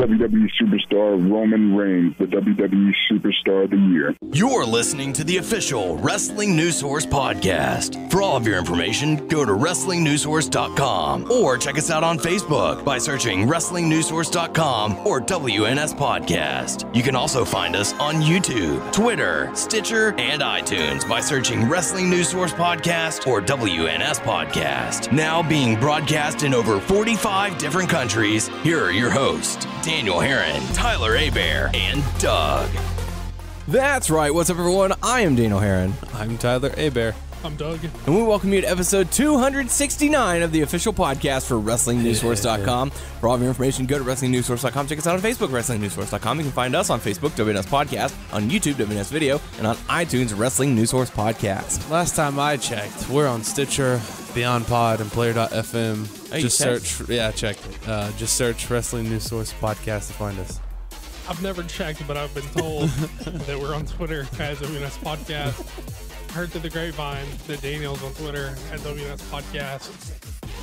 WWE Superstar Roman Reigns, the WWE Superstar of the Year. You're listening to the official Wrestling News Source podcast. For all of your information, go to WrestlingNewsSource.com or check us out on Facebook by searching WrestlingNewsSource.com or WNS Podcast. You can also find us on YouTube, Twitter, Stitcher, and iTunes by searching Wrestling News Source Podcast or WNS Podcast. Now being broadcast in over 45 different countries, here are your hosts, Daniel Herron, Tyler Abear, and Doug. That's right. What's up, everyone? I am Daniel Herron. I'm Tyler Abear. I'm Doug. And we welcome you to episode 269 of the official podcast for WrestlingNewsSource.com. For all of your information, go to WrestlingNewsSource.com. Check us out on Facebook, WrestlingNewsSource.com. You can find us on Facebook, WNS Podcast, on YouTube, WNS Video, and on iTunes, Wrestling News Source Podcast. Last time I checked, we're on Stitcher, Beyond Pod, and Player.fm. Oh, just search, check. Just search Wrestling News Source Podcast to find us. I've never checked, but I've been told that we're on Twitter at WNS Podcast. Heard through the grapevine that Daniel's on Twitter at WNS Podcast.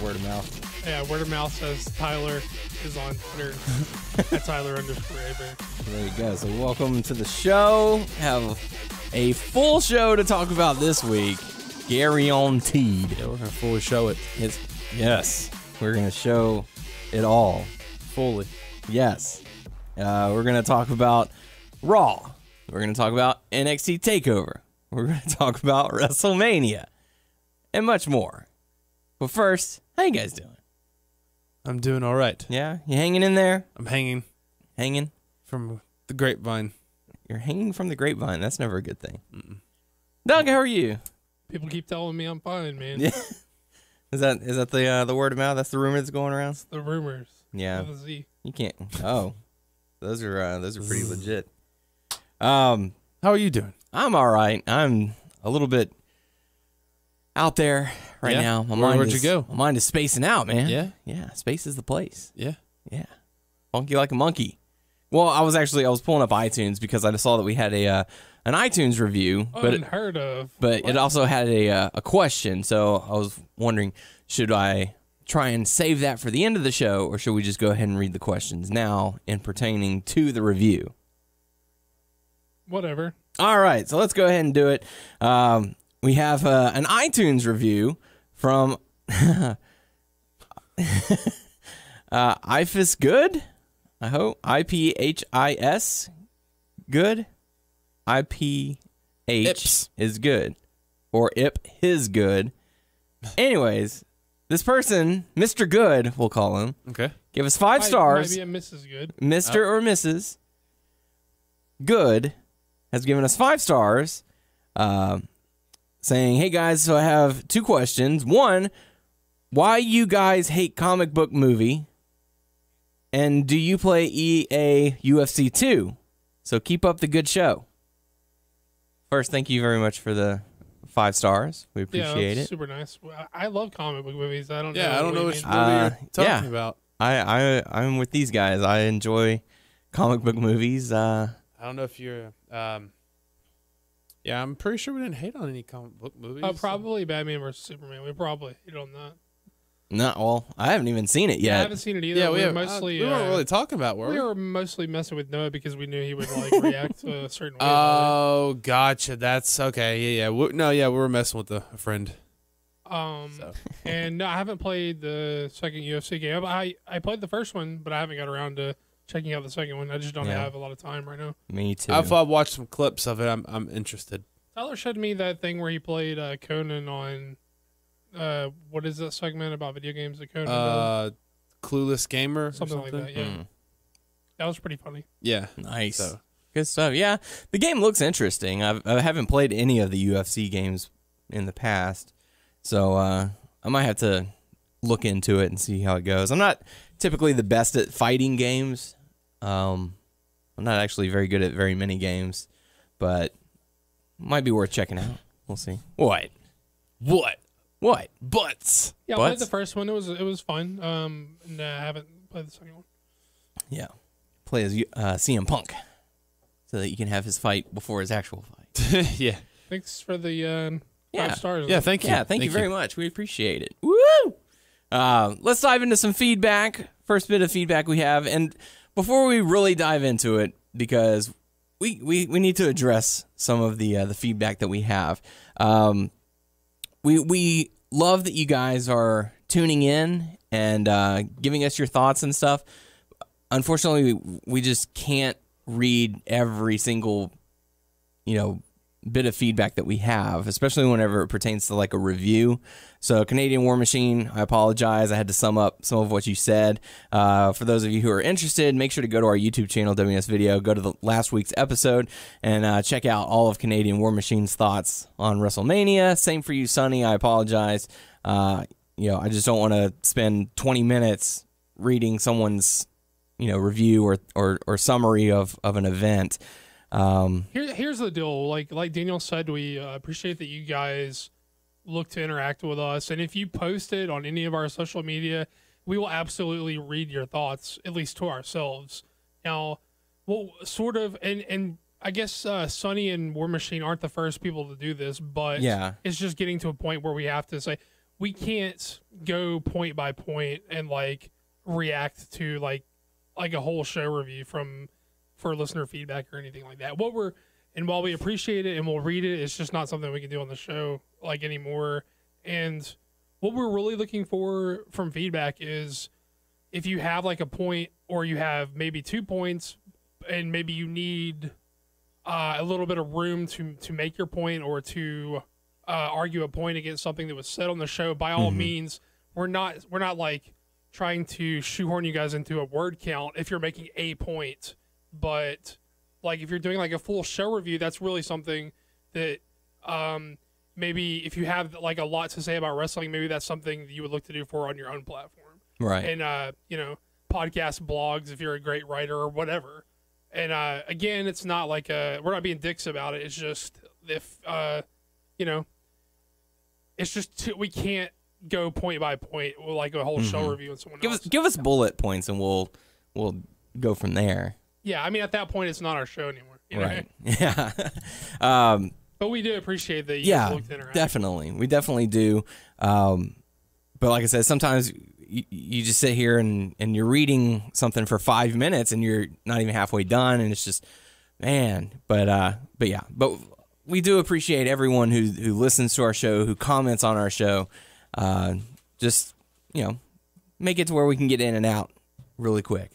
Word of mouth. Yeah, word of mouth says Tyler is on Twitter at Tyler_Abear. There you go. So welcome to the show. Have a full show to talk about this week. Guaranteed. Yeah, we're going to fully show it. Yes. We're going to show it all. Fully. Yes. We're going to talk about Raw. We're going to talk about NXT Takeover. We're going to talk about WrestleMania and much more. But first, how you guys doing? I'm doing all right. Yeah? You hanging in there? I'm hanging. Hanging? From the grapevine. You're hanging from the grapevine. That's never a good thing. Doug, how are you? People keep telling me I'm fine, man. Yeah. Is that the word of mouth? That's the rumor that's going around? It's the rumors. Yeah. With a Z. You can't. Oh. Those are pretty legit. How are you doing? I'm all right. I'm a little bit out there right now. Where'd you go? My mind is spacing out, man. Yeah? Yeah, space is the place. Yeah. Yeah. Funky like a monkey. Well, I was pulling up iTunes because I saw that we had an iTunes review. Unheard of. But it also had a question, so I was wondering, should I try and save that for the end of the show, or should we just go ahead and read the questions now in pertaining to the review? Whatever. All right, so let's go ahead and do it. We have an iTunes review from IPHIS Good, I hope. IPHIS Good. IPH Ips. is good. Or IP his good. Anyways, this person, Mr. Good, we'll call him, Okay. give us 5 stars. Maybe a Mrs. Good. Mr. or Mrs. Good has given us 5 stars, saying, hey guys, so I have 2 questions. 1, why you guys hate comic book movie? And do you play EA UFC 2? So keep up the good show. First, thank you very much for the 5 stars. We appreciate it. Super nice. I love comic book movies. I don't know. Yeah, I don't know which you movie mean. you're talking about. I'm with these guys. I enjoy comic book movies. I don't know if you're... yeah, I'm pretty sure we didn't hate on any comic book movies. Probably Batman vs. Superman. We probably hit on that. No, well, I haven't even seen it yet. I haven't seen it either. Yeah, we we weren't really talking about, were we we? were mostly messing with Noah because we knew he would react to a certain way. Oh, gotcha. That's okay. Yeah. We were messing with a friend. And no, I haven't played the second UFC game. I played the first one, but I haven't got around to checking out the second one. I just don't have a lot of time right now. Me too. I've watched some clips of it. I'm interested. Tyler showed me that thing where he played Conan on what is that segment about video games that Conan does? Clueless Gamer, something like that. Yeah, that was pretty funny. Yeah, nice. So. Good stuff. Yeah, the game looks interesting. I haven't played any of the UFC games in the past, so I might have to look into it and see how it goes. I'm not typically the best at fighting games. I'm not actually very good at very many games, but might be worth checking out. We'll see. What? Butts. Yeah, I Butts? played the first one. It was fun. And I haven't played the second one. Yeah. Play as CM Punk so that you can have his fight before his actual fight. Yeah. Thanks for the 5 stars. Yeah, thank you. Yeah, thank you very much. We appreciate it. Woo! Let's dive into some feedback. First bit of feedback we have, and before we really dive into it, because we need to address some of the feedback that we have. We love that you guys are tuning in and giving us your thoughts and stuff. Unfortunately, we just can't read every single, bit of feedback that we have, especially whenever it pertains to like a review. So Canadian War Machine, I apologize. I had to sum up some of what you said. For those of you who are interested, make sure to go to our YouTube channel, WNS Video, go to the last week's episode, and check out all of Canadian War Machine's thoughts on WrestleMania. Same for you, Sonny. I apologize. I just don't want to spend 20 minutes reading someone's, review or summary of an event. Here's the deal. Like Daniel said, we appreciate that you guys look to interact with us, and if you post it on any of our social media, we will absolutely read your thoughts, at least to ourselves. Now, well, sort of, and I guess Sonny and War Machine aren't the first people to do this, but yeah, it's just getting to a point where we have to say we can't go point by point and react to like a whole show review for listener feedback or anything like that. While we appreciate it and we'll read it, it's just not something we can do on the show anymore. And what we're really looking for from feedback is if you have a point, or you have maybe 2 points, and maybe you need a little bit of room to make your point, or to argue a point against something that was said on the show, by all means. We're not trying to shoehorn you guys into a word count if you're making a point. But if you're doing a full show review, that's really something that maybe if you have a lot to say about wrestling, maybe that's something that you would look to do on your own platform, right? And podcast, blogs, if you're a great writer or whatever. And again, it's not we're not being dicks about it. It's just if it's just we can't go point by point with a whole show review and someone else. Give us bullet points, and we'll go from there. Yeah, I mean, at that point, it's not our show anymore. Right. Yeah. But we do appreciate that you guys look to interact. Definitely. We definitely do. But like I said, sometimes you just sit here and you're reading something for 5 minutes and you're not even halfway done, and it's just, man. But we do appreciate everyone who listens to our show, who comments on our show. Just, make it to where we can get in and out really quick,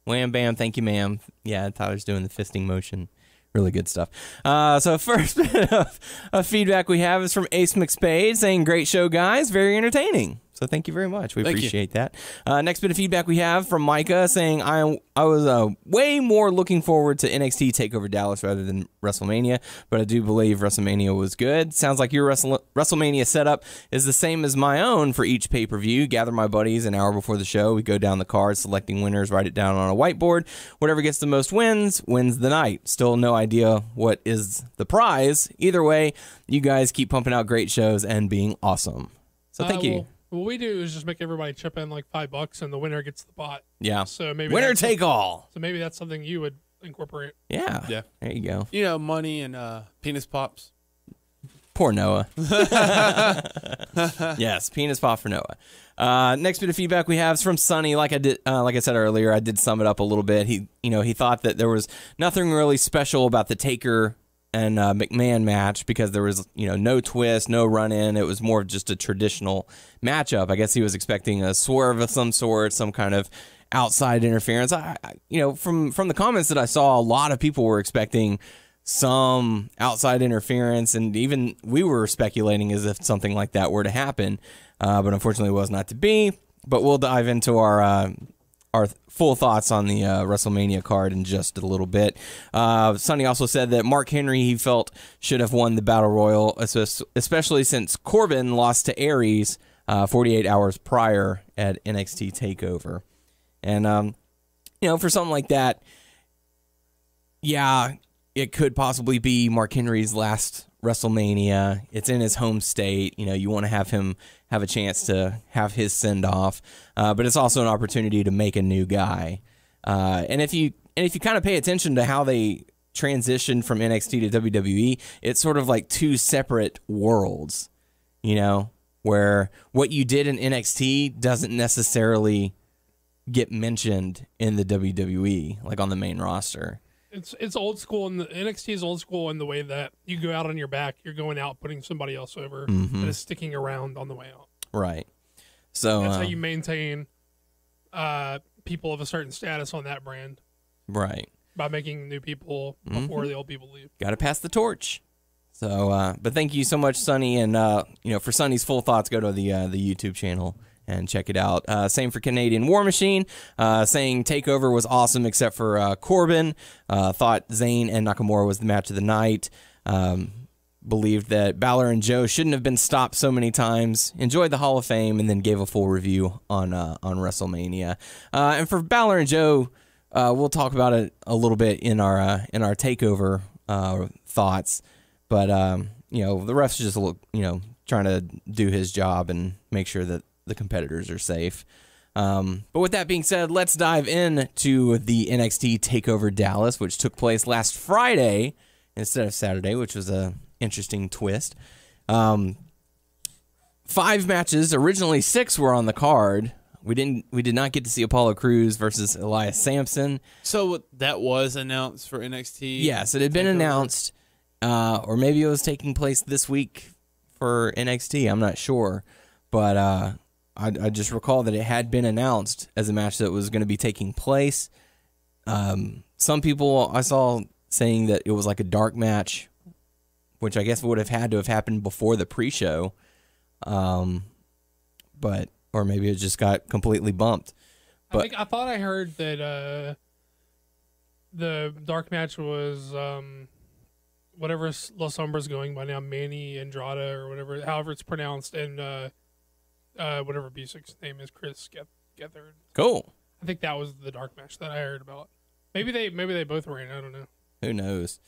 Wham, bam, thank you, ma'am. Yeah, Tyler's doing the fisting motion. Really good stuff. So first bit of feedback we have is from Ace McSpade saying, great show, guys. Very entertaining. So thank you very much. We appreciate that. Next bit of feedback we have from Micah saying, I was way more looking forward to NXT Takeover Dallas rather than WrestleMania, but I do believe WrestleMania was good. Sounds like your WrestleMania setup is the same as my own for each pay-per-view. Gather my buddies an hour before the show. We go down the card, selecting winners, write it down on a whiteboard. Whatever gets the most wins the night. Still no idea what is the prize. Either way, you guys keep pumping out great shows and being awesome. So thank you. What we do is just make everybody chip in $5, and the winner gets the pot. Yeah. So maybe winner take all. So maybe that's something you would incorporate. Yeah. Yeah. There you go. Money and penis pops. Poor Noah. Yes, penis pop for Noah. Next bit of feedback we have is from Sonny. Like I said earlier, I did sum it up a little bit. He thought that there was nothing really special about the Taker and McMahon match because there was, no twist, no run-in. It was more of just a traditional matchup. I guess he was expecting a swerve of some sort, some kind of outside interference. From the comments that I saw, a lot of people were expecting some outside interference, and even we were speculating as if something like that were to happen, but unfortunately it was not to be. But we'll dive into our full thoughts on the WrestleMania card in just a little bit. Sonny also said that Mark Henry, he felt, should have won the Battle Royal, especially since Corbin lost to Aries 48 hours prior at NXT TakeOver. And, for something like that, yeah, it could possibly be Mark Henry's last WrestleMania. It's in his home state. You want to have him have a chance to have his send-off. But it's also an opportunity to make a new guy. And if you kind of pay attention to how they transitioned from NXT to WWE, it's sort of like two separate worlds, where what you did in NXT doesn't necessarily get mentioned in the WWE, like on the main roster. It's old school, and the NXT is old school in the way that you go out on your back, you're going out putting somebody else over that is sticking around on the way out. Right. So that's how you maintain people of a certain status on that brand. Right. By making new people before the old people leave. Got to pass the torch. So, but thank you so much, Sonny, and for Sonny's full thoughts, go to the YouTube channel and check it out. Same for Canadian War Machine, saying Takeover was awesome except for Corbin. Thought Zayn and Nakamura was the match of the night. Believed that Balor and Joe shouldn't have been stopped so many times. Enjoyed the Hall of Fame, and then gave a full review on WrestleMania. And for Balor and Joe, we'll talk about it a little bit in our Takeover thoughts. But the ref's just trying to do his job and make sure that the competitors are safe. But with that being said, let's dive into the NXT Takeover Dallas, which took place last Friday instead of Saturday, which was a interesting twist. 5 matches, originally 6 were on the card. We did not get to see Apollo Crews versus Elias Sampson. So that was announced for NXT? Yes, it had been announced, or maybe it was taking place this week for NXT. I'm not sure, but I just recall that it had been announced as a match that was going to be taking place. Some people I saw saying that it was like a dark match, which I guess would have had to have happened before the pre-show, or maybe it just got completely bumped. But I thought I heard that the dark match was whatever Los Hombres going by now, Manny Andrade or whatever, however it's pronounced, and whatever Busic's name is, Chris Gethard. Cool. I think that was the dark match that I heard about. Maybe they both were in. I don't know. Who knows?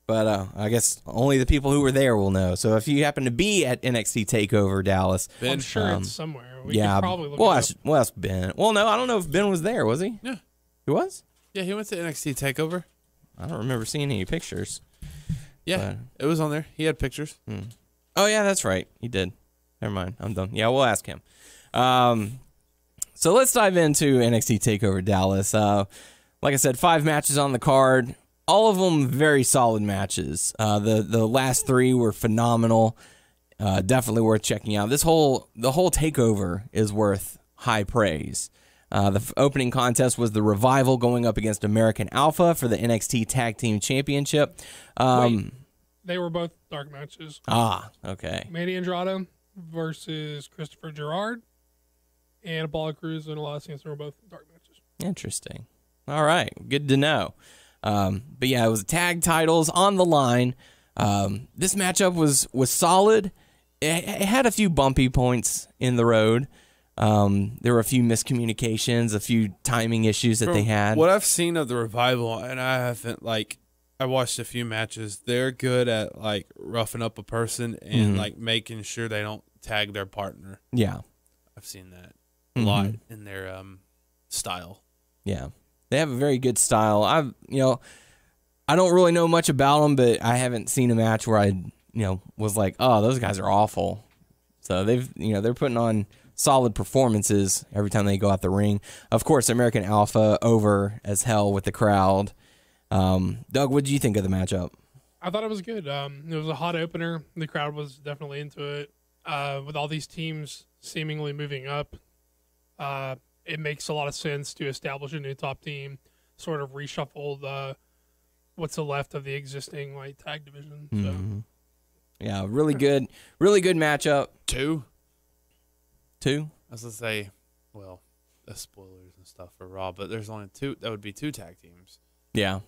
But I guess only the people who were there will know. So if you happen to be at NXT Takeover Dallas, I'm sure it's somewhere. We yeah, could probably look we'll ask Ben. Well, no, I don't know if Ben was there. Was he? Yeah. He was? Yeah, he went to NXT Takeover. I don't remember seeing any pictures. Yeah, it was on there. He had pictures. Oh, yeah, that's right. He did. Never mind. I'm done. Yeah, we'll ask him. So let's dive into NXT Takeover Dallas. Like I said, 5 matches on the card. All of them very solid matches. The last 3 were phenomenal. Definitely worth checking out. The whole takeover is worth high praise. The opening contest was the Revival going up against American Alpha for the NXT Tag Team Championship. Wait, they were both dark matches. Okay. Manny Andrade versus Christopher Gerard, and Apollo Crews and Elias Sampson were both dark matches. Interesting. All right, good to know. But yeah, it was tag titles on the line. This matchup was solid. It had a few bumpy points in the road. There were a few miscommunications, a few timing issues that they had. What I've seen of the Revival, and I haven't I watched a few matches. They're good at roughing up a person and making sure they don't tag their partner. Yeah, I've seen that a lot in their style. Yeah. They have a very good style. I don't really know much about them, but I haven't seen a match where I, was like, oh, those guys are awful. So they're putting on solid performances every time they go out the ring. Of course, American Alpha over as hell with the crowd. Doug, what did you think of the matchup? I thought it was good. It was a hot opener. The crowd was definitely into it. With all these teams seemingly moving up, it makes a lot of sense to establish a new top team, sort of reshuffle what's left of the existing tag division. So. Yeah, really good matchup. 2. I was gonna say, well, that's spoilers and stuff for Raw, but there's only 2. That would be 2 tag teams. Yeah,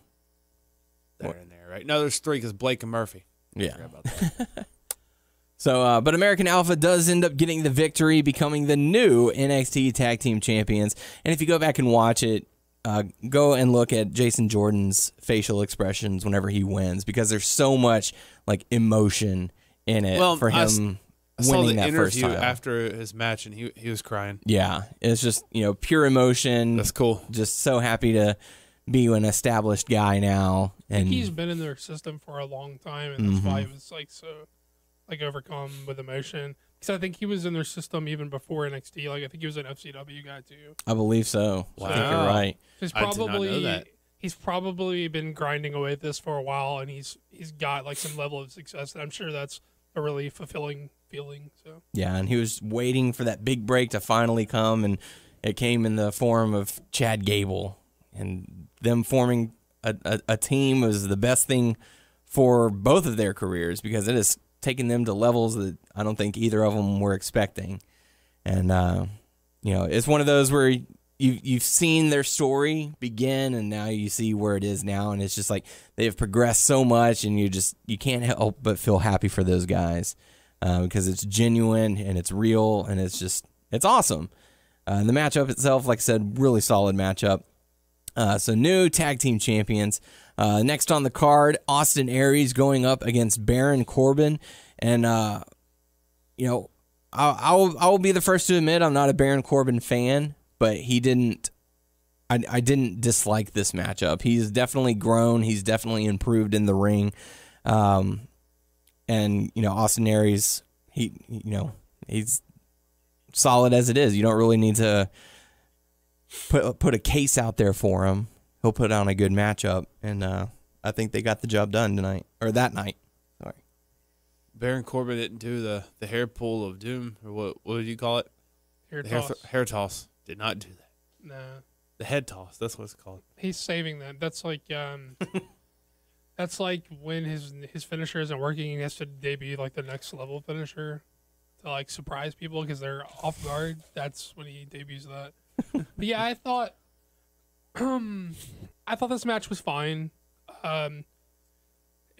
they're in there, right? No, there's 3 because Blake and Murphy. Yeah. Forgot about that. So, but American Alpha does end up getting the victory, becoming the new NXT Tag Team Champions. And if you go back and watch it, go and look at Jason Jordan's facial expressions whenever he wins, because there's so much emotion in it for him winning that first time. I saw the interview after his match, and he was crying. Yeah, it's just pure emotion. That's cool. Just so happy to be an established guy now. And I think he's been in their system for a long time, and that's why it was so like overcome with emotion. Because I think he was in their system even before NXT. Like I think he was an FCW guy too. I believe so. Wow. I think you're right. He's I did not know that. He's probably been grinding away at this for a while, and he's got like some level of success. And I'm sure that's a really fulfilling feeling. So Yeah, and he was waiting for that big break to finally come, and it came in the form of Chad Gable, and them forming a team was the best thing for both of their careers because it has taken them to levels that I don't think either of them were expecting. And it's one of those where you've seen their story begin, and now you see where it is now, and it's just like they've progressed so much, and you can't help but feel happy for those guys because it's genuine and it's real, and it's awesome. And the matchup itself, like I said, really solid matchup. So new tag team champions. Next on the card, Austin Aries going up against Baron Corbin, and I will be the first to admit I'm not a Baron Corbin fan, but I didn't dislike this matchup. He's definitely grown. He's definitely improved in the ring, and Austin Aries, he's solid as it is. You don't really need to put a case out there for him. He'll put on a good matchup, and I think they got the job done tonight, or that night. Sorry. Baron Corbin didn't do the hair pull of doom, or what did you call it? Hair toss. Did not do that. no, The head toss. That's what it's called. he's saving that. That's like that's like when his finisher isn't working, he has to debut like the next level finisher to like surprise people because they're off guard. That's when he debuts that. But yeah, I thought this match was fine. It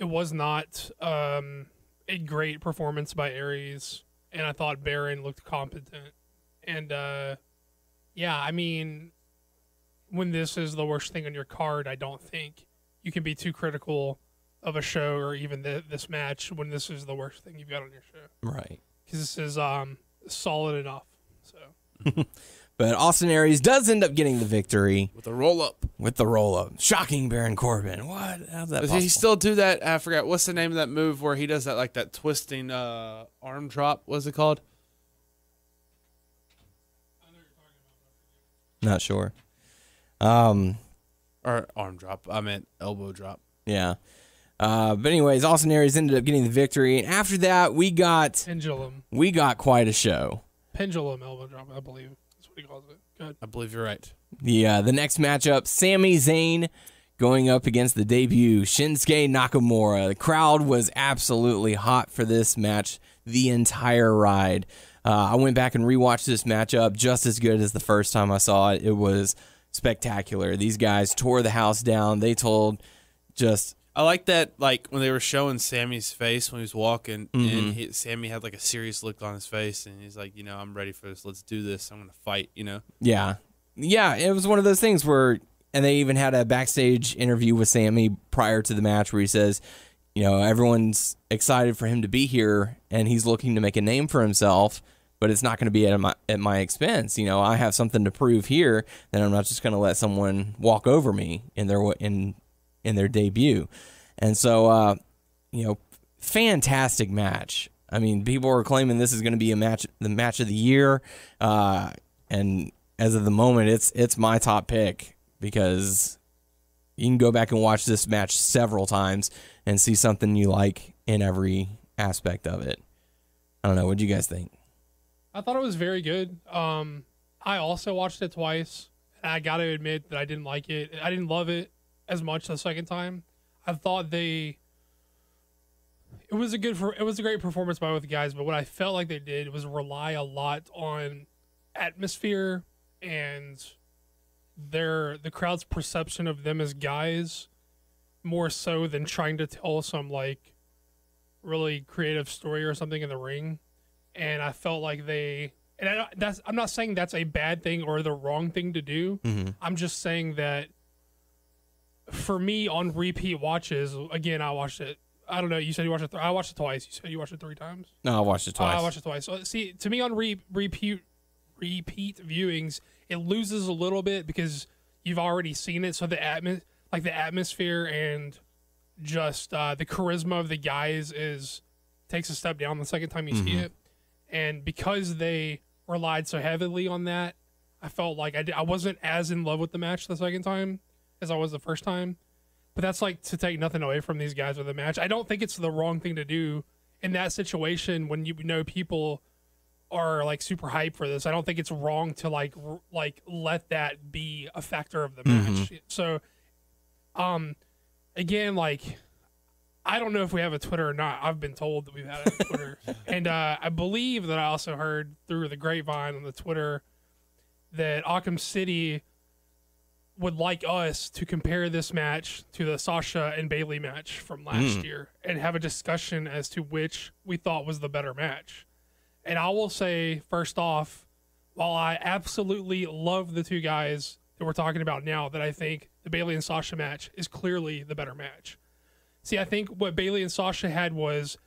was not a great performance by Aries, and I thought Baron looked competent. And I mean, when this is the worst thing on your card, I don't think you can be too critical of a show or even this match when this is the worst thing you've got on your show. Right. Because this is solid enough. So. But Austin Aries does end up getting the victory With a roll up. Shocking Baron Corbin. What? How's that possible? Does he still do that? I forgot. What's the name of that move where he does that, like that twisting arm drop? What's it called? Not sure. Or arm drop. I meant elbow drop. Yeah. But anyways, Austin Aries ended up getting the victory. And after that, we got quite a show. Pendulum elbow drop, I believe. That's what he calls it. Good. I believe you're right. The next matchup, Sami Zayn going up against the debut Shinsuke Nakamura. The crowd was absolutely hot for this match the entire ride. I went back and rewatched this matchup, just as good as the first time I saw it. It was spectacular. These guys tore the house down. They told just... I like that, like, when they were showing Sammy's face when he was walking, and Sammy had, like, a serious look on his face, and he's like, I'm ready for this. Let's do this. I'm going to fight, Yeah. Yeah, it was one of those things where, and they even had a backstage interview with Sammy prior to the match where he says, everyone's excited for him to be here, and he's looking to make a name for himself, but it's not going to be at my expense. I have something to prove here, and I'm not just going to let someone walk over me in their debut. And so, fantastic match. I mean, people are claiming this is going to be the match of the year, and as of the moment, it's my top pick because you can go back and watch this match several times and see something you like in every aspect of it. I don't know. What do you guys think? I thought it was very good. I also watched it twice, and I got to admit that I didn't like it. I didn't love it as much the second time. I thought it was a great performance by both guys, but what I felt like they did was rely a lot on atmosphere and the crowd's perception of them as guys more so than trying to tell some like really creative story or something in the ring. And I felt like I'm not saying that's a bad thing or the wrong thing to do. Mm-hmm. I'm just saying that for me on repeat watches, again, I watched it. I don't know. You said you watched it. I watched it twice. You said you watched it 3 times. No, I watched it twice. I watched it twice. So see, to me on repeat viewings, it loses a little bit because you've already seen it. So the atmosphere and just the charisma of the guys is takes a step down the second time you see it. And because they relied so heavily on that, I felt like I wasn't as in love with the match the second time as I was the first time. But that's like to take nothing away from these guys with the match. I don't think it's the wrong thing to do in that situation when you know people are like super hyped for this. I don't think it's wrong to like let that be a factor of the match. So, again, like, I don't know if we have a Twitter or not. I've been told that we've had a Twitter. And I believe that I also heard through the grapevine on the Twitter that Occam City would like us to compare this match to the Sasha and Bailey match from last year and have a discussion as to which we thought was the better match. And I will say, first off, while I absolutely love the two guys that we're talking about now, that I think the Bailey and Sasha match is clearly the better match. See, I think what Bailey and Sasha had was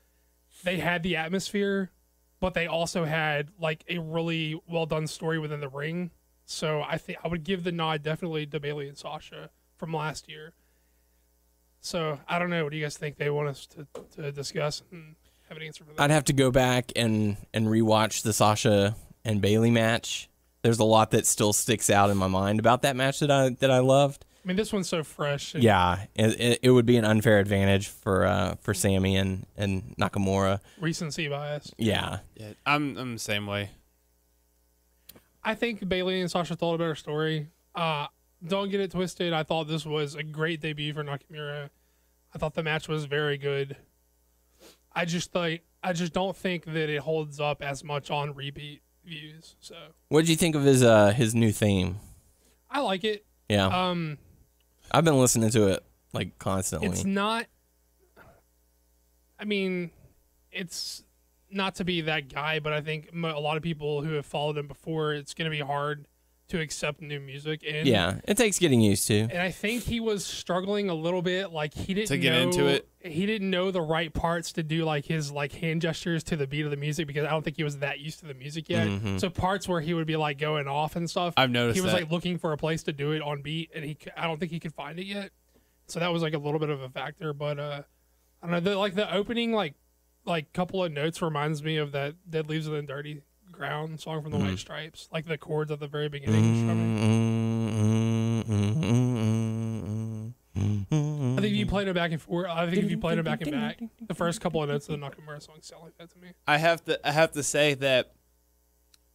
they had the atmosphere, but they also had like a really well done story within the ring. So I think I would give the nod definitely to Bailey and Sasha from last year. So I don't know. What do you guys think they want us to discuss and have an answer for that? I'd have to go back and rewatch the Sasha and Bailey match. There's a lot that still sticks out in my mind about that match that I loved. I mean, this one's so fresh. Yeah, it would be an unfair advantage for Sammy and Nakamura. Recency bias. Yeah. I'm the same way. I think Bailey and Sasha told a better story. Don't get it twisted. I thought this was a great debut for Nakamura. I thought the match was very good. I just don't think that it holds up as much on repeat views. So, what did you think of his new theme? I like it. Yeah. I've been listening to it like constantly. It's not. I mean, it's not to be that guy, but I think a lot of people who have followed him before, it's going to be hard to accept new music. And yeah, it takes getting used to. And I think he was struggling a little bit, like he didn't get into it. He didn't know the right parts to do, like his like hand gestures to the beat of the music, because I don't think he was that used to the music yet. So parts where he would be like going off and stuff, I've noticed he was that. like looking for a place to do it on beat, and I don't think he could find it yet. So that was like a little bit of a factor, but I don't know. The opening like couple of notes reminds me of that Dead Leaves Within Dirty Ground song from the White Stripes, like the chords at the very beginning. I think if you played it back and forth, the first couple of notes of the Nakamura song sound like that to me. I have to say that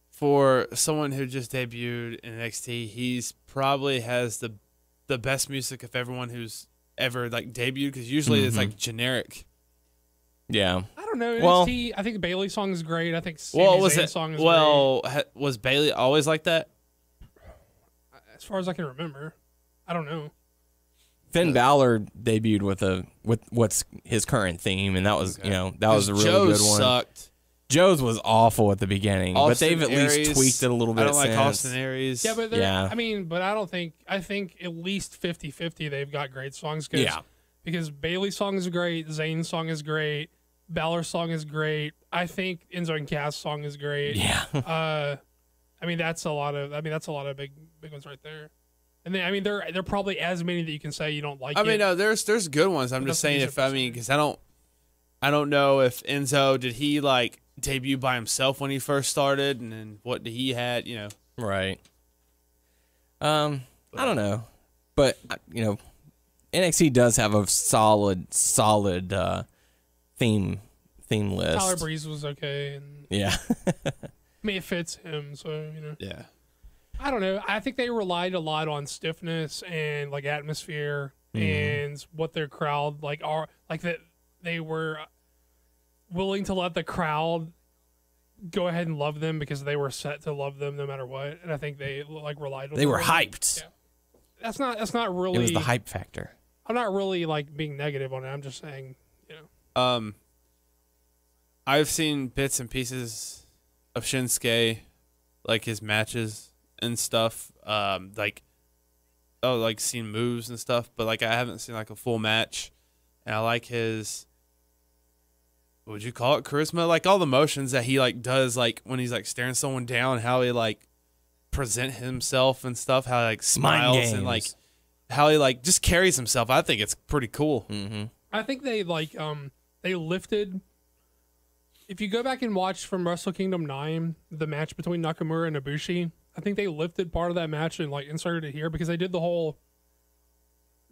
for someone who just debuted in NXT, he's probably has the best music of everyone who's ever like debuted, because usually it's like generic. Yeah. I don't know. Well, NXT, I think Bailey's song is great. I think Sami Zayn's song is great. Was Bailey always like that? As far as I can remember, I don't know. Finn Balor debuted with what's his current theme, and that was that was a really Joe's good one. Sucked. Joe's was awful at the beginning, but they've at least tweaked it a little bit. I don't like since. Austin Aries. Yeah, but I mean, but I don't think. I think at least 50-50 they've got great songs. Because Bailey's song is great, Zayn's song is great, Balor's song is great. I think Enzo and Cass' song is great. Yeah. I mean that's a lot of big ones right there. And then, I mean, there are probably as many that you can say you don't like. I mean, no, there's good ones. I'm just saying because I don't know if Enzo, did he like debut by himself when he first started, and then what did he had, Right. I don't know, but NXT does have a solid theme list. Tyler Breeze was okay, and yeah. I mean, it fits him, so Yeah. I don't know. I think they relied a lot on stiffness and like atmosphere and what their crowd are like, that they were willing to let the crowd go ahead and love them because they were set to love them no matter what. And I think they relied on. They were hyped. Yeah. That's not really. It was the hype factor. I'm not really like being negative on it. I'm just saying, I've seen bits and pieces of Shinsuke, like his matches and stuff, seen moves and stuff, but like I haven't seen like a full match. And I like his, what would you call it, charisma, like all the motions that he like does, like when he's like staring someone down, how he like present himself and stuff, how he like smiles and like how he like just carries himself. I think it's pretty cool. I think they they lifted If you go back and watch from Wrestle Kingdom 9, the match between Nakamura and Ibushi, I think they lifted part of that match and like inserted it here because they did the whole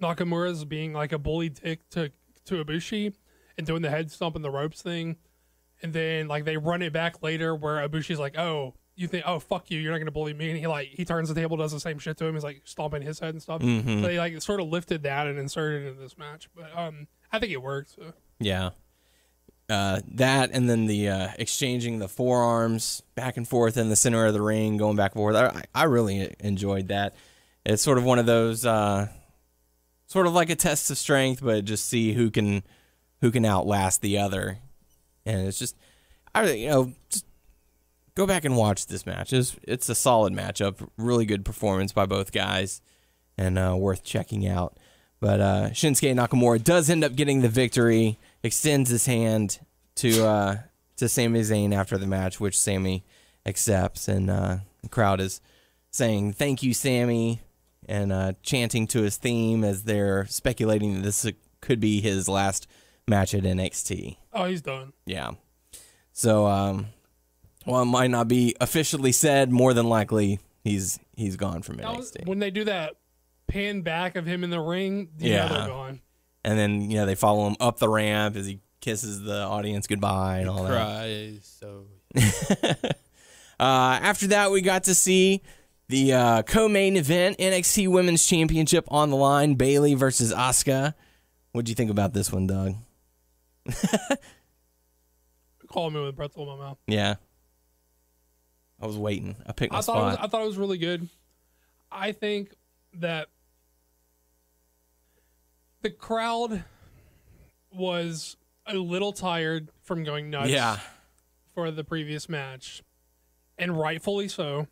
Nakamura's being like a bully dick to Ibushi and doing the head stomp and the ropes thing. And then like they run it back later where Ibushi's like, oh, you think, oh, fuck you, you're not going to bully me. And he turns the table, does the same shit to him. He's like stomping his head and stuff. Mm-hmm. So they like sort of lifted that and inserted it in this match. But I think it worked. So. Yeah. That and then the exchanging the forearms back and forth in the center of the ring, going back and forth. I really enjoyed that. It's sort of one of those, sort of like a test of strength, but just see who can outlast the other. And it's just, just go back and watch this match. It's a solid matchup, really good performance by both guys, and worth checking out. But Shinsuke Nakamura does end up getting the victory, extends his hand to Sami Zayn after the match, which Sami accepts, and the crowd is saying, "Thank you, Sami," and chanting to his theme as they're speculating that this could be his last match at NXT. Oh, he's done. Yeah. So, while it might not be officially said, more than likely he's gone from NXT. When they do that pan back of him in the ring, they're gone. And then, they follow him up the ramp as he kisses the audience goodbye and all that. Cries, so. After that, we got to see the co-main event, NXT Women's Championship on the line, Bayley versus Asuka. What'd you think about this one, Doug? Call me with a pretzel in my mouth. Yeah. I was waiting. I picked my spot. I thought it was really good. I think that the crowd was a little tired from going nuts for the previous match, and rightfully so.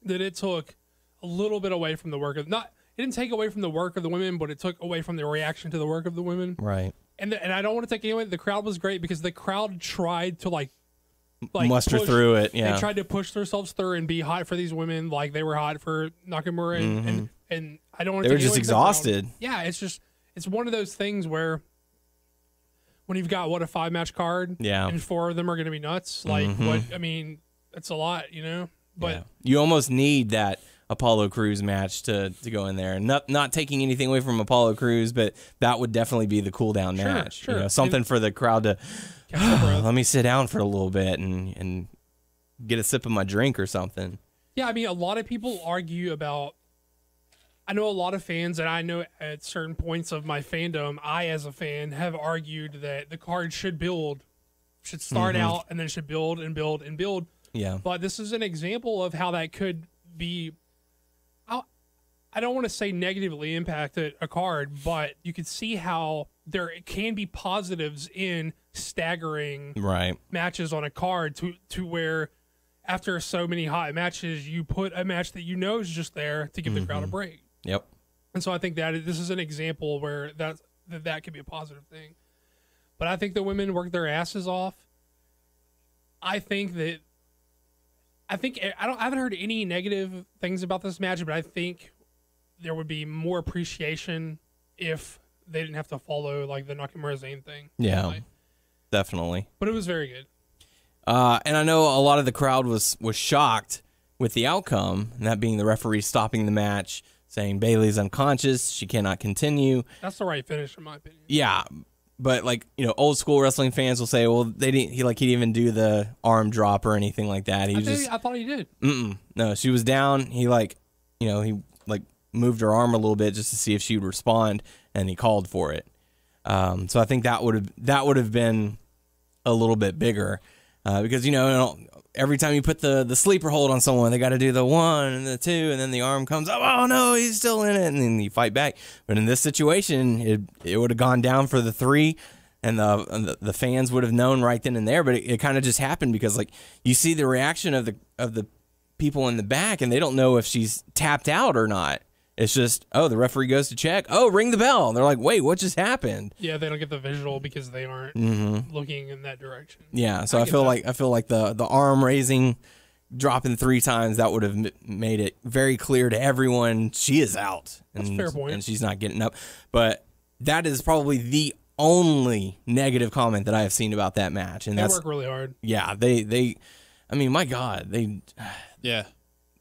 That it took a little bit away from the work of it didn't take away from the work of the women, but it took away from the reaction to the work of the women. Right. And I don't want to take away. The crowd was great because the crowd tried to like muster through it. Yeah. They tried to push themselves through and be hot for these women, like they were hot for Nakamura, and I don't want to. They were just exhausted. Yeah, it's one of those things where when you've got a 5-match card, and 4 of them are going to be nuts. Like it's a lot, But you almost need that Apollo Crews match to go in there. Not taking anything away from Apollo Crews, but that would definitely be the cool down match. Sure. Something for the crowd to let me sit down for a little bit and get a sip of my drink or something. Yeah, a lot of people argue about. I know a lot of fans, and I know at certain points of my fandom, I as a fan have argued that the card should start out and then should build and build and build. Yeah. But this is an example of how that could be. I don't want to say negatively impacted a card, but you could see how there can be positives in staggering matches on a card to where after so many hot matches, you put a match that is just there to give the crowd a break. Yep. And so I think that this is an example where that could be a positive thing. But I think the women worked their asses off. I haven't heard any negative things about this match, but I think there would be more appreciation if they didn't have to follow like the Nakamura Zayn thing. Yeah, definitely. But it was very good. And I know a lot of the crowd was shocked with the outcome, and that being the referee stopping the match, saying Bayley's unconscious, she cannot continue. That's the right finish, in my opinion. Yeah, but old school wrestling fans will say, well, he didn't even do the arm drop or anything like that. I thought he did. No, she was down. He moved her arm a little bit just to see if she would respond, and he called for it. So I think that would have been a little bit bigger, because every time you put the sleeper hold on someone, they got to do the 1 and the 2, and then the arm comes up. Oh no, he's still in it, and then you fight back. But in this situation, it would have gone down for the 3, and the fans would have known right then and there. But it kind of just happened because you see the reaction of the people in the back, and they don't know if she's tapped out or not. It's just, the referee goes to check. Oh, ring the bell. And they're like, wait, what just happened? Yeah, they don't get the visual because they aren't looking in that direction. Yeah, so I feel like the arm raising, dropping 3 times, that would have made it very clear to everyone she is out. That's a fair point. And she's not getting up. But that is probably the only negative comment that I have seen about that match, and They that's work really hard. yeah. They, I mean, my God, Yeah.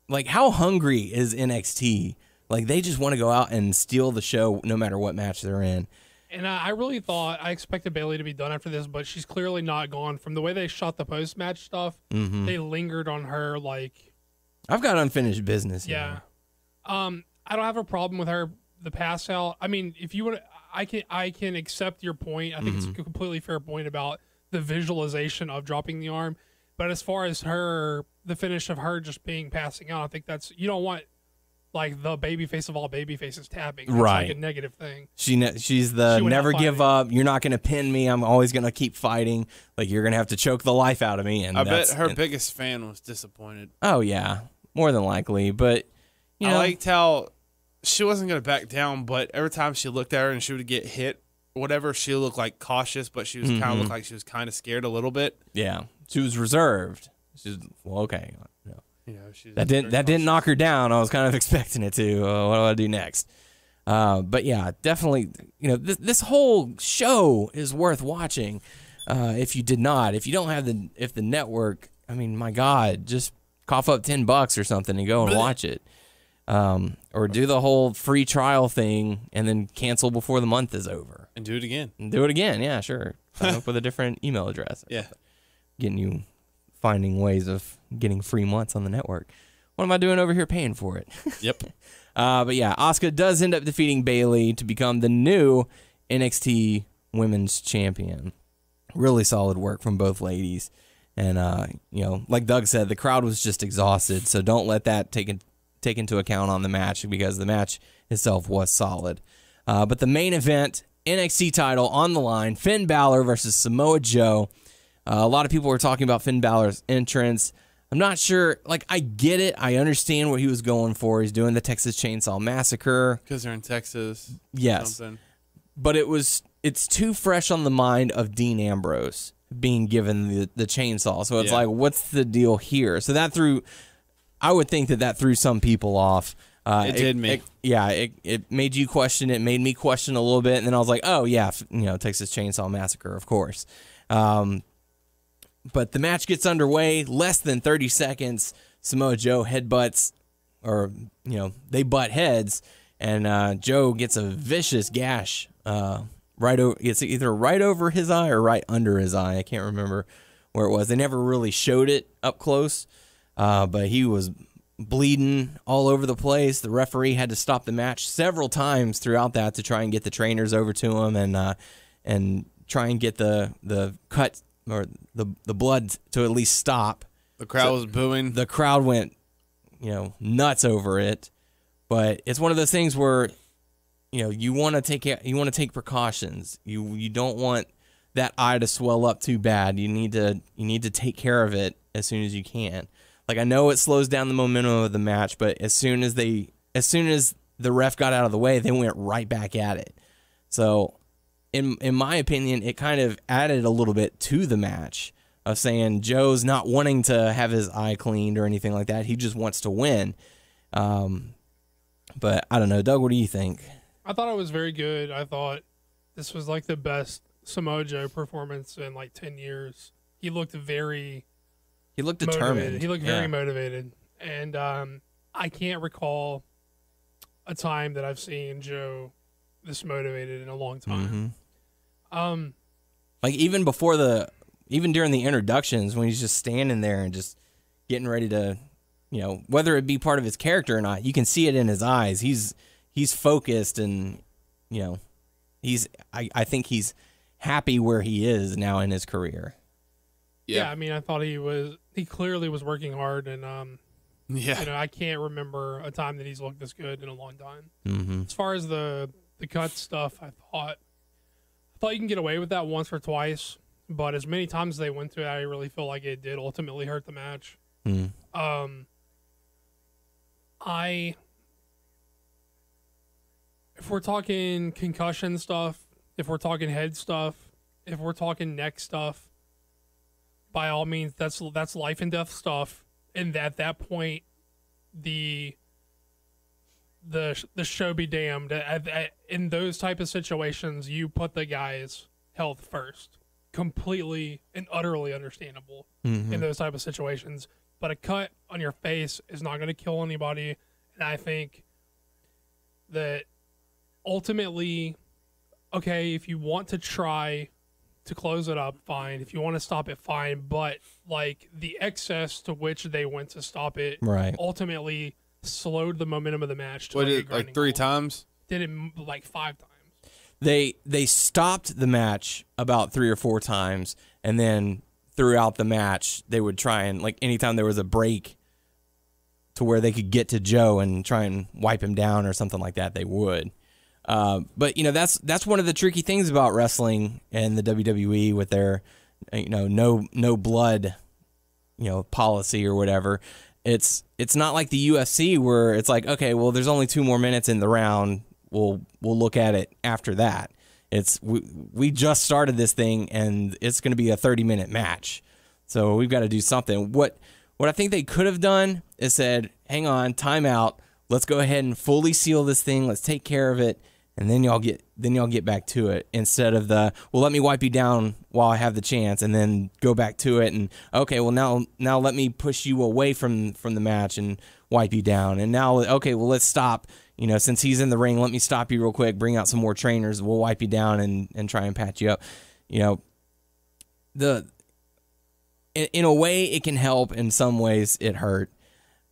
like how hungry is NXT? Like they just want to go out and steal the show no matter what match they're in. And I really thought I expected Bailey to be done after this, but she's clearly not gone. From the way they shot the post match stuff, they lingered on her like. I've got unfinished business. Yeah. Here. I don't have a problem with her the pass out. I mean, if you want, I can accept your point. I think it's a completely fair point about the visualization of dropping the arm. But as far as the finish of her just being passing out, I think you don't want like the baby face of all baby faces tapping. That's Right. like a negative thing. She's the She went never out give fighting. up. You're not going to pin me. I'm always going to keep fighting. Like you're going to have to choke the life out of me. And I bet her biggest fan was disappointed. Oh yeah, more than likely. But you know, I liked how she wasn't going to back down, but every time she looked at her and she would get hit, whatever, she looked like cautious, but she was kind of looked like she was kind of scared a little bit. yeah, she was reserved. She's well, okay. No. You know, she's That didn't knock her down. I was kind of expecting it to. What do I do next? But yeah, definitely. You know, this whole show is worth watching. If you don't have if the network, I mean, my God, just cough up $10 or something and go and watch it. Or do the whole free trial thing and then cancel before the month is over. And do it again. And do it again. Yeah, sure. Sign up with a different email address. Yeah. Finding ways of getting free months on the network. What am I doing over here paying for it? Yep. But yeah, Asuka does end up defeating Bayley to become the new NXT Women's Champion. Really solid work from both ladies. And, like Doug said, the crowd was just exhausted. So don't let that take into account on the match because the match itself was solid. But the main event, NXT title on the line, Finn Balor versus Samoa Joe. A lot of people were talking about Finn Balor's entrance. I'm not sure. Like, I get it. I understand what he was going for. He's doing the Texas Chainsaw Massacre. Because they're in Texas. Yes. Something. But it's too fresh on the mind of Dean Ambrose being given the chainsaw. So it's like, what's the deal here? So I would think that threw some people off. It did me. It made you question it. Made me question a little bit. And then I was like, oh, yeah, Texas Chainsaw Massacre, of course. But the match gets underway, less than 30 seconds. Samoa Joe headbutts, or, they butt heads, and Joe gets a vicious gash it's either right over his eye or right under his eye. I can't remember where it was. They never really showed it up close, but he was bleeding all over the place. The referee had to stop the match several times throughout that to try and get the trainers over to him and try and get the cut or the blood to at least stop. The crowd was booing. The crowd went, nuts over it. But it's one of those things where, you want to take precautions. You don't want that eye to swell up too bad. You need to take care of it as soon as you can. Like, I know it slows down the momentum of the match, but as soon as the ref got out of the way, they went right back at it. So, in my opinion, it kind of added a little bit to the match of saying Joe's not wanting to have his eye cleaned or anything like that. He just wants to win. But I don't know, Doug. What do you think? I thought it was very good. I thought this was like the best Samoa Joe performance in like 10 years. He looked determined. He looked very motivated. And I can't recall a time that I've seen Joe this motivated in a long time. Like even during the introductions when he's just standing there and just getting ready to, whether it be part of his character or not, you can see it in his eyes. He's focused and, I think he's happy where he is now in his career. Yeah, I mean, I thought he clearly was working hard, and I can't remember a time that he's looked this good in a long time. As far as the cut stuff, I thought you can get away with that once or twice, but as many times as they went to it, I really feel like it did ultimately hurt the match. If we're talking concussion stuff, if we're talking head stuff, if we're talking neck stuff, by all means, that's life and death stuff. And at that point, the the show be damned. In those type of situations, you put the guy's health first. Completely and utterly understandable in those type of situations. But a cut on your face is not going to kill anybody. And I think that ultimately, okay, if you want to try to close it up, fine. If you want to stop it, fine. But like the excess to which they went to stop it, ultimately slowed the momentum of the match. To What did like 3 times? Did it like 5 times. They stopped the match about 3 or 4 times, and then throughout the match they would try and, like, anytime there was a break to where they could get to Joe and try and wipe him down or something like that, they would. But you know, that's one of the tricky things about wrestling and the WWE with their, you know, no blood, you know, policy or whatever. It's not like the UFC where it's like, okay, well, there's only 2 more minutes in the round. We'll look at it after that. It's we just started this thing and it's going to be a 30-minute match, so we've got to do something. What I think they could have done is said, hang on, time out. Let's go ahead and fully seal this thing. Let's take care of it, and then y'all get back to it. Instead of well, let me wipe you down while I have the chance, and then go back to it. And okay, well now let me push you away from the match and wipe you down. And now, okay, well, let's stop. You know, since he's in the ring, let me stop you real quick, bring out some more trainers, we'll wipe you down and try and patch you up. You know, in a way it can help, in some ways it hurt.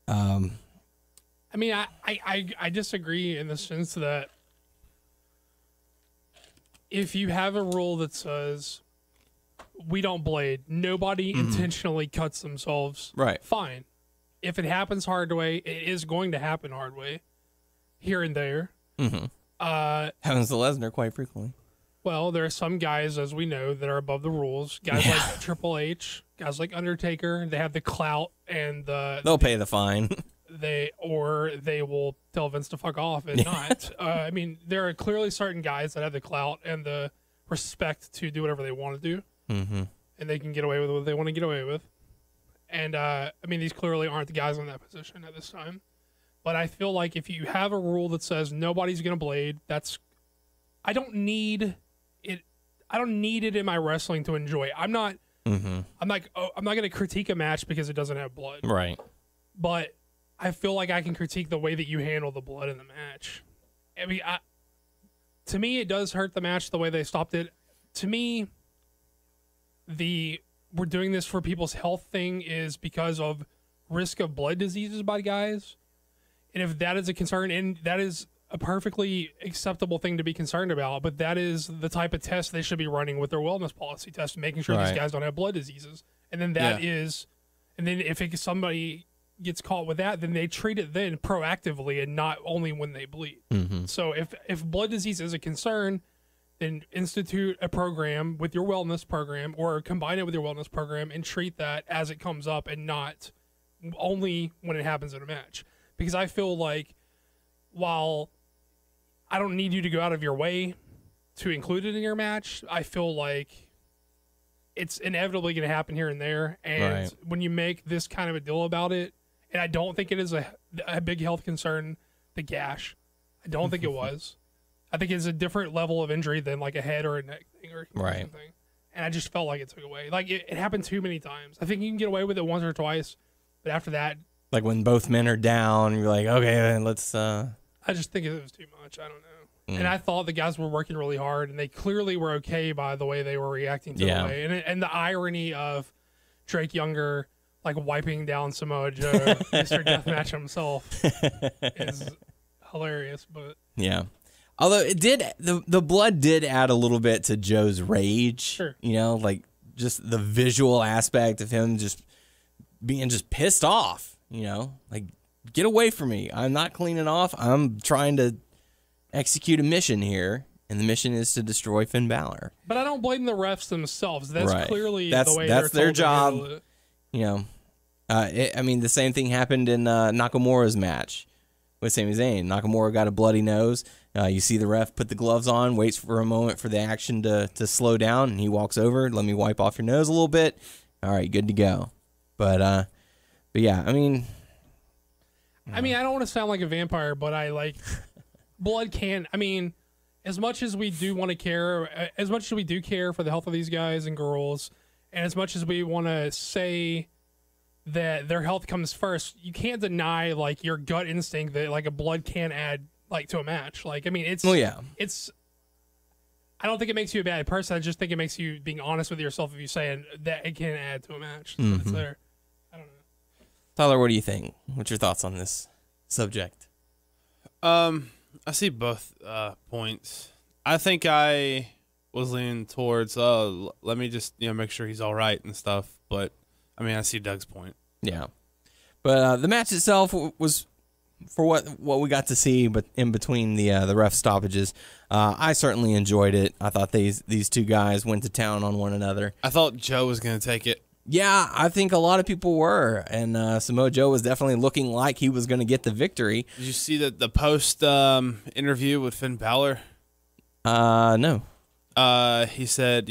I mean, I disagree in the sense that if you have a rule that says we don't blade, nobody intentionally cuts themselves, right? Fine. If it happens hard way, it is going to happen hard way. Here and there. Happens to Lesnar quite frequently. Well, there are some guys, as we know, that are above the rules. Guys like Triple H, guys like Undertaker, they have the clout and they'll pay the fine. They will tell Vince to fuck off and not. I mean, there are clearly certain guys that have the clout and the respect to do whatever they want to do, and they can get away with what they want to get away with. And I mean, these clearly aren't the guys in that position at this time. But I feel like if you have a rule that says nobody's going to blade, I don't need it. I don't need it in my wrestling to enjoy it. I'm not going to critique a match because it doesn't have blood. Right. But I feel like I can critique the way that you handle the blood in the match. I mean, to me, it does hurt the match the way they stopped it. To me, we're doing this for people's health thing is because of risk of blood diseases by guys. And if that is a concern, and that is a perfectly acceptable thing to be concerned about, but that is the type of test they should be running with their wellness policy test, making sure these guys don't have blood diseases. And then and then if somebody gets caught with that, then they treat it then proactively and not only when they bleed. So if blood disease is a concern, then institute a program with your wellness program or combine it with your wellness program and treat that as it comes up and not only when it happens in a match. Because I feel like while I don't need you to go out of your way to include it in your match, I feel like it's inevitably going to happen here and there. And when you make this kind of a deal about it, and I don't think it is a big health concern, the gash. I don't think it was. I think it's a different level of injury than like a head or a neck thing or something. And I just felt like it took away. Like it happened too many times. I think you can get away with it once or twice, but after that, like when both men are down, you're like, okay, then let's. I just think it was too much. I don't know. And I thought the guys were working really hard, and they clearly were okay by the way they were reacting to it. And the irony of Drake Younger like wiping down Samoa Joe, Mr. Deathmatch himself, is hilarious. But yeah, although it did, the blood did add a little bit to Joe's rage. Sure, you know, like just the visual aspect of him just being just pissed off. You know, like, get away from me. I'm not cleaning off. I'm trying to execute a mission here, and the mission is to destroy Finn Balor. But I don't blame the refs themselves. That's clearly the way that's their job. You know, I mean, the same thing happened in Nakamura's match with Sami Zayn. Nakamura got a bloody nose. You see the ref put the gloves on, waits for a moment for the action to slow down, and he walks over. Let me wipe off your nose a little bit. All right, good to go. But yeah, I mean, I mean, I don't want to sound like a vampire, but I like blood can. I mean, as much as we do want to care, as much as we do care for the health of these guys and girls, and as much as we want to say that their health comes first, you can't deny like your gut instinct that like a blood can add like to a match. Like, I mean, it's it's. I don't think it makes you a bad person. I just think it makes you being honest with yourself if you say that it can add to a match. So it's there. I don't know. Tyler, what do you think? What's your thoughts on this subject? I see both points. I think I was leaning towards let me just make sure he's all right and stuff. But I mean, I see Doug's point. Yeah, but the match itself was, for what we got to see, but in between the ref stoppages, I certainly enjoyed it. I thought these two guys went to town on one another. I thought Joe was going to take it. Yeah, I think a lot of people were, and Samoa Joe was definitely looking like he was going to get the victory. Did you see the post interview with Finn Balor? No. He said,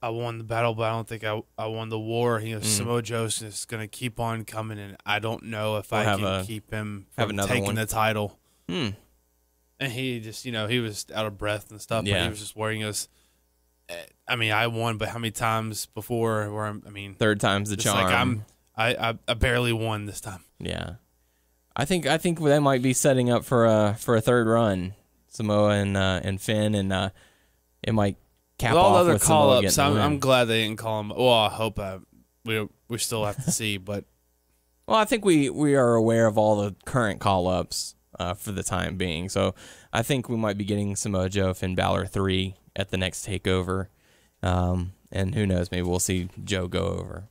I won the battle, but I don't think I won the war. Samoa Joe's just going to keep on coming, and I don't know if I can keep him from taking the title. And he just, he was out of breath and stuff, but he was just worrying us. I mean, I won, but how many times before? Third time's the charm. Like I barely won this time. Yeah, I think they might be setting up for a third run, Samoa and Finn, and it might cap with all off the other with call Samoa ups. getting the I'm win. glad they didn't call him. Well, I hope we still have to see, but well, I think we are aware of all the current call ups for the time being, so I think we might be getting Samoa Joe, Finn Balor 3 at the next takeover. And who knows, maybe we'll see Joe go over.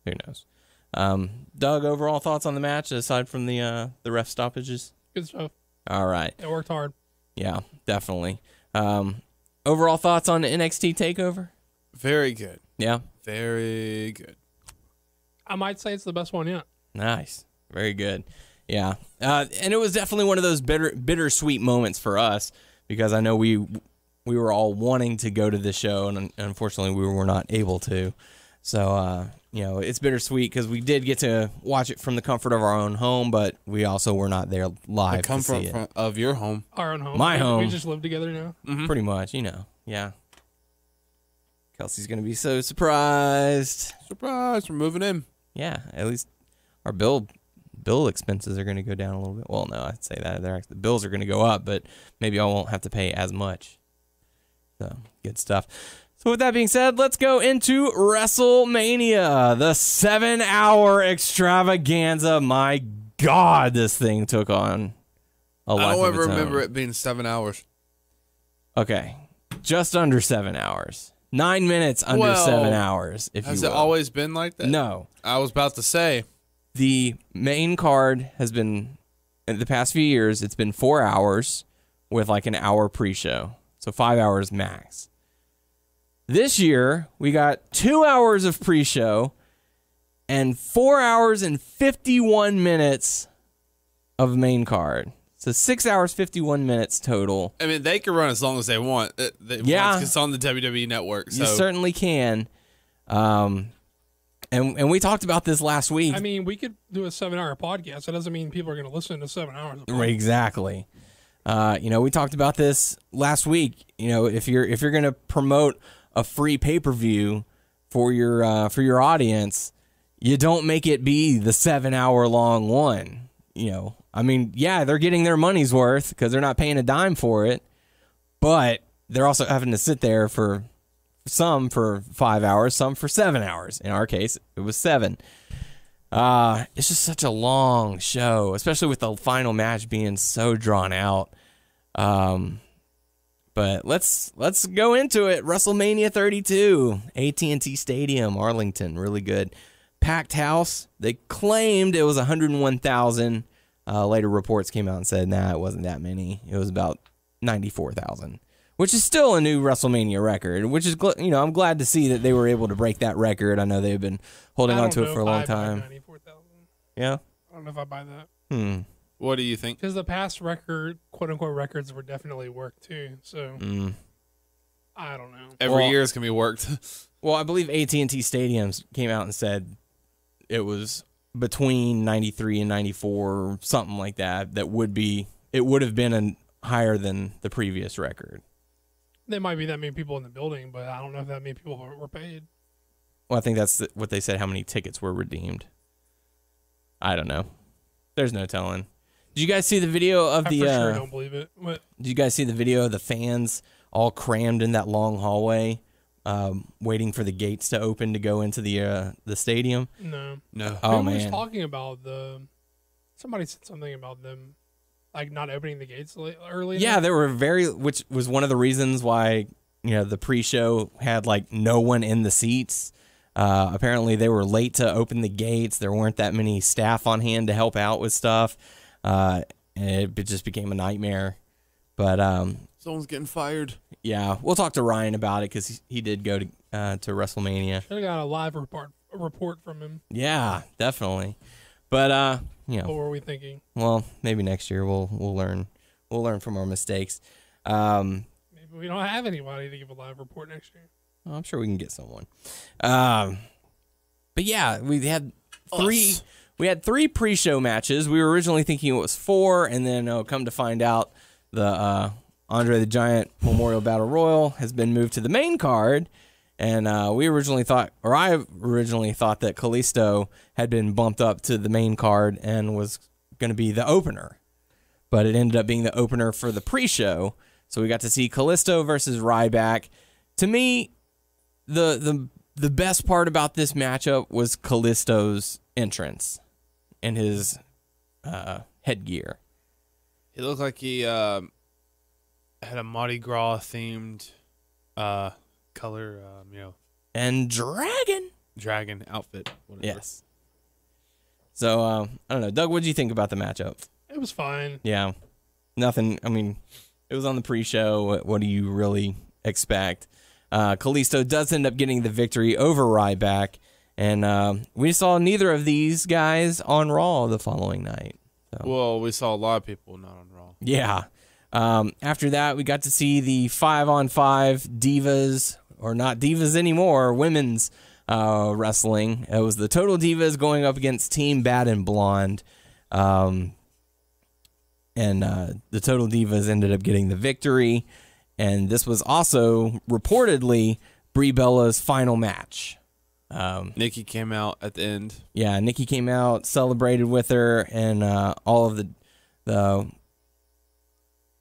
Who knows? Doug, overall thoughts on the match aside from the ref stoppages? Good stuff. All right. It worked hard. Yeah, definitely. Overall thoughts on NXT Takeover? very good. Yeah. Very good. I might say it's the best one yet. Nice. Very good. Yeah. And it was definitely one of those bittersweet moments for us because I know we were all wanting to go to the show, and unfortunately we were not able to. So, it's bittersweet because we did get to watch it from the comfort of our own home, but we also were not there live to see it. The comfort of your home. Our own home. My home. We just live together now. Mm-hmm. Pretty much, yeah. Kelsey's going to be so surprised. Surprise, we're moving in. Yeah, at least our bill expenses are going to go down a little bit. Well, no, I'd say that the bills are going to go up, but maybe I won't have to pay as much. So, good stuff. So with that being said, let's go into WrestleMania, the 7-hour extravaganza. My God, this thing took on a life I don't of ever its remember own. it being 7 hours. Okay, just under 7 hours. 9 minutes under 7 hours, if you will. Has it always been like that? No. I was about to say. The main card has been, in the past few years, it's been 4 hours with like an hour pre-show. So 5 hours max. This year, we got 2 hours of pre-show and 4 hours and 51 minutes of main card. So 6 hours, 51 minutes total. I mean, they can run as long as they want. Yeah. It's on the WWE network. So. You certainly can. And we talked about this last week. I mean, we could do a 7-hour podcast. That doesn't mean people are going to listen to 7 hours. Of Exactly. We talked about this last week. If you're going to promote a free pay-per-view for your audience, you don't make it be the 7-hour long one. I mean, yeah, they're getting their money's worth because they're not paying a dime for it, but they're also having to sit there for some for 5 hours, some for 7 hours. In our case, it was 7. It's just such a long show, especially with the final match being so drawn out. But let's go into it. WrestleMania 32, AT&T Stadium, Arlington, really good. Packed house. They claimed it was 101,000. Later reports came out and said, nah, it wasn't that many. It was about 94,000, which is still a new WrestleMania record, which is, I'm glad to see that they were able to break that record. I know they've been holding on to it for a long time. 94,000. Yeah? I don't know if I buy that. What do you think? Because the past quote-unquote records were definitely worked, too. So, I don't know. Every year is going to be worked. Well, I believe AT&T Stadiums came out and said it was between 93 and 94, something like that. It would have been higher than the previous record. There might be that many people in the building, but I don't know if that many people were paid. Well, I think that's what they said, how many tickets were redeemed. I don't know. There's no telling. Did you guys see the video of I the... for sure don't believe it. What? Did you guys see the video of the fans all crammed in that long hallway, waiting for the gates to open to go into the stadium? No. Oh, Who man. was talking about somebody said something about them, like not opening the gates early Yeah, enough? there were which was one of the reasons why, the pre-show had like no one in the seats. Apparently they were late to open the gates. There weren't that many staff on hand to help out with stuff. And it just became a nightmare. But Someone's getting fired. yeah, we'll talk to Ryan about it because he did go to WrestleMania. Should have got a live report from him. Yeah, definitely. But What were we thinking? well, maybe next year we'll learn from our mistakes. Maybe we don't have anybody to give a live report next year. I'm sure we can get someone. But yeah, we had three. We had 3 pre-show matches. We were originally thinking it was 4, and then come to find out, the Andre the Giant Memorial Battle Royal has been moved to the main card. And I originally thought that Kalisto had been bumped up to the main card and was going to be the opener, but it ended up being the opener for the pre-show. So we got to see Kalisto versus Ryback. To me, the best part about this matchup was Kalisto's entrance and his headgear. He looked like he had a Mardi Gras themed color, And dragon outfit. Whatever. Yes. So, I don't know. Doug, what did you think about the matchup? It was fine. Yeah. Nothing. I mean, it was on the pre-show. What do you really expect? Kalisto does end up getting the victory over Ryback. And we saw neither of these guys on Raw the following night. So. Well, we saw a lot of people not on Raw. Yeah. After that, we got to see the 5-on-5 divas, or not divas anymore, women's wrestling. It was the Total Divas going up against Team Bad and Blonde. And the Total Divas ended up getting the victory. And this was also reportedly Brie Bella's final match. Nikki came out at the end. Yeah, Nikki came out, celebrated with her, and all of the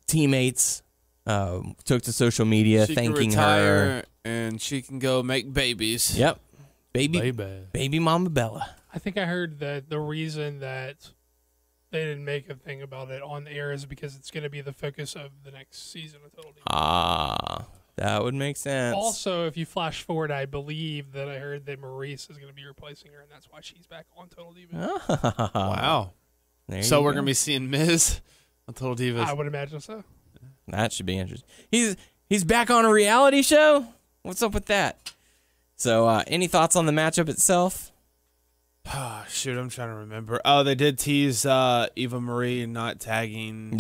teammates took to social media She thanking can retire her. and she can go make babies. Yep. Baby Mama Bella. I think I heard that the reason that they didn't make a thing about it on the air is because it's going to be the focus of the next season of Total Divas. Ah, that would make sense. Also, if you flash forward, I believe that I heard that Maurice is going to be replacing her, and that's why she's back on Total Divas. Wow. There So you we're go. going to be seeing Miz on Total Divas. I would imagine so. That should be interesting. He's back on a reality show? What's up with that? So, any thoughts on the matchup itself? Shoot, I'm trying to remember. Oh, they did tease Eva Marie not tagging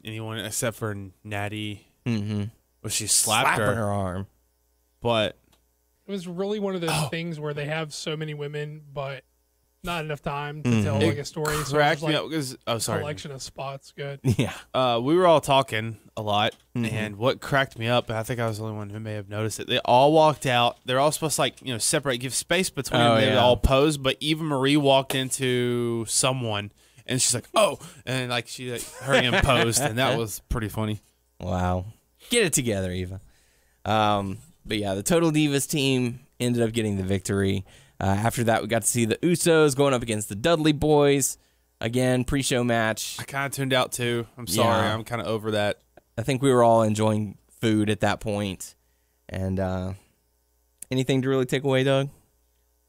anyone except for Natty. Mm-hmm. Well, she slapped her arm. But It was really one of those things where they have so many women, but not enough time to tell like a story. So cracked it's me like up because collection of spots. Good. Yeah. we were all talking a lot, and what cracked me up, and I think I was the only one who may have noticed it. They all walked out. They're all supposed to separate, give space between them. They all posed, but Eva Marie walked into someone, and she's like, "Oh," and like she hurry and posed, and that was pretty funny. Wow. Get it together, Eva. But yeah, the Total Divas team ended up getting the victory. After that, we got to see the Usos going up against the Dudley Boys. Again, pre-show match. I kind of tuned out too. I'm sorry. I'm kind of over that. I think we were all enjoying food at that point. And anything to really take away, Doug?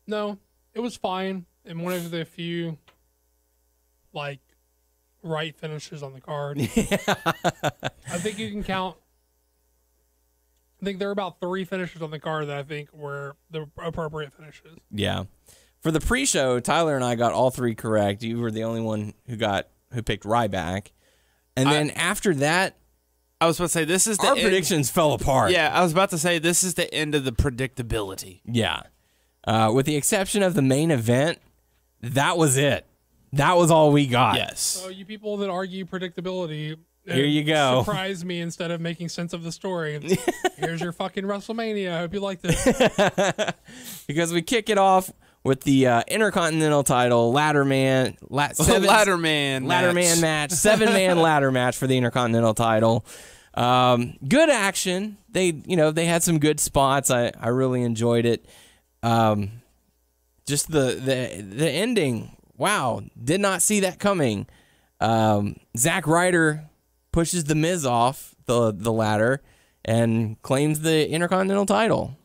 No, it was fine. And one of the few, right finishes on the card. I think you can count. I think there are about 3 finishes on the card that I think were the appropriate finishes. Yeah. For the pre-show, Tyler and I got all 3 correct. You were the only one who picked Ryback. And then after that, I was about to say this is our predictions fell apart. Yeah, I was about to say this is the end of the predictability. Yeah. With the exception of the main event, that was it. That was all we got. Yes. So you people that argue predictability, Here you go. surprise me instead of making sense of the story. Here's your fucking WrestleMania. I hope you liked it. Because we kick it off with the Intercontinental title ladder man match. 7-man ladder match for the Intercontinental title. Good action. They had some good spots. I really enjoyed it. Just the ending. Wow, did not see that coming. Zack Ryder pushes the Miz off the ladder and claims the Intercontinental title.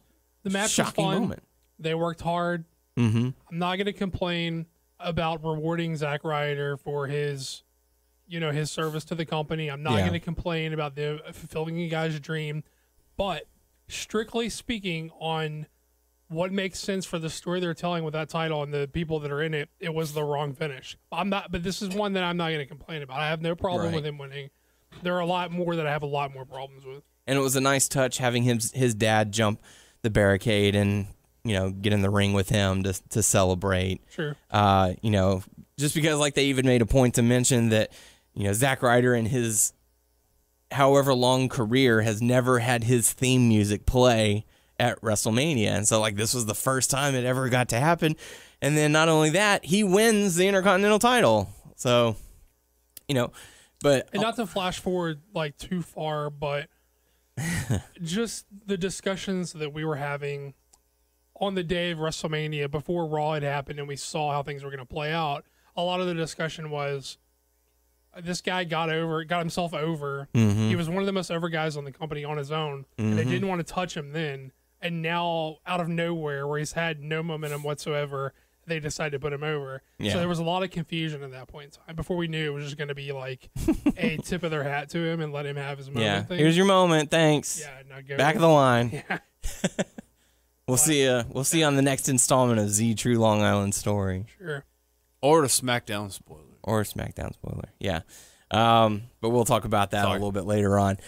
The match Shocking was fun. moment. They worked hard. Mm-hmm. I'm not going to complain about rewarding Zack Ryder for his service to the company. I'm not going to complain about the fulfilling a guy's dream. But strictly speaking on what makes sense for the story they're telling with that title and the people that are in it, it was the wrong finish. But this is one that I'm not going to complain about. I have no problem with him winning. There are a lot more that I have a lot more problems with. And it was a nice touch having his dad jump the barricade and get in the ring with him to celebrate. Sure. Just because they even made a point to mention that Zack Ryder in his however long career has never had his theme music play at WrestleMania. And so this was the first time it ever got to happen. And then not only that, he wins the Intercontinental title. So, but and not to flash forward too far, but just the discussions that we were having on the day of WrestleMania before Raw had happened and we saw how things were going to play out. A lot of the discussion was this guy got himself over. Mm-hmm. He was one of the most over guys on the company on his own. And they didn't want to touch him then. And now, out of nowhere, where he's had no momentum whatsoever, they decided to put him over. Yeah. So there was a lot of confusion at that point in time. Before we knew, it was just going to be a tip of their hat to him and let him have his moment. Yeah, thing. Here's your moment. Thanks. Yeah, now go. Back of the line. Yeah. We'll see you on the next installment of Z True Long Island Story. Sure. Or a SmackDown spoiler. Yeah. But we'll talk about that a little bit later on.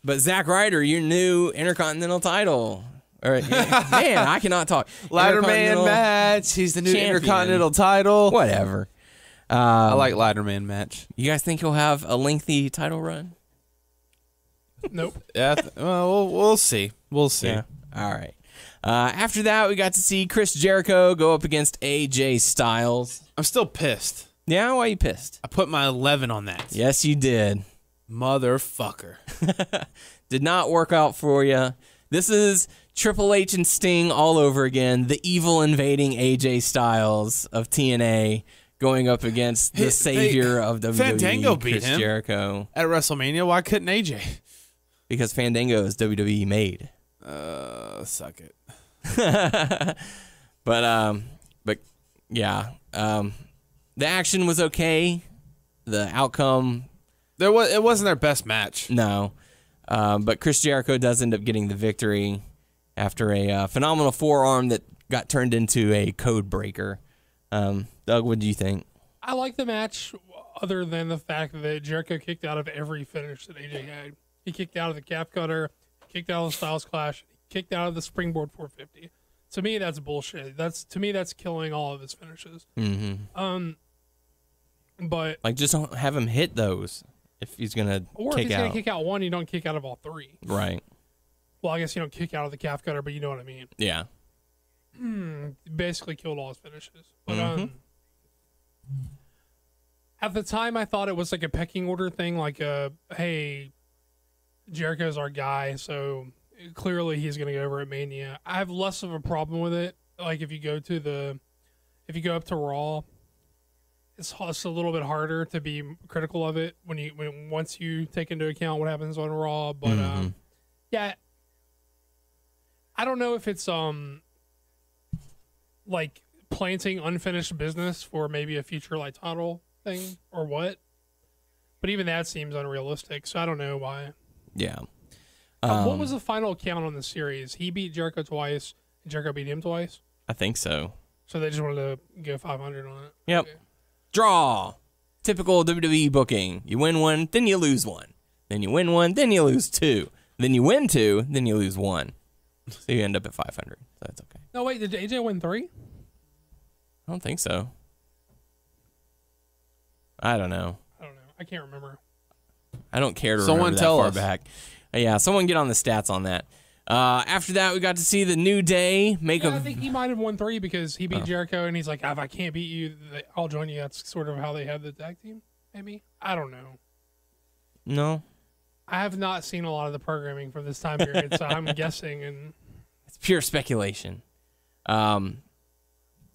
But Zack Ryder, your new Intercontinental title. Man, I cannot talk. Ladder man match. He's the new champion. Intercontinental title. Whatever. I like ladder man match. You guys think he'll have a lengthy title run? Nope. Yeah. We'll see. We'll see. Yeah. All right. After that, we got to see Chris Jericho go up against AJ Styles. I'm still pissed. Yeah, why are you pissed? I put my 11 on that. Yes, you did. Motherfucker. Did not work out for you. This is Triple H and Sting all over again. The evil invading AJ Styles of TNA going up against the savior of WWE, Fandango beat Chris him Jericho. At WrestleMania, why couldn't AJ? Because Fandango is WWE made. Suck it. But yeah. The action was okay. The outcome, It wasn't their best match. no. But Chris Jericho does end up getting the victory after a phenomenal forearm that got turned into a code breaker. Doug, what do you think? I like the match other than the fact that Jericho kicked out of every finish that AJ had. He kicked out of the calf cutter, kicked out of the Styles Clash, kicked out of the springboard 450. To me, that's bullshit. That's killing all of his finishes. Mm-hmm. But Just don't have him hit those if he's gonna if he's gonna kick out one, you don't kick out of all three. Right. Well, I guess you don't kick out of the calf cutter, but you know what I mean. Yeah. Basically killed all his finishes. But at the time, I thought it was like a pecking order thing, hey, Jericho's our guy, so clearly he's going to go over at Mania. I have less of a problem with it. If you go up to Raw, it's a little bit harder to be critical of it once you take into account what happens on Raw. But yeah, I don't know if it's planting unfinished business for maybe a future title thing or what. But even that seems unrealistic, so I don't know why. Yeah. What was the final count on the series? He beat Jericho twice, and Jericho beat him twice? I think so. So they just wanted to go 500 on it? Yep. Okay. Draw. Typical WWE booking. You win one, then you lose one. Then you win one, then you lose two. Then you win two, then you lose one. So you end up at 500. So that's okay. No, wait, did AJ win 3? I I don't think so. I don't know. I can't remember. I don't care to Someone remember tell that far us. back. Yeah, someone get on the stats on that. After that, we got to see the New Day make I think he might have won 3 because he beat Jericho, and he's like, if I can't beat you, I'll join you. That's sort of how they have the tag team, maybe? I don't know. No. I have not seen a lot of the programming from this time period, so I'm guessing. And It's pure speculation.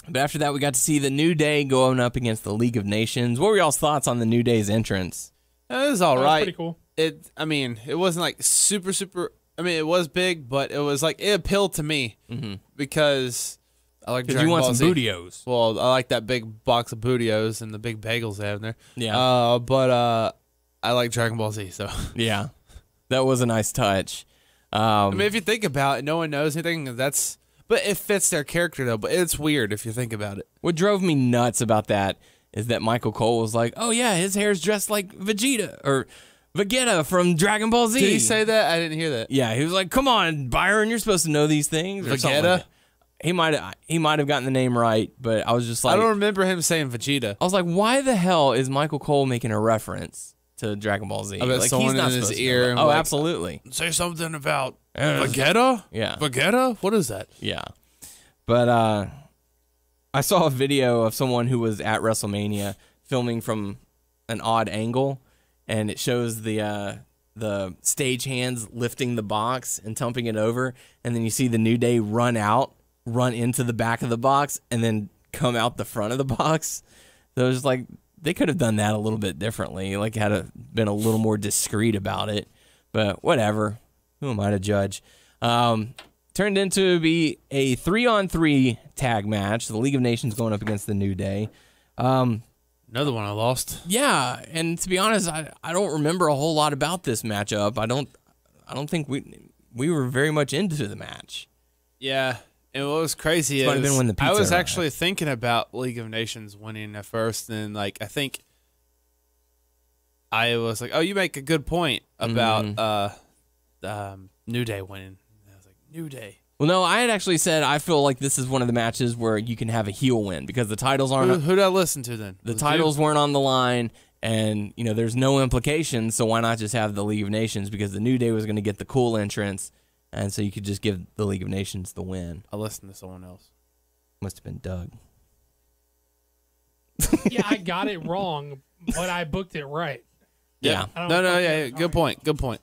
But after that, we got to see the New Day going up against the League of Nations. What were y'all's thoughts on the New Day's entrance? It was all that was right. pretty cool. It wasn't like super. I mean, it was big, but it was like it appealed to me because I like. Because you want some bootios. Well, I like that big box of bootios and the big bagels they have in there. Yeah. But I like Dragon Ball Z, so Yeah, that was a nice touch. I mean, if you think about it, no one knows anything. But it fits their character though. But it's weird if you think about it. What drove me nuts about that is that Michael Cole was like, "Oh yeah, his hair's dressed like Vegeta from Dragon Ball Z." Did he say that? I didn't hear that. Yeah, he was like, "Come on, Byron, you're supposed to know these things." Or something Vegeta? like that. He might have gotten the name right, but I was just like, I don't remember him saying Vegeta. I was like, why the hell is Michael Cole making a reference to Dragon Ball Z? I bet like, someone he's not in his supposed to ear know that. and Oh, like- absolutely. Say something about Vegeta. Yeah. Vegeta. What is that? Yeah. But I saw a video of someone who was at WrestleMania filming from an odd angle, and it shows the stage hands lifting the box and tumping it over, and then you see the New Day run into the back of the box, and then come out the front of the box. So it was like they could have done that a little bit differently, like been a little more discreet about it. But whatever. Who am I to judge? Turned into be a 3-on-3 tag match. The League of Nations going up against the New Day. Another one I lost. Yeah, and to be honest, I don't remember a whole lot about this matchup. I don't think we were very much into the match. Yeah, and what was crazy This might have is been when the I pizza was arrived. actually thinking about League of Nations winning at first, and like I think I was like, "Oh, you make a good point about New Day winning." And I was like, "New Day." Well, no, I had actually said I feel like this is one of the matches where you can have a heel win because the titles aren't. Who did I listen to then? The Was it titles weren't on the line, and there's no implications. So why not just have the League of Nations? Because the New Day was going to get the cool entrance, and so you could just give the League of Nations the win. I listened to someone else. Must have been Doug. Yeah, I got it wrong, but I booked it right. Yeah. I don't No, fucking- yeah. Good point. Good point.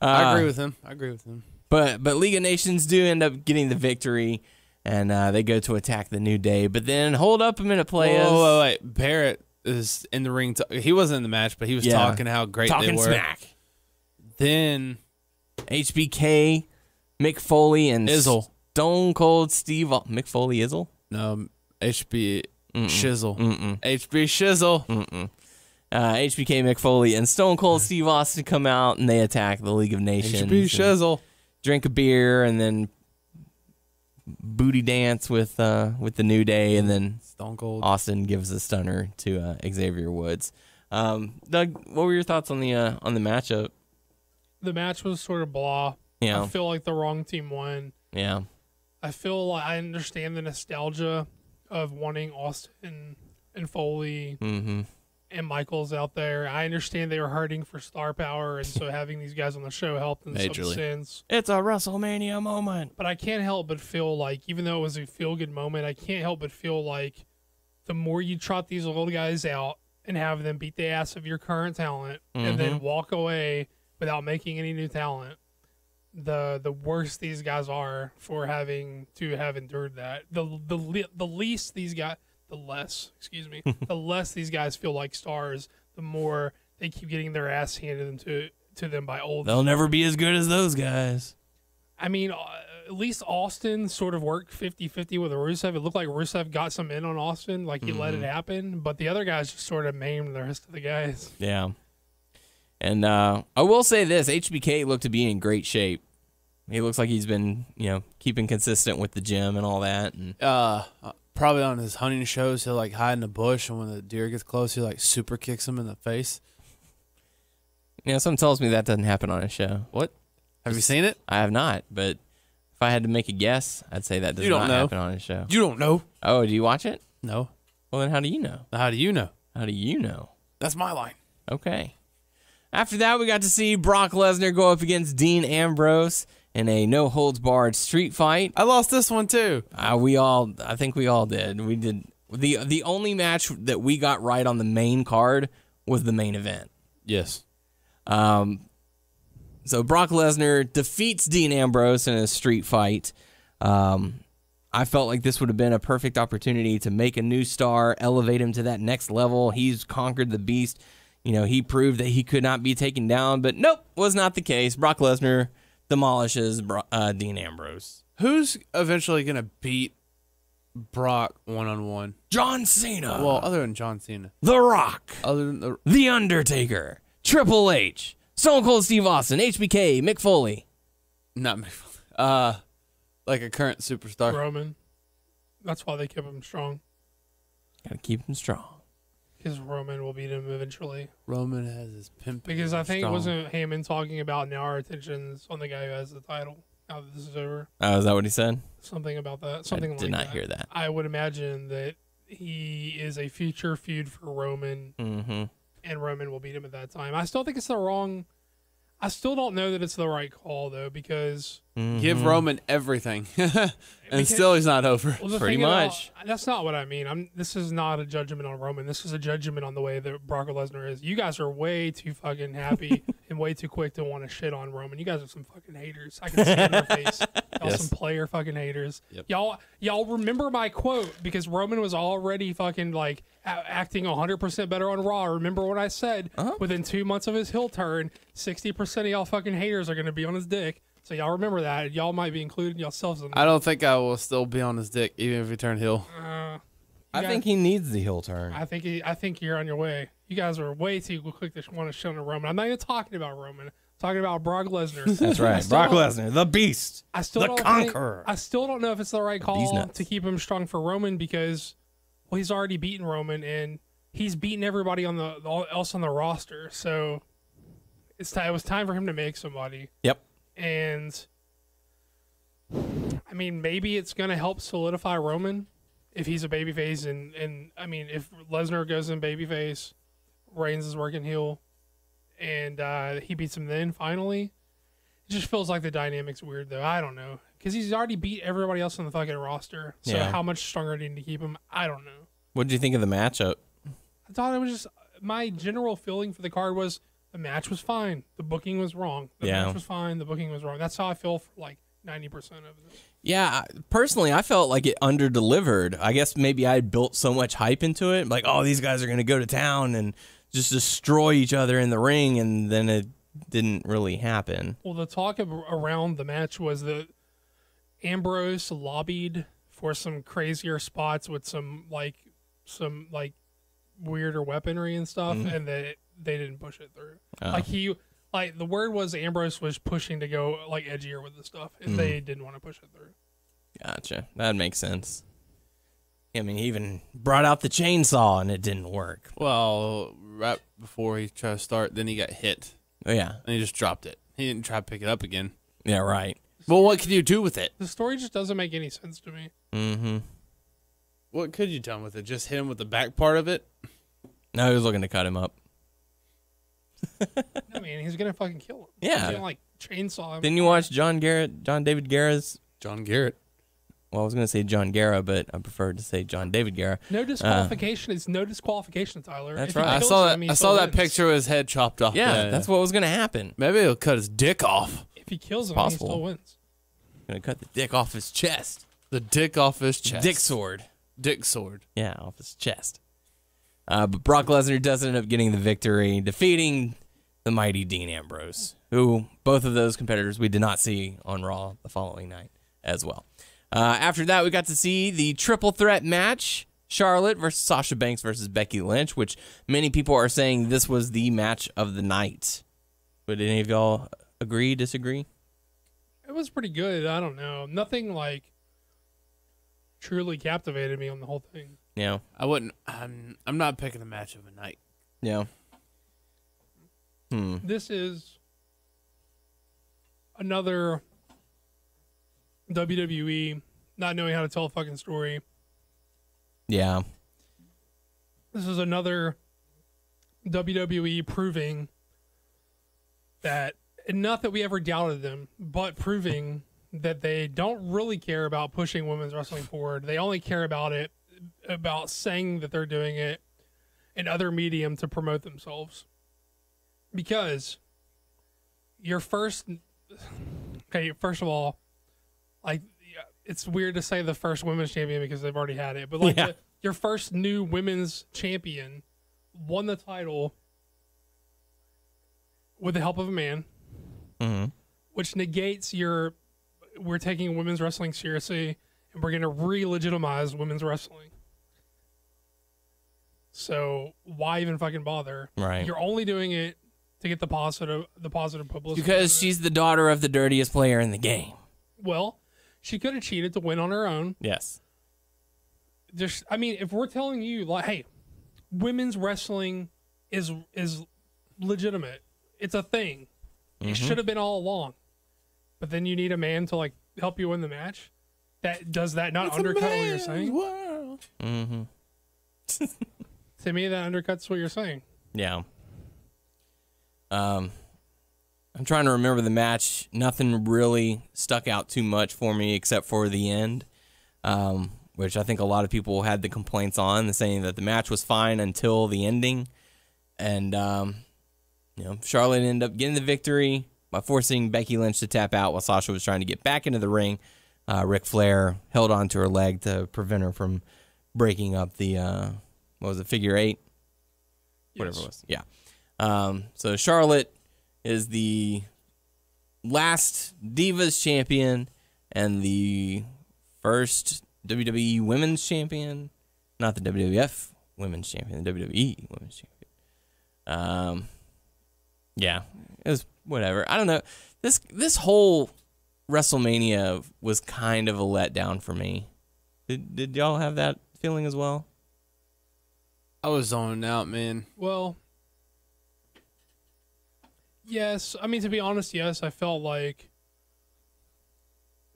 I agree with him. But League of Nations do end up getting the victory, and they go to attack the New Day. But then, hold up a minute, players. Whoa, wait. Barrett is in the ring. He wasn't in the match, but he was Yeah. talking how great they Talking were. smack. Then HBK, Mick Foley, and Izzle. Stone Cold Steve. Mick Foley, Izzle? no HB Shizzle. Mm-mm. HB Shizzle. Mm-mm. HBK, Mick Foley, and Stone Cold Steve Austin come out, and they attack the League of Nations. HB and Shizzle. drink a beer, and then booty dance with the New Day, and then Stone Cold. Austin gives a stunner to Xavier Woods. Doug, what were your thoughts on the matchup? The match was sort of blah. Yeah. I feel like the wrong team won. Yeah. I feel like I understand the nostalgia of wanting Austin and Foley Mm-hmm. and Michaels out there. I understand they were hurting for star power, and so having these guys on the show helped in some Majorly. sense. It's a WrestleMania moment. But I can't help but feel like, even though it was a feel-good moment, I can't help but feel like the more you trot these old guys out and have them beat the ass of your current talent and then walk away without making any new talent, the worse these guys are for having to have endured that. The less these guys feel like stars, the more they keep getting their ass handed to them by old. They'll never be as good as those guys. I mean, at least Austin sort of worked 50-50 with Rusev. It looked like Rusev got some in on Austin, like he let it happen, but the other guys just sort of maimed the rest of the guys. Yeah. And I will say this, HBK looked to be in great shape. He looks like he's been, keeping consistent with the gym and all that. And Probably on his hunting shows, he'll like hide in a bush, and when the deer gets close, he like super kicks him in the face. something tells me that doesn't happen on his show. What? Have you seen it? I have not, but If I had to make a guess, I'd say that does not happen on his show. You don't know. Oh, do you watch it? No. Well, then how do you know? How do you know? How do you know? That's my line. Okay. After that, we got to see Brock Lesnar go up against Dean Ambrose in a no-holds-barred street fight. I lost this one, too. I think we all did. We did. The only match that we got right on the main card was the main event. Yes. So Brock Lesnar defeats Dean Ambrose in a street fight. I felt like this would have been a perfect opportunity to make a new star, elevate him to that next level. He's conquered the beast. You know, he proved that he could not be taken down, but nope, was not the case. Brock Lesnar demolishes Dean Ambrose. Who's eventually going to beat Brock one-on-one? John Cena. Well, other than John Cena. The Rock. Other than The Undertaker. Triple H. Stone Cold Steve Austin. HBK. Mick Foley. Not me. Like a current superstar. Roman. That's why they kept him strong. Gotta keep him strong. Because Roman will beat him eventually. Roman has his pimp. Because I think it wasn't Heyman talking about now our attention's on the guy who has the title. Now that this is over. Oh, is that what he said? Something about that. Something I like did not that. hear that. I would imagine that he is a future feud for Roman. Mm-hmm. And Roman will beat him at that time. I still think it's the wrong. I still don't know that it's the right call though, because give Roman everything, and still he's not over. well, Pretty much. That's not what I mean. This is not a judgment on Roman. This is a judgment on the way that Brock Lesnar is. You guys are way too fucking happy and way too quick to want to shit on Roman. You guys are some fucking haters. I can see it in your face. Y'all Yes. some player fucking haters. Yep. Y'all remember my quote because Roman was already fucking like acting 100% better on Raw. Remember what I said? Within 2 months of his heel turn, 60% of y'all fucking haters are going to be on his dick. So y'all remember that. Y'all might be including yourselves in that. I don't think I will still be on his dick even if he turned heel. I think he needs the heel turn. I think you're on your way. You guys are way too quick to want to shit on Roman. I'm not even talking about Roman. I'm talking about Brock Lesnar. That's right. Brock Lesnar, the Beast, the Conqueror. I still don't know if it's the right call to keep him strong for Roman because, well, he's already beaten Roman and he's beaten everybody on the else on the roster. So it was time for him to make somebody. Yep. And I mean, maybe it's going to help solidify Roman if he's a babyface. And I mean, if Lesnar goes in babyface, Reigns is working heel, and he beats him then finally. It just feels like the dynamic's weird, though. I don't know. Because he's already beat everybody else on the fucking roster. So how much stronger do you need to keep him? I don't know. What did you think of the matchup? I thought it was just my general feeling for the card was the match was fine. The booking was wrong. The match was fine. The booking was wrong. That's how I feel for like 90% of this. Yeah, personally, I felt like it under-delivered. I guess maybe I built so much hype into it. Like, oh, these guys are going to go to town and just destroy each other in the ring, and then it didn't really happen. Well, the talk around the match was that Ambrose lobbied for some crazier spots with some weirder weaponry and stuff, and that they didn't push it through. Like the word was Ambrose was pushing to go like edgier with the stuff, and they didn't want to push it through. Gotcha. That makes sense. I mean, he even brought out the chainsaw, and it didn't work. Well, right before he tried to start, then he got hit. Oh, yeah. And he just dropped it. He didn't try to pick it up again. Yeah, right. Well, what could you do with it? The story just doesn't make any sense to me. Mm-hmm. What could you done with it? Just hit him with the back part of it? No, he was looking to cut him up. I mean, he's gonna fucking kill him. Yeah. He's gonna like chainsaw him. Didn't you watch John David Guerra's? John Garrett. Well, I was going to say John Guerra, but I preferred to say John David Guerra. No disqualification. It's no disqualification, Tyler. That's If he right. kills I saw that picture with his head chopped off. Yeah, that's what was going to happen. Maybe he'll cut his dick off. If he kills him, possible. he still wins. Going to cut the dick off his chest. The dick off his chest. Dick sword. Dick sword. Yeah, off his chest. But Brock Lesnar does end up getting the victory, defeating the mighty Dean Ambrose, who both of those competitors we did not see on Raw the following night as well. After that, we got to see the triple threat match, Charlotte versus Sasha Banks versus Becky Lynch, which many people are saying this was the match of the night. Would any of y'all agree, disagree? It was pretty good. I don't know. Nothing like truly captivated me on the whole thing. Yeah. I wouldn't. I'm not picking a match of a night. Yeah. This is another WWE not knowing how to tell a fucking story. Yeah. This is another WWE proving that, and not that we ever doubted them, but proving that they don't really care about pushing women's wrestling forward. They only care about it, about saying that they're doing it in other medium to promote themselves. Because your first, okay, first of all, like, it's weird to say the first women's champion because they've already had it, but like your first new women's champion won the title with the help of a man, which negates we're taking women's wrestling seriously and we're going to re-legitimize women's wrestling. So why even fucking bother? Right. You're only doing it to get the positive publicity. Because she's the daughter of the dirtiest player in the game. Well, she could have cheated to win on her own. Yes. I mean, if we're telling you, like, hey, women's wrestling is legitimate. It's a thing. It should have been all along. But then you need a man to, like, help you win the match. Does that not undercut what you're saying? World. To me, that undercuts what you're saying. Yeah. I'm trying to remember the match. Nothing really stuck out too much for me except for the end, which I think a lot of people had the complaints on, saying that the match was fine until the ending. And, Charlotte ended up getting the victory by forcing Becky Lynch to tap out while Sasha was trying to get back into the ring. Ric Flair held onto her leg to prevent her from breaking up the, figure eight? Whatever it was. Yeah. So Charlotte is the last Divas champion and the first WWE Women's Champion. Not the WWF Women's Champion, the WWE Women's Champion. Yeah, it was whatever. I don't know. This whole WrestleMania was kind of a letdown for me. Did y'all have that feeling as well? I was zoning out, man. Well, yes. I mean, to be honest, yes. I felt like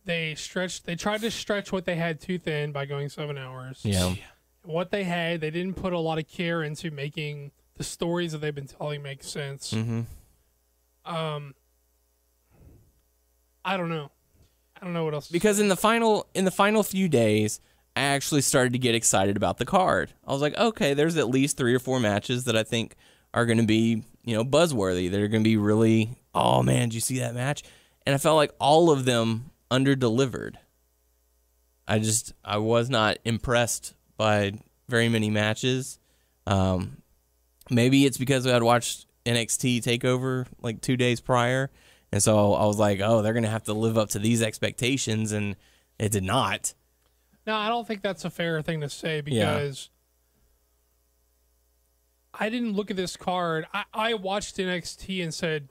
they tried to stretch what they had too thin by going 7 hours. Yeah. What they had, they didn't put a lot of care into making the stories that they've been telling make sense. I don't know. I don't know what else. Because in the final few days, I actually started to get excited about the card. I was like, okay, there's at least 3 or 4 matches that I think are going to be, buzzworthy. They're going to be really, oh man, did you see that match? And I felt like all of them under-delivered. I was not impressed by very many matches. Maybe it's because I had watched NXT Takeover like 2 days prior. And so I was like, oh, they're going to have to live up to these expectations. And it did not. No, I don't think that's a fair thing to say because I didn't look at this card. I watched NXT and said,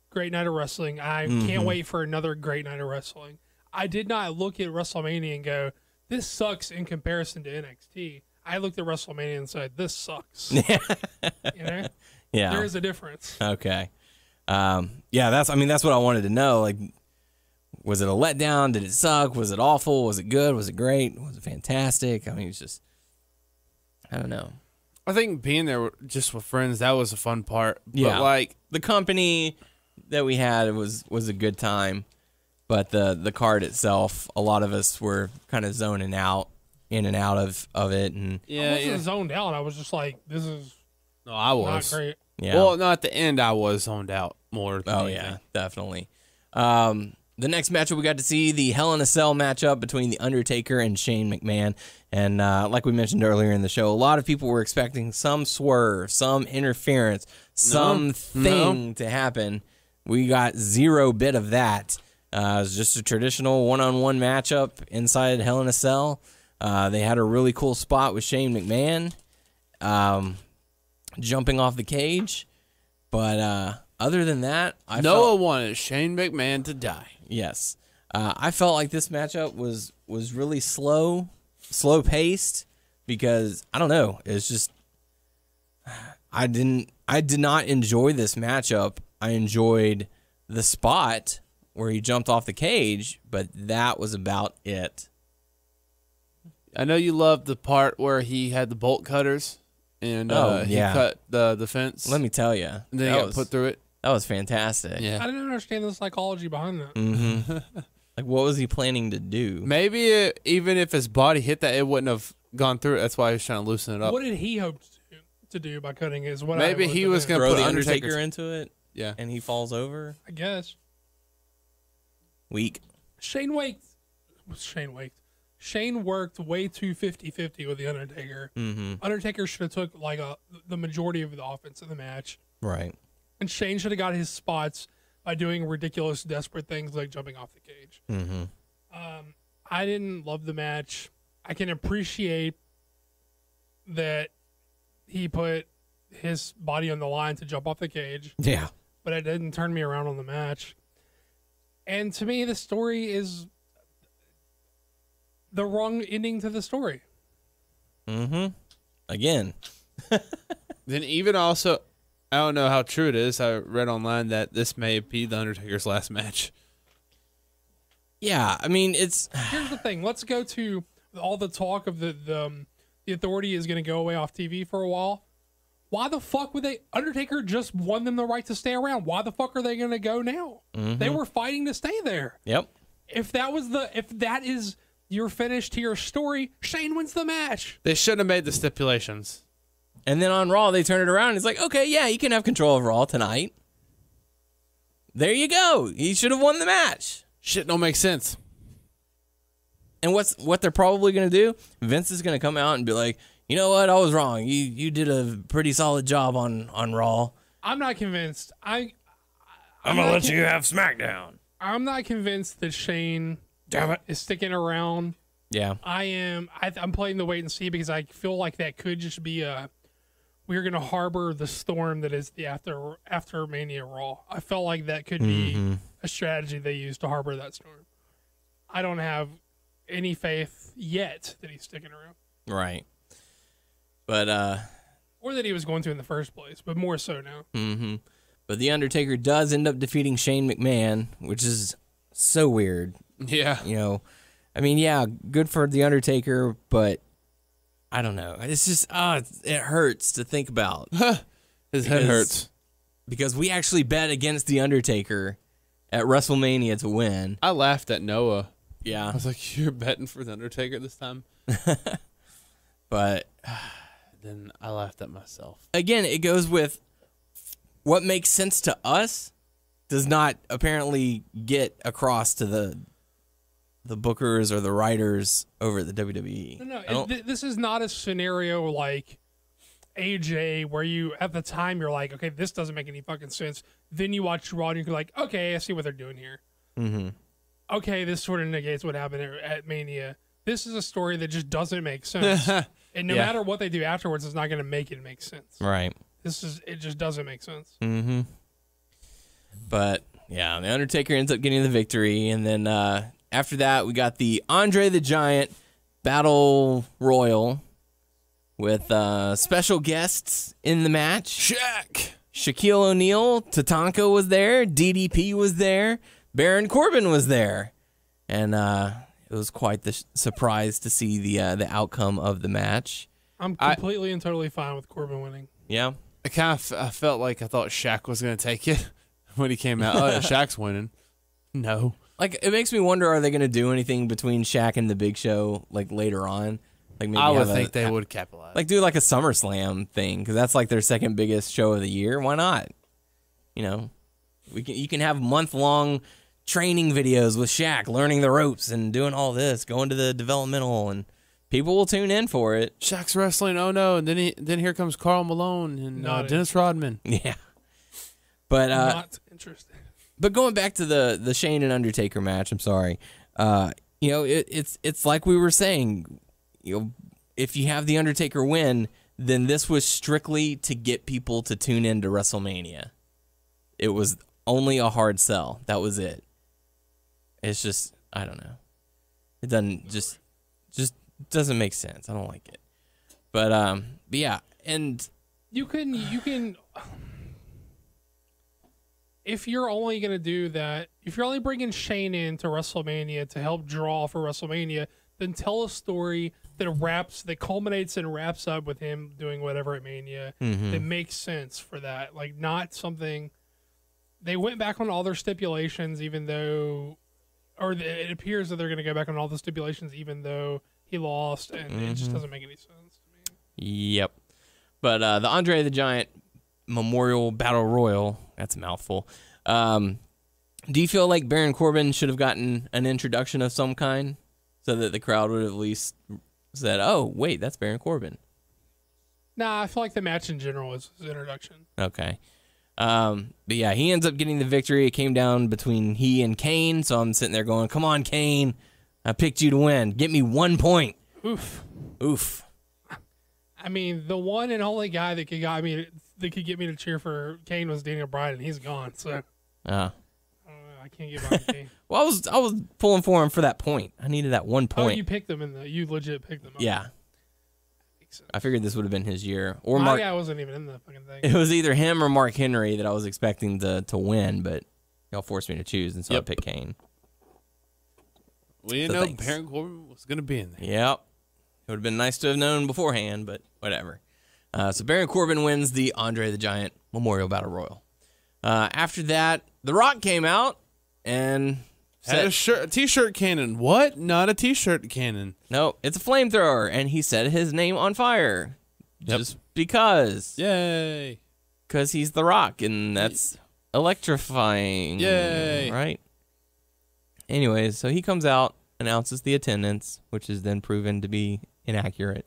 great night of wrestling. I can't wait for another great night of wrestling. I did not look at WrestleMania and go, this sucks in comparison to NXT. I looked at WrestleMania and said, this sucks. Yeah. There is a difference. Okay. That's what I wanted to know. Like, was it a letdown? Did it suck? Was it awful? Was it good? Was it great? Was it fantastic? I mean, it's just, I don't know. I think being there just with friends, that was a fun part. Yeah. But like the company that we had was a good time, but the card itself, a lot of us were kind of zoning out, in and out of it. And I wasn't zoned out. I was just like, this is I was not great. yeah. Well, no, at the end I was zoned out more than anything. Yeah, definitely. The next matchup we got to see the Hell in a Cell matchup between The Undertaker and Shane McMahon. And like we mentioned earlier in the show, a lot of people were expecting some swerve, some interference, something to happen. We got 0 bit of that. It was just a traditional one-on-one matchup inside Hell in a Cell. They had a really cool spot with Shane McMahon jumping off the cage. But other than that, Noah wanted Shane McMahon to die. Yes. I felt like this matchup was really slow paced because I don't know. It's just I did not enjoy this matchup. I enjoyed the spot where he jumped off the cage, but that was about it. I know you loved the part where he had the bolt cutters and he cut the fence. Let me tell you. And then he got put through it. That was fantastic. Yeah. I didn't understand the psychology behind that. Mm-hmm. Like, what was he planning to do? Maybe even if his body hit that, it wouldn't have gone through it. That's why he was trying to loosen it up. What did he hope to do by cutting his? Maybe he was going to throw put the Undertaker into it. Yeah. And he falls over. I guess. Weak. Shane worked way too 50-50 with the Undertaker. Mm-hmm. Undertaker should have took like the majority of the offense of the match. Right. And Shane should have got his spots by doing ridiculous, desperate things like jumping off the cage. Mm-hmm. I didn't love the match. I can appreciate that he put his body on the line to jump off the cage. Yeah. But it didn't turn me around on the match. And to me, the story is the wrong ending to the story. Mm-hmm. Again. Then even also, I don't know how true it is. I read online that this may be the Undertaker's last match. Yeah, I mean, it's... Here's the thing. Let's go to all the talk of the Authority is going to go away off TV for a while. Why the fuck would they... Undertaker just won them the right to stay around. Why the fuck are they going to go now? Mm-hmm. They were fighting to stay there. Yep. If that is your finish to your story, Shane wins the match. They shouldn't have made the stipulations. And then on Raw, they turn it around. And it's like, okay, yeah, you can have control of Raw tonight. There you go. He should have won the match. Shit don't make sense. And what they're probably going to do, Vince is going to come out and be like, you know what, I was wrong. You did a pretty solid job on Raw. I'm not convinced. I'm going to let you have SmackDown. I'm not convinced that Shane is sticking around. Yeah. I'm playing the wait and see because I feel like that could just be we're going to harbor the storm that is the after Mania Raw. I felt like that could be a strategy they use to harbor that storm. I don't have any faith yet that he's sticking around. Right. But or that he was going to in the first place, but more so now. Mm-hmm. But The Undertaker does end up defeating Shane McMahon, which is so weird. Yeah. You know, I mean, yeah, good for The Undertaker, but I don't know. It's just, it hurts to think about. His head hurts. Because we actually bet against The Undertaker at WrestleMania to win. I laughed at Noah. Yeah. I was like, you're betting for The Undertaker this time? But then I laughed at myself. Again, it goes with what makes sense to us does not apparently get across to the bookers or the writers over at the WWE. No, this is not a scenario like AJ where you, at the time, you're like, okay, this doesn't make any fucking sense. Then you watch Raw and you're like, okay, I see what they're doing here. Mm-hmm. Okay, this sort of negates what happened at Mania. This is a story that just doesn't make sense. And no matter what they do afterwards, it's not going to make it make sense. Right. It just doesn't make sense. Mm-hmm. But, yeah, The Undertaker ends up getting the victory. And then after that, we got the Andre the Giant Battle Royal with special guests in the match. Shaquille O'Neal, Tatanka was there, DDP was there, Baron Corbin was there. And it was quite the surprise to see the outcome of the match. I'm completely and totally fine with Corbin winning. Yeah. I felt like I thought Shaq was going to take it when he came out. Oh, yeah, Shaq's winning. No. Like, it makes me wonder, are they going to do anything between Shaq and the Big Show, like, later on? Like, maybe I would think they would capitalize. Like, do like a SummerSlam thing, because that's like their second biggest show of the year. Why not? You know, you can have month-long training videos with Shaq, learning the ropes and doing all this, going to the developmental, and people will tune in for it. Shaq's wrestling, oh no, and then here comes Karl Malone and Dennis Rodman. Yeah. But not interested. But going back to the Shane and Undertaker match, I'm sorry. You know, it's like we were saying, you know, if you have the Undertaker win, then this was strictly to get people to tune into WrestleMania. It was only a hard sell. That was it. It's just, I don't know. It doesn't just doesn't make sense. I don't like it. But but, yeah, and you can. if you're only going to do that, if you're only bringing Shane in to WrestleMania to help draw for WrestleMania, then tell a story that culminates and wraps up with him doing whatever at Mania that makes sense for that. Like, not something. They went back on all their stipulations, even though, or it appears that they're going to go back on all the stipulations, even though he lost, and it just doesn't make any sense to me. Yep. But the Andre the Giant Memorial Battle Royal, that's a mouthful. Do you feel like Baron Corbin should have gotten an introduction of some kind so that the crowd would have at least said, oh, wait, that's Baron Corbin? Nah, I feel like the match in general is his introduction. Okay. But yeah, he ends up getting the victory. It came down between he and Kane, so I'm sitting there going, come on, Kane. I picked you to win. Get me 1 point. Oof. I mean, the one and only guy that could get me to cheer for Kane was Daniel Bryan, and he's gone. So I can't get behind Kane. Well, I was pulling for him for that point. I needed that 1 point. Oh, you picked them you legit picked them. Yeah. I figured this would have been his year. Or My Mark. guy wasn't even in the fucking thing. It was either him or Mark Henry that I was expecting to win, but y'all forced me to choose, and so I picked Kane. We didn't know Baron Corbin was going to be in there. Yep. It would have been nice to have known beforehand, but whatever. So Baron Corbin wins the Andre the Giant Memorial Battle Royal. After that, The Rock came out and had a t-shirt cannon. What? Not a t-shirt cannon. No, it's a flamethrower, and he set his name on fire. Just because. Yay. Because he's The Rock, and that's electrifying. Yay. Right? Anyways, so he comes out, announces the attendance, which is then proven to be inaccurate.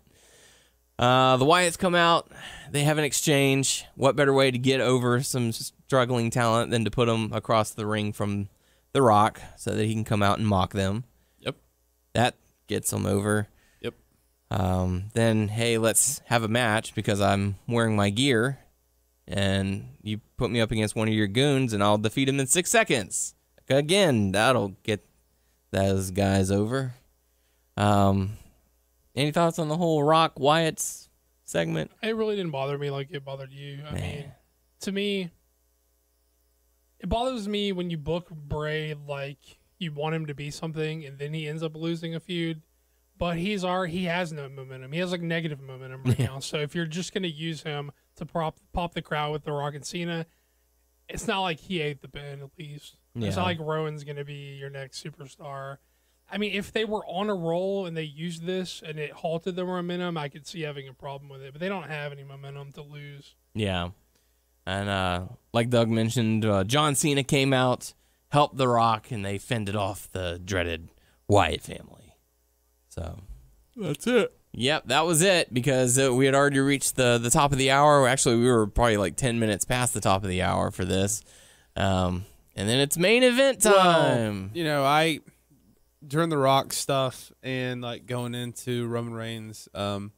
The Wyatts come out. They have an exchange. What better way to get over some struggling talent than to put them across the ring from The Rock so that he can come out and mock them? Yep. That gets them over. Yep. Then, hey, let's have a match because I'm wearing my gear, and you put me up against one of your goons, and I'll defeat him in 6 seconds. Again, that'll get those guys over. Any thoughts on the whole Rock Wyatts segment? It really didn't bother me like it bothered you. I mean, to me, it bothers me when you book Bray like you want him to be something, and then he ends up losing a feud. But he has no momentum. He has like negative momentum right now. So if you're just gonna use him to pop the crowd with The Rock and Cena, it's not like he ate the pin. At least it's not like Rowan's gonna be your next superstar. I mean, if they were on a roll and they used this and it halted their momentum, I could see having a problem with it. But they don't have any momentum to lose. Yeah. And like Doug mentioned, John Cena came out, helped The Rock, and they fended off the dreaded Wyatt family. So that's it. Yep, that was it because we had already reached the top of the hour. Actually, we were probably like 10 minutes past the top of the hour for this. And then it's main event time. Well, during the Rock stuff and like going into Roman Reigns, I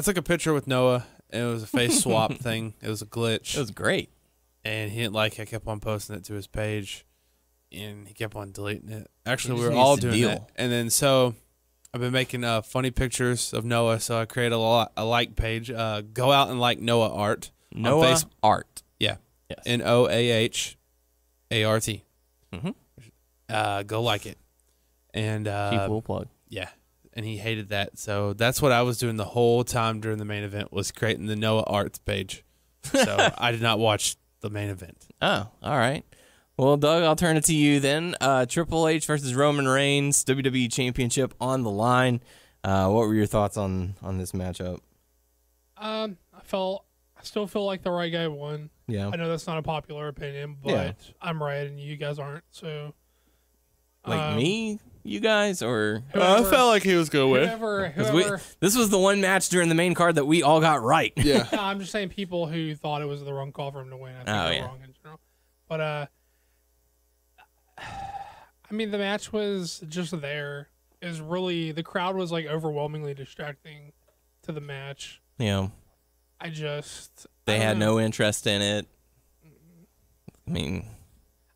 took a picture with Noah, and it was a face swap thing. It was a glitch. It was great. And he didn't like it. I kept on posting it to his page, and he kept on deleting it. Actually, we were all doing that. And then so I've been making funny pictures of Noah, so I created a like page. Go out and like Noah Art. Noah Art. Yeah. Yes. NOAHART. Mm-hmm. Go like it. And Cheap little plug. Yeah. And he hated that. So that's what I was doing the whole time during the main event, was creating the Noah Arts page. So I did not watch the main event. Oh, all right. Well, Doug, I'll turn it to you then. Triple H versus Roman Reigns, WWE Championship on the line. What were your thoughts on this matchup? I still feel like the right guy won. Yeah. I know that's not a popular opinion, but I'm right and you guys aren't. So, like me, you guys, or I felt like he was going to win. Whoever, this was the one match during the main card that we all got right. Yeah. No, I'm just saying people who thought it was the wrong call for him to win. I think they're wrong in general. But I mean, the match was just there. It was really, the crowd was like overwhelmingly distracting to the match. Yeah. They had no interest in it. I mean,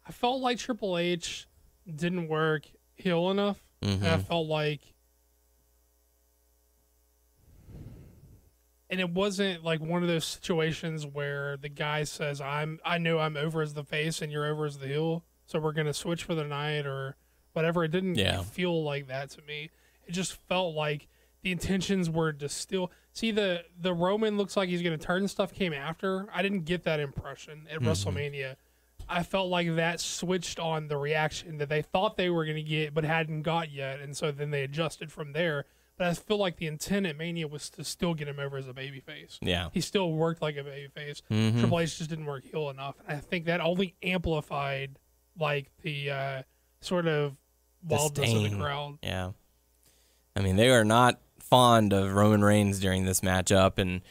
I felt like Triple H didn't work heel enough. And I felt like And it wasn't like one of those situations where the guy says, I know I'm over as the face and you're over as the heel, so we're going to switch for the night or whatever. It didn't feel like that to me. It just felt like the intentions were to still see the Roman looks like he's going to turn stuff came after. I didn't get that impression at WrestleMania. I felt like that switched on the reaction that they thought they were going to get but hadn't got yet, and so then they adjusted from there. But I feel like the intent at Mania was to still get him over as a babyface. Yeah. He still worked like a babyface. Triple H just didn't work heel enough. And I think that only amplified like the sort of wildness of the crowd. Yeah. I mean, they are not fond of Roman Reigns during this matchup, and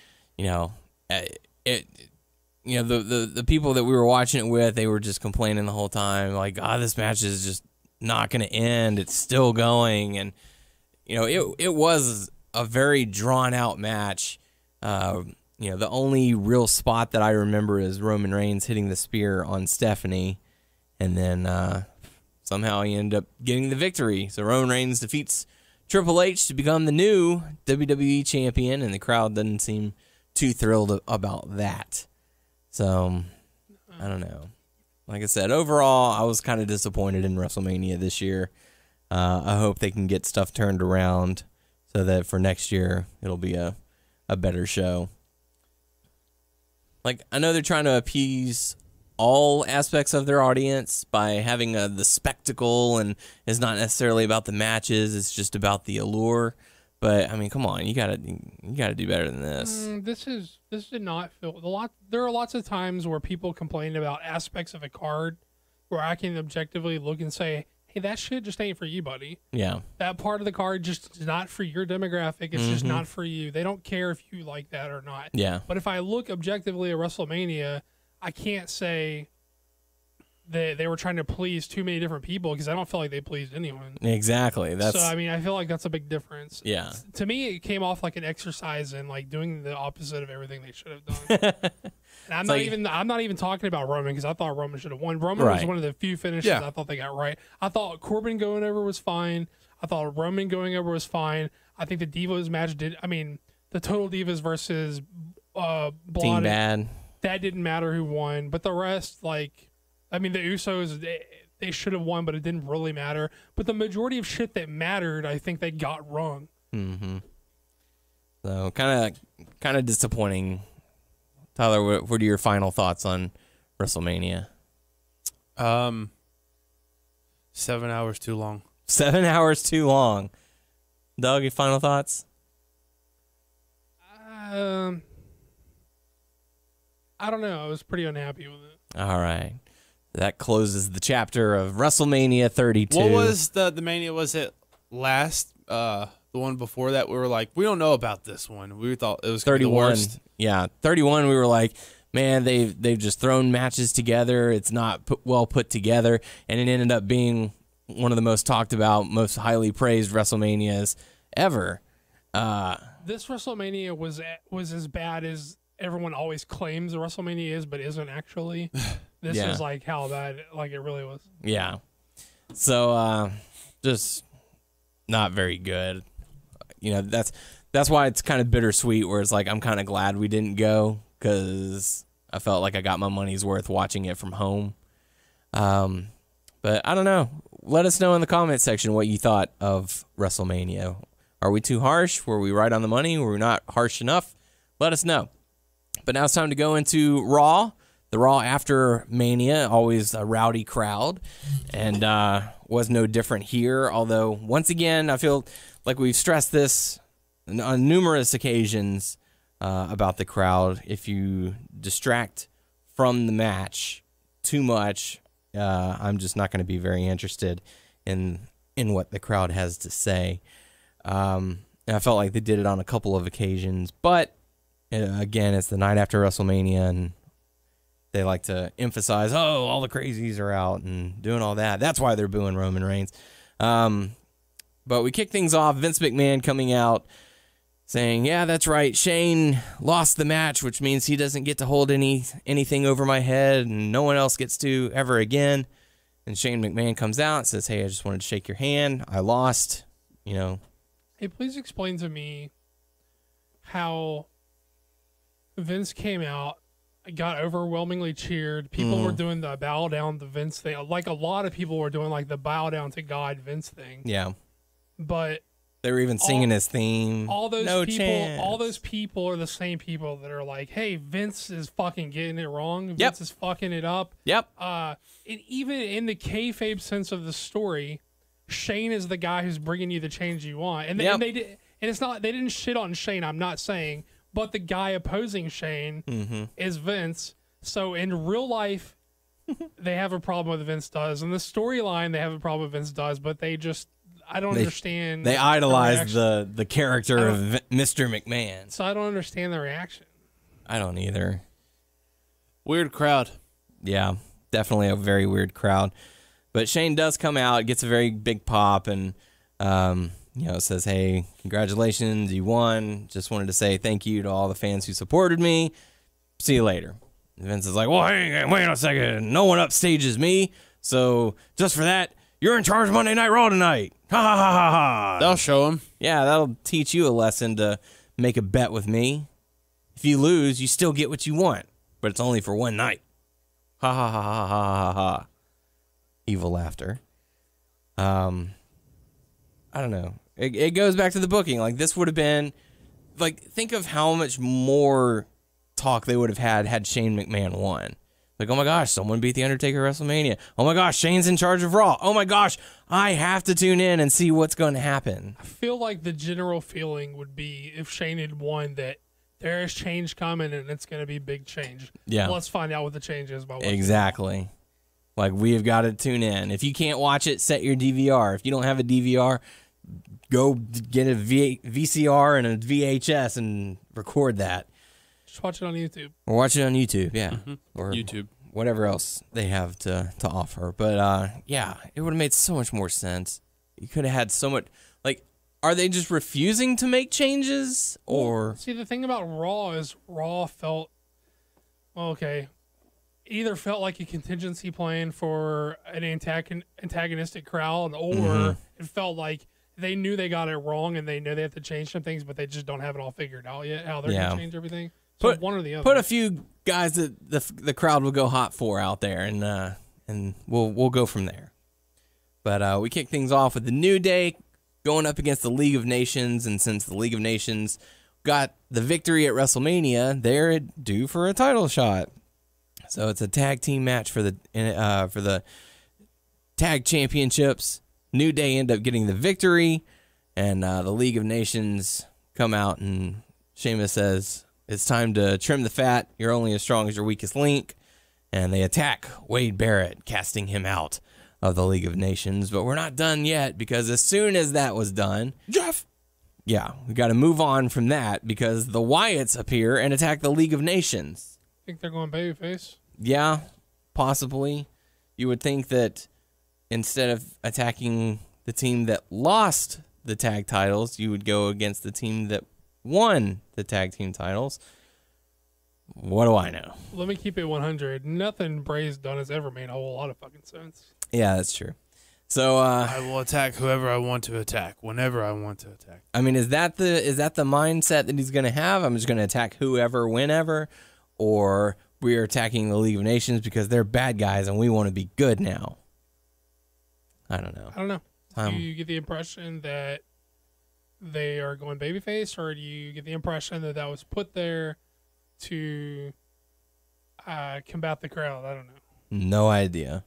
the people that we were watching it with, they were just complaining the whole time, like, this match is just not going to end. It's still going, and it was a very drawn out match. The only real spot that I remember is Roman Reigns hitting the spear on Stephanie, and then somehow he ended up getting the victory. So Roman Reigns defeats Triple H to become the new WWE champion, and the crowd doesn't seem too thrilled about that. So, I don't know. Like I said, overall, I was kind of disappointed in WrestleMania this year. I hope they can get stuff turned around so that for next year, it'll be a better show. Like, I know they're trying to appease all aspects of their audience by having the spectacle, and it's not necessarily about the matches, it's just about the allure. But I mean, come on, you gotta do better than this. This did not feel there are lots of times where people complain about aspects of a card where I can objectively look and say, hey, that shit just ain't for you, buddy. Yeah. That part of the card just is not for your demographic. It's just not for you. They don't care if you like that or not. Yeah. But if I look objectively at WrestleMania, I can't say that they were trying to please too many different people because I don't feel like they pleased anyone. Exactly. So, I mean, I feel like that's a big difference. Yeah. To me, it came off like an exercise in like doing the opposite of everything they should have done. And I'm not even talking about Roman because I thought Roman should have won. Roman was one of the few finishes I thought they got right. I thought Corbin going over was fine. I thought Roman going over was fine. I think the Divas match the Total Divas versus Team Bad. That didn't matter who won, but the rest, the Usos, they should have won, but it didn't really matter. But the majority of shit that mattered, I think they got wrong. Mm-hmm. So kind of disappointing. Tyler, what are your final thoughts on WrestleMania? 7 hours too long. 7 hours too long. Doug, your final thoughts? I don't know. I was pretty unhappy with it. All right. That closes the chapter of WrestleMania 32. What was the Mania? Was it last? The one before that, we were like, we don't know about this one. We thought it was 31. The worst. Yeah, 31. We were like, man, they've just thrown matches together. It's not well put together, and it ended up being one of the most talked about, most highly praised WrestleManias ever. This WrestleMania was as bad as everyone always claims a WrestleMania is, but isn't actually. This is like how bad it really was. Yeah. So just not very good. That's why it's kind of bittersweet, where it's like I'm kind of glad we didn't go because I felt like I got my money's worth watching it from home. But I don't know. Let us know in the comment section what you thought of WrestleMania. Are we too harsh? Were we right on the money? Were we not harsh enough? Let us know. But now it's time to go into Raw. The Raw after Mania, always a rowdy crowd, and was no different here. Although, once again, I feel like we've stressed this on numerous occasions about the crowd. If you distract from the match too much, I'm just not going to be very interested in what the crowd has to say. And I felt like they did it on a couple of occasions, but again, it's the night after WrestleMania, and they like to emphasize, all the crazies are out and doing all that. That's why they're booing Roman Reigns. But we kick things off. Vince McMahon coming out saying, yeah, that's right. Shane lost the match, which means he doesn't get to hold anything over my head, and no one else gets to ever again. And Shane McMahon comes out and says, hey, I just wanted to shake your hand. I lost, Hey, please explain to me how Vince came out, got overwhelmingly cheered. People were doing the bow down to Vince thing. Like a lot of people were doing like the bow down to God Vince thing. Yeah. But They were even singing his theme. all those No people, chance. all those people are the same people that are like, "Hey, Vince is fucking getting it wrong. Yep. Vince is fucking it up." Yep. And even in the kayfabe sense of the story, Shane is the guy who's bringing you the change you want. And they, Yep. and they did, and it's not they didn't shit on Shane. I'm not saying, but the guy opposing Shane is Vince. So in real life, they have a problem with Vince does. In the storyline, they have a problem with Vince does. But they just, I don't understand. They the idolize reaction. the character of Mr. McMahon. So I don't understand the reaction. I don't either. Weird crowd. Yeah, definitely a very weird crowd. But Shane does come out, gets a very big pop, and says, "Hey, congratulations, you won. Just wanted to say thank you to all the fans who supported me. See you later." And Vince is like, "Well, hey, wait a second. No one upstages me, so just for that, you're in charge of Monday Night Raw tonight. Ha ha ha ha ha." They'll show him. Yeah, that'll teach you a lesson to make a bet with me. If you lose, you still get what you want, but it's only for one night. Ha ha ha ha ha ha ha. Evil laughter. I don't know. It goes back to the booking. Like, this would have been, like, think of how much more talk they would have had Shane McMahon won. Like, oh my gosh, someone beat The Undertaker at WrestleMania. Oh my gosh, Shane's in charge of Raw. Oh my gosh, I have to tune in and see what's going to happen. I feel like the general feeling would be if Shane had won that there is change coming and it's going to be big change. Yeah. Let's find out what the change is. By watching Exactly. Like, we've got to tune in. If you can't watch it, set your DVR. If you don't have a DVR, go get a VCR and a VHS and record that. Just watch it on YouTube. Or watch it on YouTube, yeah. Or YouTube. whatever else they have to offer. But, yeah, it would have made so much more sense. You could have had so much... Like, are they just refusing to make changes? Or... See, the thing about Raw is Raw felt... Well, okay. Either felt like a contingency plan for an antagonistic crowd, or it felt like they knew they got it wrong and they know they have to change some things, but they just don't have it all figured out yet, how they're going to change everything. So one or the other. Put a few guys that the crowd will go hot for out there, and we'll go from there. But we kick things off with the New Day going up against the League of Nations, and since the League of Nations got the victory at WrestleMania, they're due for a title shot. So it's a tag team match for the tag championships. New Day end up getting the victory, and the League of Nations come out, and Sheamus says, "It's time to trim the fat. You're only as strong as your weakest link." And they attack Wade Barrett, casting him out of the League of Nations. But we're not done yet, because as soon as that was done, Jeff! Yeah, we got to move on from that, because the Wyatts appear and attack the League of Nations. Think they're going babyface? Yeah, possibly. You would think that instead of attacking the team that lost the tag titles, you would go against the team that won the tag team titles. What do I know? Let me keep it 100. Nothing Bray's done has ever made a whole lot of fucking sense. Yeah, that's true. So I will attack whoever I want to attack, whenever I want to attack. I mean, is that the mindset that he's going to have? I'm just going to attack whoever, whenever, or we're attacking the League of Nations because they're bad guys and we want to be good now? I don't know. I don't know. Do you get the impression that they are going babyface, or do you get the impression that was put there to combat the crowd? I don't know. No idea.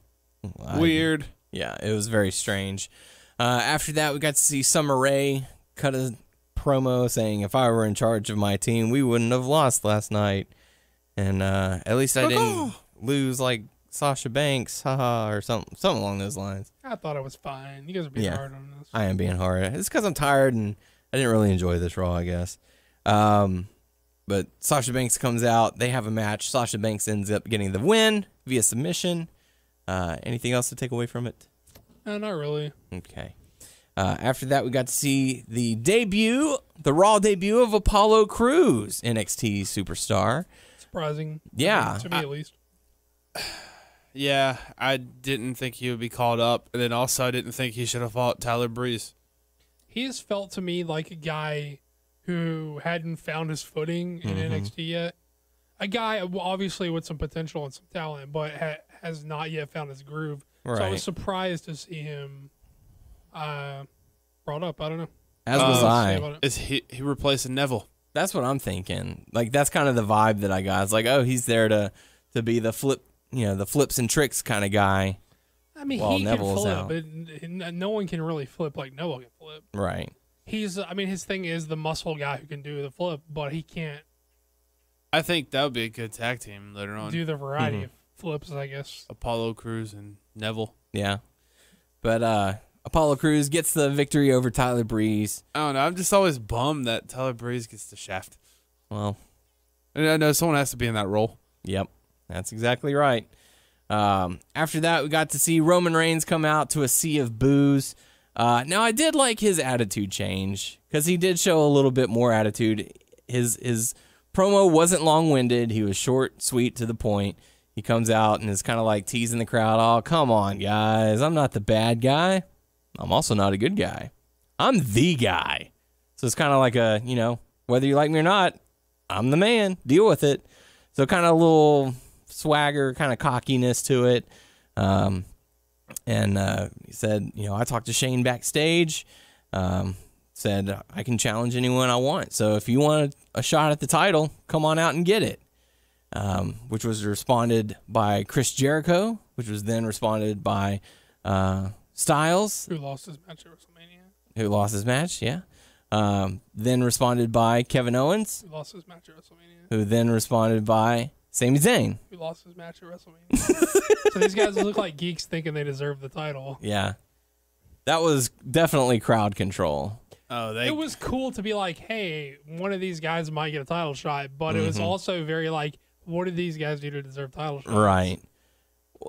Weird. Yeah, it was very strange. After that, we got to see Summer Rae cut a promo saying, "If I were in charge of my team, we wouldn't have lost last night. And at least I didn't lose like Sasha Banks, haha," or something along those lines. I thought it was fine. You guys are being hard on this. I am being hard. It's because I'm tired and I didn't really enjoy this Raw, I guess. But Sasha Banks comes out. They have a match. Sasha Banks ends up getting the win via submission. Anything else to take away from it? No, not really. Okay. After that, we got to see the Raw debut of Apollo Crews, NXT superstar. Surprising. Yeah. To me, at least. Yeah, I didn't think he would be called up, and then also I didn't think he should have fought Tyler Breeze. He has felt to me like a guy who hadn't found his footing in NXT yet. a guy obviously with some potential and some talent, but has not yet found his groove. So I was surprised to see him brought up. I don't know. As was I. Is he replacing Neville? That's what I'm thinking. Like, that's kind of the vibe that I got. It's like, oh, he's there to be the the flips and tricks kind of guy. I mean, he Neville's can flip, but no one can really flip like Neville can flip. Right. His thing is the muscle guy who can do the flip, but he can't. I think that would be a good tag team later on. Do the variety of flips, I guess. Apollo Crews and Neville. Yeah. But Apollo Crews gets the victory over Tyler Breeze. I don't know. I'm just always bummed that Tyler Breeze gets the shaft. Well, I know someone has to be in that role. Yep. That's exactly right. After that, we got to see Roman Reigns come out to a sea of boos. Now, I did like his attitude change because he did show a little bit more attitude. His promo wasn't long-winded. He was short, sweet, to the point. He comes out and is kind of like teasing the crowd. Oh, come on, guys. I'm not the bad guy. I'm also not a good guy. I'm the guy. So it's kind of like a, whether you like me or not, I'm the man. Deal with it. So kind of a little swagger, kind of cockiness to it. And he said, I talked to Shane backstage, said I can challenge anyone I want. So if you want a shot at the title, come on out and get it. Which was responded by Chris Jericho, which was then responded by Styles. Who lost his match at WrestleMania. Who lost his match, yeah. Then responded by Kevin Owens. Who lost his match at WrestleMania. Who then responded by Sami Zayn. Who lost his match at WrestleMania. So these guys look like geeks thinking they deserve the title. Yeah. That was definitely crowd control. Oh, it was cool to be like, hey, one of these guys might get a title shot, but it was also very like, what did these guys do to deserve title shots? Right.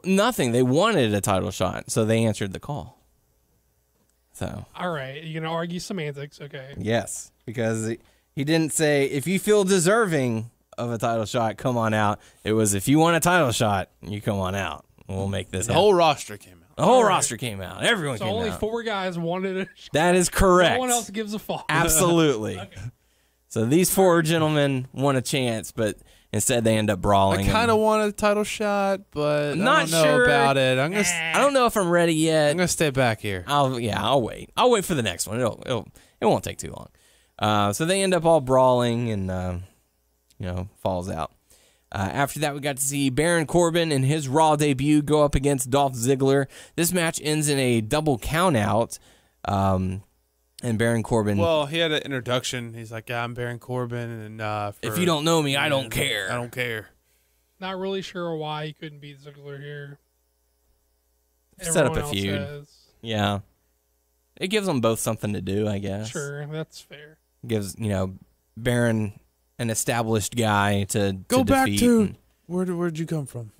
Nothing. They wanted a title shot, so they answered the call. So. All right. You're going to argue semantics. Okay. Yes, because he didn't say, if you feel deserving of a title shot, come on out. It was, if you want a title shot, you come on out. We'll make this happen. The whole roster came out. The whole roster came out. Everyone came out. So only 4 guys wanted it. That is correct. No one else gives a fuck. Absolutely. Okay. So these 4 gentlemen want a chance, but instead they end up brawling. I kind of want a title shot, but I'm not I don't know about it. I don't know if I'm ready yet. I'm gonna stay back here. I'll wait. I'll wait for the next one. It won't take too long. So they end up all brawling and falls out. After that, we got to see Baron Corbin in his Raw debut go up against Dolph Ziggler. This match ends in a double countout. And Baron Corbin. Well, he had an introduction. He's like, yeah, I'm Baron Corbin. And if you don't know me, I don't care. I don't care. Not really sure why he couldn't beat Ziggler here. Set up a feud. Yeah. It gives them both something to do, I guess. Sure, that's fair. Gives, Baron an established guy to go back defeat. To where'd you come from?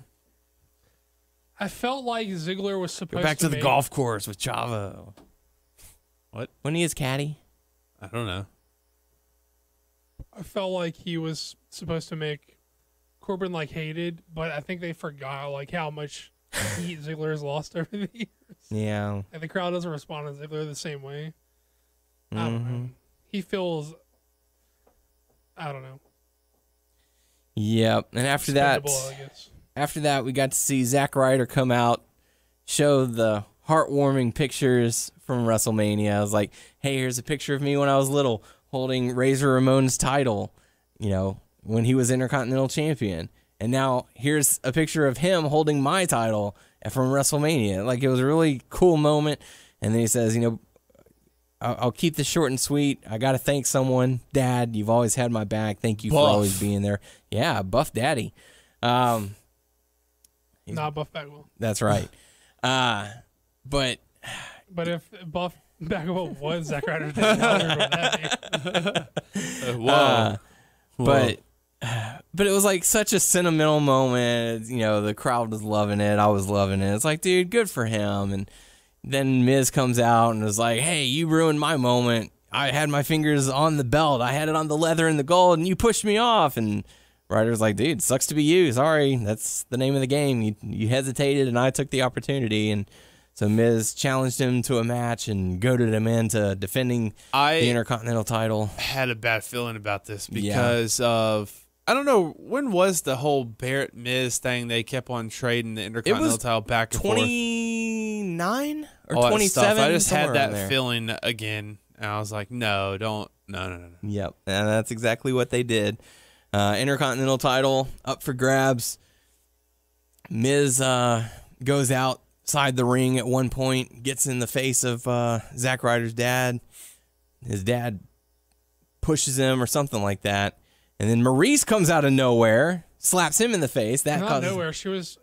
I felt like Ziggler was supposed to go back to the golf course with Chavo. What? When he is caddy? I don't know. I felt like he was supposed to make Corbin hated, but I think they forgot how much heat Ziggler has lost over the years. Yeah. And the crowd doesn't respond to Ziggler the same way. I don't know. He feels, I don't know. Yep. And after that, we got to see Zack Ryder come out, show the heartwarming pictures from WrestleMania. I was like, hey, here's a picture of me when I was little holding Razor Ramon's title, when he was Intercontinental Champion. And now here's a picture of him holding my title from WrestleMania. It was a really cool moment. And then he says, I'll keep this short and sweet. I got to thank someone. Dad, you've always had my back. Thank you for always being there. Yeah, Buff Daddy. Not Buff Bagwell. That's right. But if Buff Bagwell was Zack Ryder's dad, whoa. But it was such a sentimental moment. The crowd was loving it. I was loving it. It's like, dude, good for him. And then Miz comes out and was like, hey, you ruined my moment. I had my fingers on the belt. I had it on the leather and the gold, and you pushed me off. And Ryder's like, dude, sucks to be you. Sorry. That's the name of the game. You hesitated, and I took the opportunity. And so Miz challenged him to a match and goaded him into defending the Intercontinental title. I had a bad feeling about this because of I don't know, when was the whole Barrett Miz thing? They kept on trading the Intercontinental title back and forth. 29 or All that 27? stuff. I just had somewhere around that there. feeling again. And I was like, no. Yep, and that's exactly what they did. Intercontinental title up for grabs. Miz goes outside the ring at one point, gets in the face of Zack Ryder's dad. His dad pushes him or something like that. And then Maurice comes out of nowhere, slaps him in the face. That Not causes nowhere.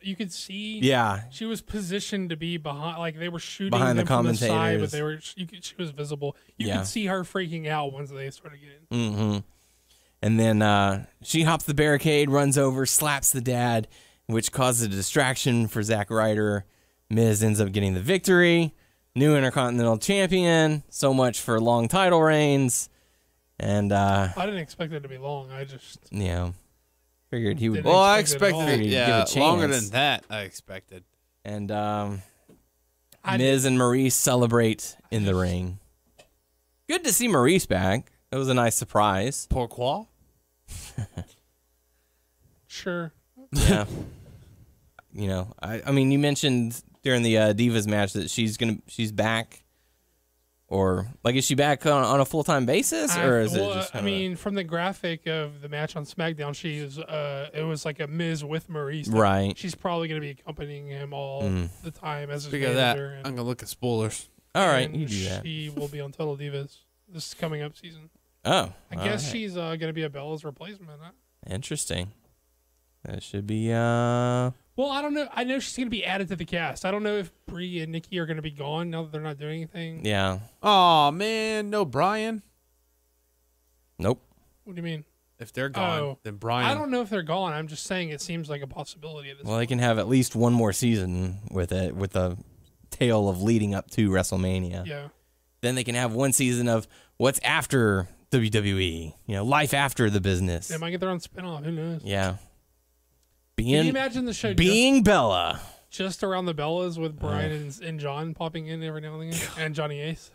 You could see. Yeah. She was positioned to be behind, like they were shooting Behind them the from the side, commentators. but she was visible. You Yeah. could see her freaking out once they started getting. Mm-hmm. And then she hops the barricade, runs over, slaps the dad, which causes a distraction for Zack Ryder. Miz ends up getting the victory. New Intercontinental Champion. So much for long title reigns. And I didn't expect it to be long. I just figured he would. Didn't Well, I expect it at all. expected it, Give a chance. longer than that, I expected. And I Miz and Maurice celebrate in the ring. Good to see Maurice back. It was a nice surprise. Pourquoi? sure. Yeah. I mean, you mentioned during the Divas match that she's back, or like, is she back on a full-time basis, or is it just? I mean, from the graphic of the match on SmackDown, it was like a Miz with Maurice. Right. She's probably going to be accompanying him all the time as his Speaking of that, manager. I'm going to look at spoilers. All right, and you do that. She will be on Total Divas this coming up season. Oh, I guess she's going to be a Bella's replacement. Huh? Interesting. That should be. Well, I don't know. I know she's going to be added to the cast. I don't know if Brie and Nikki are going to be gone now that they're not doing anything. Yeah. Oh man, no Brian. Nope. What do you mean? If they're gone, then Brian. I don't know if they're gone. I'm just saying it seems like a possibility at this Well, they point. can have at least one more season with it, with a tale of leading up to WrestleMania. Yeah. Then they can have one season of what's after WWE. Life after the business. They might get their own spinoff. Who knows? Yeah. Can you imagine the show being Bella? just around the Bellas with Brian and John popping in every now and again, and Johnny Ace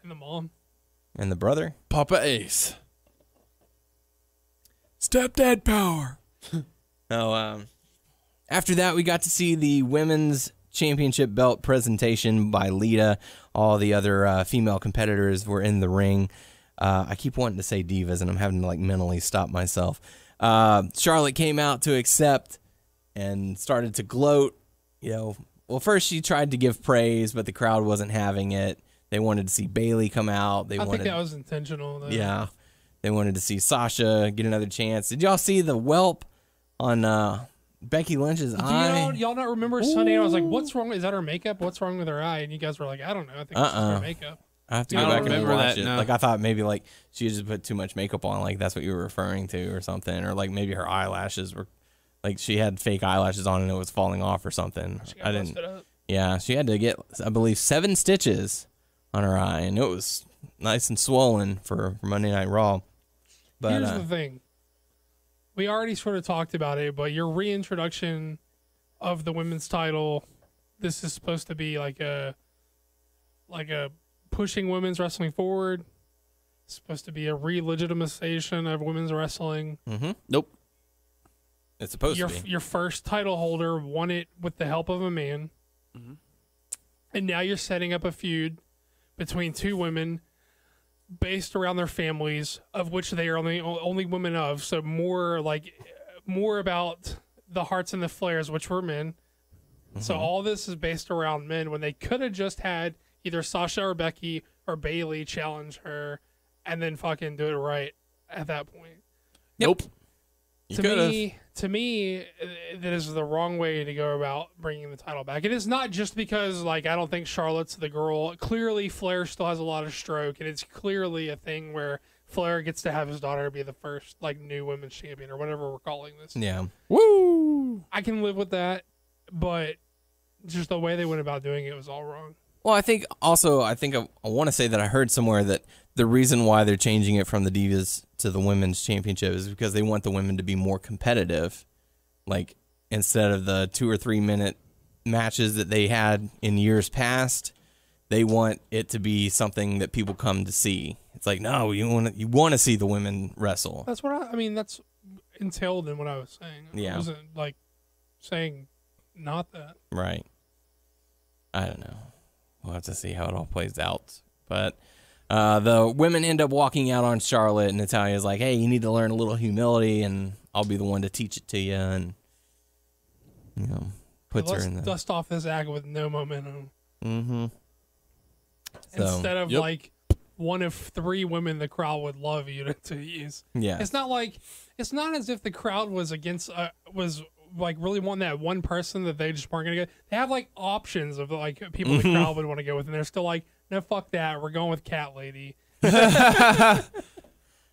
and the mom And the brother? Papa Ace. Stepdad power. After that, we got to see the women's championship belt presentation by Lita. All the other female competitors were in the ring. I keep wanting to say divas, and I'm having to mentally stop myself. Charlotte came out to accept and started to gloat. Well, first she tried to give praise, but the crowd wasn't having it. They wanted to see Bayley come out. I think that was intentional. Though. Yeah. They wanted to see Sasha get another chance. Did y'all see the whelp on Becky Lynch's eye? Y'all not remember Sunday? I was like, "What's wrong? Is that her makeup? What's wrong with her eye?" And you guys were like, "I don't know. I think it's just her makeup." I have to I go don't back and remember watch that, it. no. I thought maybe she just put too much makeup on. That's what you were referring to or something. Or maybe her eyelashes were she had fake eyelashes on and it was falling off or something. She got busted up. Yeah, she had to get, I believe, 7 stitches on her eye, and it was nice and swollen for Monday Night Raw. But Here's the thing. We already sort of talked about it, but your reintroduction of the women's title, this is supposed to be like a pushing women's wrestling forward. It's supposed to be a re-legitimization of women's wrestling. Nope. it's supposed to be. Your first title holder won it with the help of a man. And now you're setting up a feud between two women based around their families, of which they are only women of. So more about the Hearts and the Flairs, which were men. So all this is based around men when they could have just had either Sasha or Becky or Bayley challenge her and then fucking do it right at that point. Nope. To me, that is the wrong way to go about bringing the title back. It is not just because, I don't think Charlotte's the girl. Clearly, Flair still has a lot of stroke, and it's clearly a thing where Flair gets to have his daughter be the first, new women's champion or whatever we're calling this. Yeah. Woo! I can live with that, but just the way they went about doing it was all wrong. Well, I want to say that I heard somewhere that the reason why they're changing it from the Divas to the Women's Championship is because they want the women to be more competitive. Instead of the 2 or 3 minute matches that they had in years past, they want it to be something that people come to see. It's no, you want to see the women wrestle. That's what entailed in what I was saying. Yeah. I wasn't like saying not that. Right. I don't know. We'll have to see how it all plays out. But the women end up walking out on Charlotte, and Natalia's like, hey, you need to learn a little humility, and I'll be the one to teach it to you. And, puts her in the... dust off this act with no momentum. Mm-hmm. Instead of like one of 3 women the crowd would love you to use. Yeah. It's not as if the crowd was against, was like really wanting that one person that they just weren't going to get. They have like options of like people the crowd would want to go with, and they're still like, no, fuck that. We're going with Cat Lady. You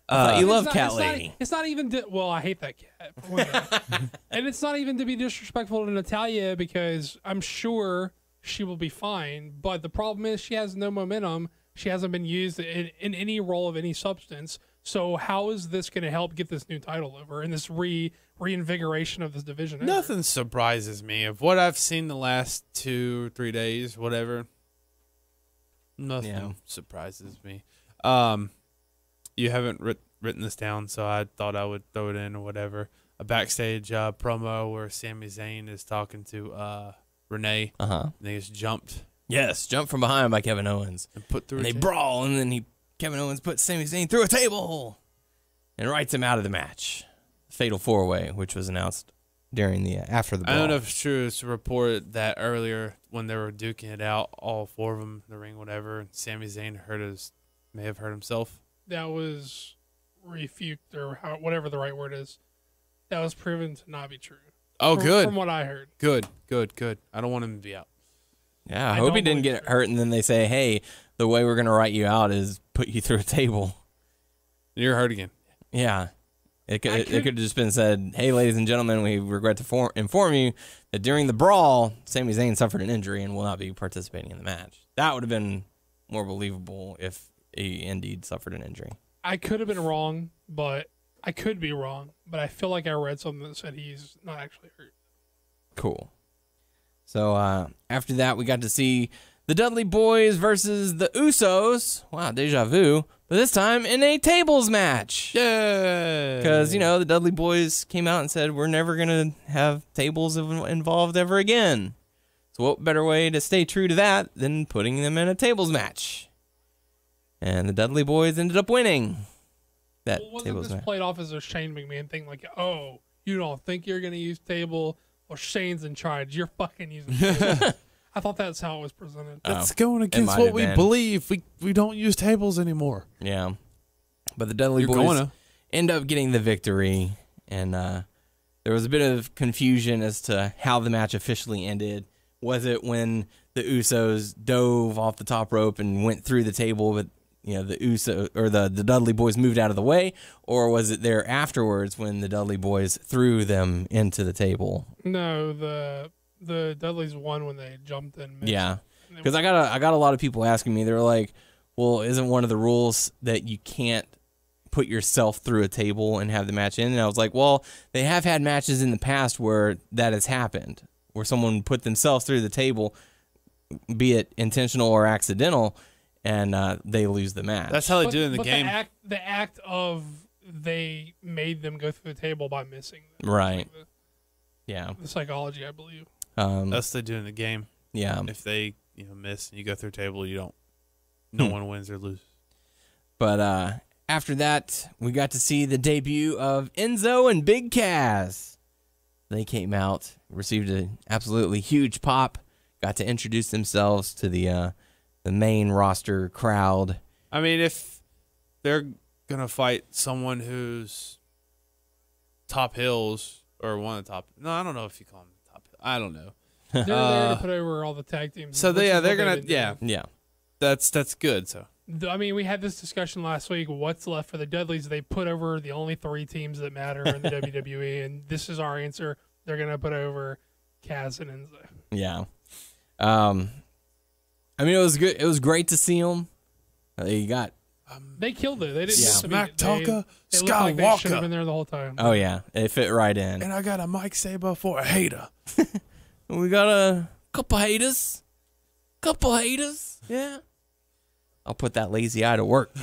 love Cat Lady. It's not even, well, I hate that cat. And it's not even to be disrespectful to Natalya, because I'm sure she will be fine. But the problem is she has no momentum. She hasn't been used in any role of any substance. So how is this going to help get this new title over and this reinvigoration of this division? Nothing surprises me of what I've seen the last 2 or 3 days, whatever. Nothing surprises me. You haven't written this down, so I thought I would throw it in or whatever. A backstage promo where Sami Zayn is talking to Renee. And they just jumped. Yes, jumped from behind by Kevin Owens. And put through and they brawl, and then Kevin Owens puts Sami Zayn through a table and writes him out of the match. Fatal 4-way, which was announced after the brawl. I don't know if it's true. It's reported that earlier when they were duking it out, all 4 of them in the ring, whatever, Sami Zayn may have hurt himself. That was refuted, or whatever the right word is. That was proven to not be true. Oh, good. From what I heard. Good. I don't want him to be out. Yeah, I hope he didn't get hurt, and then they say, hey, the way we're going to write you out is put you through a table. You're hurt again. Yeah. It could have just been said, hey, ladies and gentlemen, we regret to inform you that during the brawl, Sami Zayn suffered an injury and will not be participating in the match. That would have been more believable if he indeed suffered an injury. I could have been wrong, but I could be wrong. But I feel like I read something that said he's not actually hurt. Cool. So after that, we got to see the Dudley Boys versus the Usos. Wow, deja vu. But this time in a tables match. Yay! Because, the Dudley Boys came out and said, we're never going to have tables involved ever again. So what better way to stay true to that than putting them in a tables match? And the Dudley Boys ended up winning that tables match. Played off as a Shane McMahon thing, like, oh, you don't think you're going to use table? Well, Shane's in charge. You're fucking using tables. I thought that's how it was presented. That's going against what we believe. We don't use tables anymore. Yeah. But the Dudley Boys end up getting the victory. And there was a bit of confusion as to how the match officially ended. Was it when the Usos dove off the top rope and went through the table, but the Usos or the Dudley Boys moved out of the way, or was it there afterwards when the Dudley Boys threw them into the table? No, the Dudleys won when they jumped in. Yeah, because I got a lot of people asking me. They're like, "Well, isn't one of the rules that you can't put yourself through a table and have the match in?" And I was like, "Well, they have had matches in the past where that has happened, where someone put themselves through the table, be it intentional or accidental." And they lose the match. That's how they do it in the game. The act of they made them go through the table by missing them. Right. Like yeah. The psychology, I believe. That's what they do in the game. Yeah. If they miss and you go through a table, you don't. No one wins or loses. But after that, we got to see the debut of Enzo and Big Cass. They came out, received an absolutely huge pop, got to introduce themselves to the main roster crowd. I mean, if they're going to fight someone who's top heels or one of the top... No, I don't know if you call them top heels. I don't know. They're there to put over all the tag teams. So, they're going to... Yeah. Yeah. That's good, so... I mean, we had this discussion last week. What's left for the Dudleys? They put over the only 3 teams that matter in the WWE, and this is our answer. They're going to put over Cass and Enzo. Yeah. I mean, it was good. It was great to see them. They killed it. They didn't Smack Talker, they looked like they should have been Skywalker. there the whole time. Oh yeah, it fit right in. And I got a Mike Saber for a hater. We got a couple haters. Yeah. I'll put that lazy eye to work.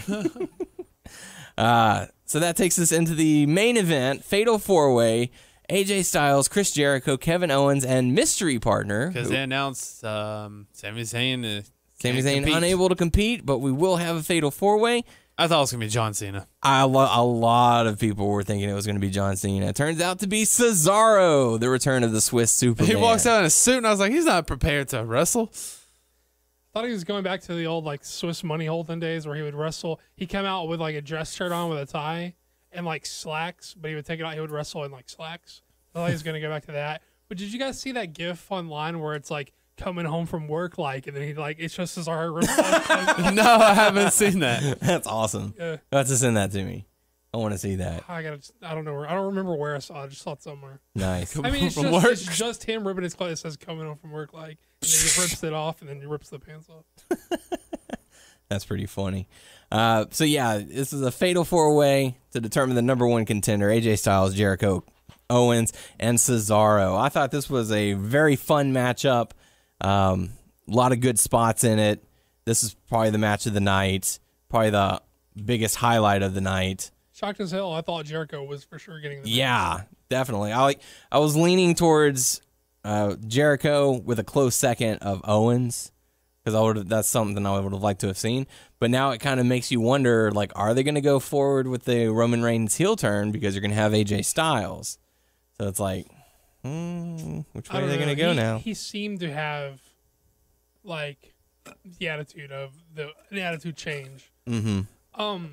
So that takes us into the main event, Fatal 4-Way. AJ Styles, Chris Jericho, Kevin Owens, and mystery partner. Because they announced Sami Zayn. Sami Zayn unable to compete, but we will have a Fatal 4-Way. I thought it was going to be John Cena. A lot of people were thinking it was going to be John Cena. It turns out to be Cesaro, the return of the Swiss Superman. He walks out in a suit, and I was like, he's not prepared to wrestle. I thought he was going back to the old like Swiss money holding days where he would wrestle. He came out with like a dress shirt on with a tie and like slacks, but he would take it out. He would wrestle in like slacks. I thought he was going to go back to that. But did you guys see that GIF online where it's like coming home from work, like, and then he like it's just Cesaro. No, I haven't seen that. That's awesome. Yeah. You have to send that to me. I want to see that. I don't know where. I don't remember where I saw it. I just saw it somewhere. Nice. I mean, It's just him ripping his clothes. It says coming home from work, like, and then he rips it off, and then he rips the pants off. That's pretty funny. So yeah, this is a Fatal 4-Way to determine the number one contender: AJ Styles, Jericho, Owens, and Cesaro. I thought this was a very fun matchup. A lot of good spots in it. This is probably the match of the night. Probably the biggest highlight of the night. Shocked as hell. I thought Jericho was for sure getting the Yeah, definitely. I was leaning towards Jericho with a close second of Owens because that's something I would have liked to have seen. But now it kind of makes you wonder, like, are they going to go forward with the Roman Reigns heel turn because you're going to have AJ Styles? So it's like, which way are they going to go now? He seemed to have like the attitude change. Mm-hmm.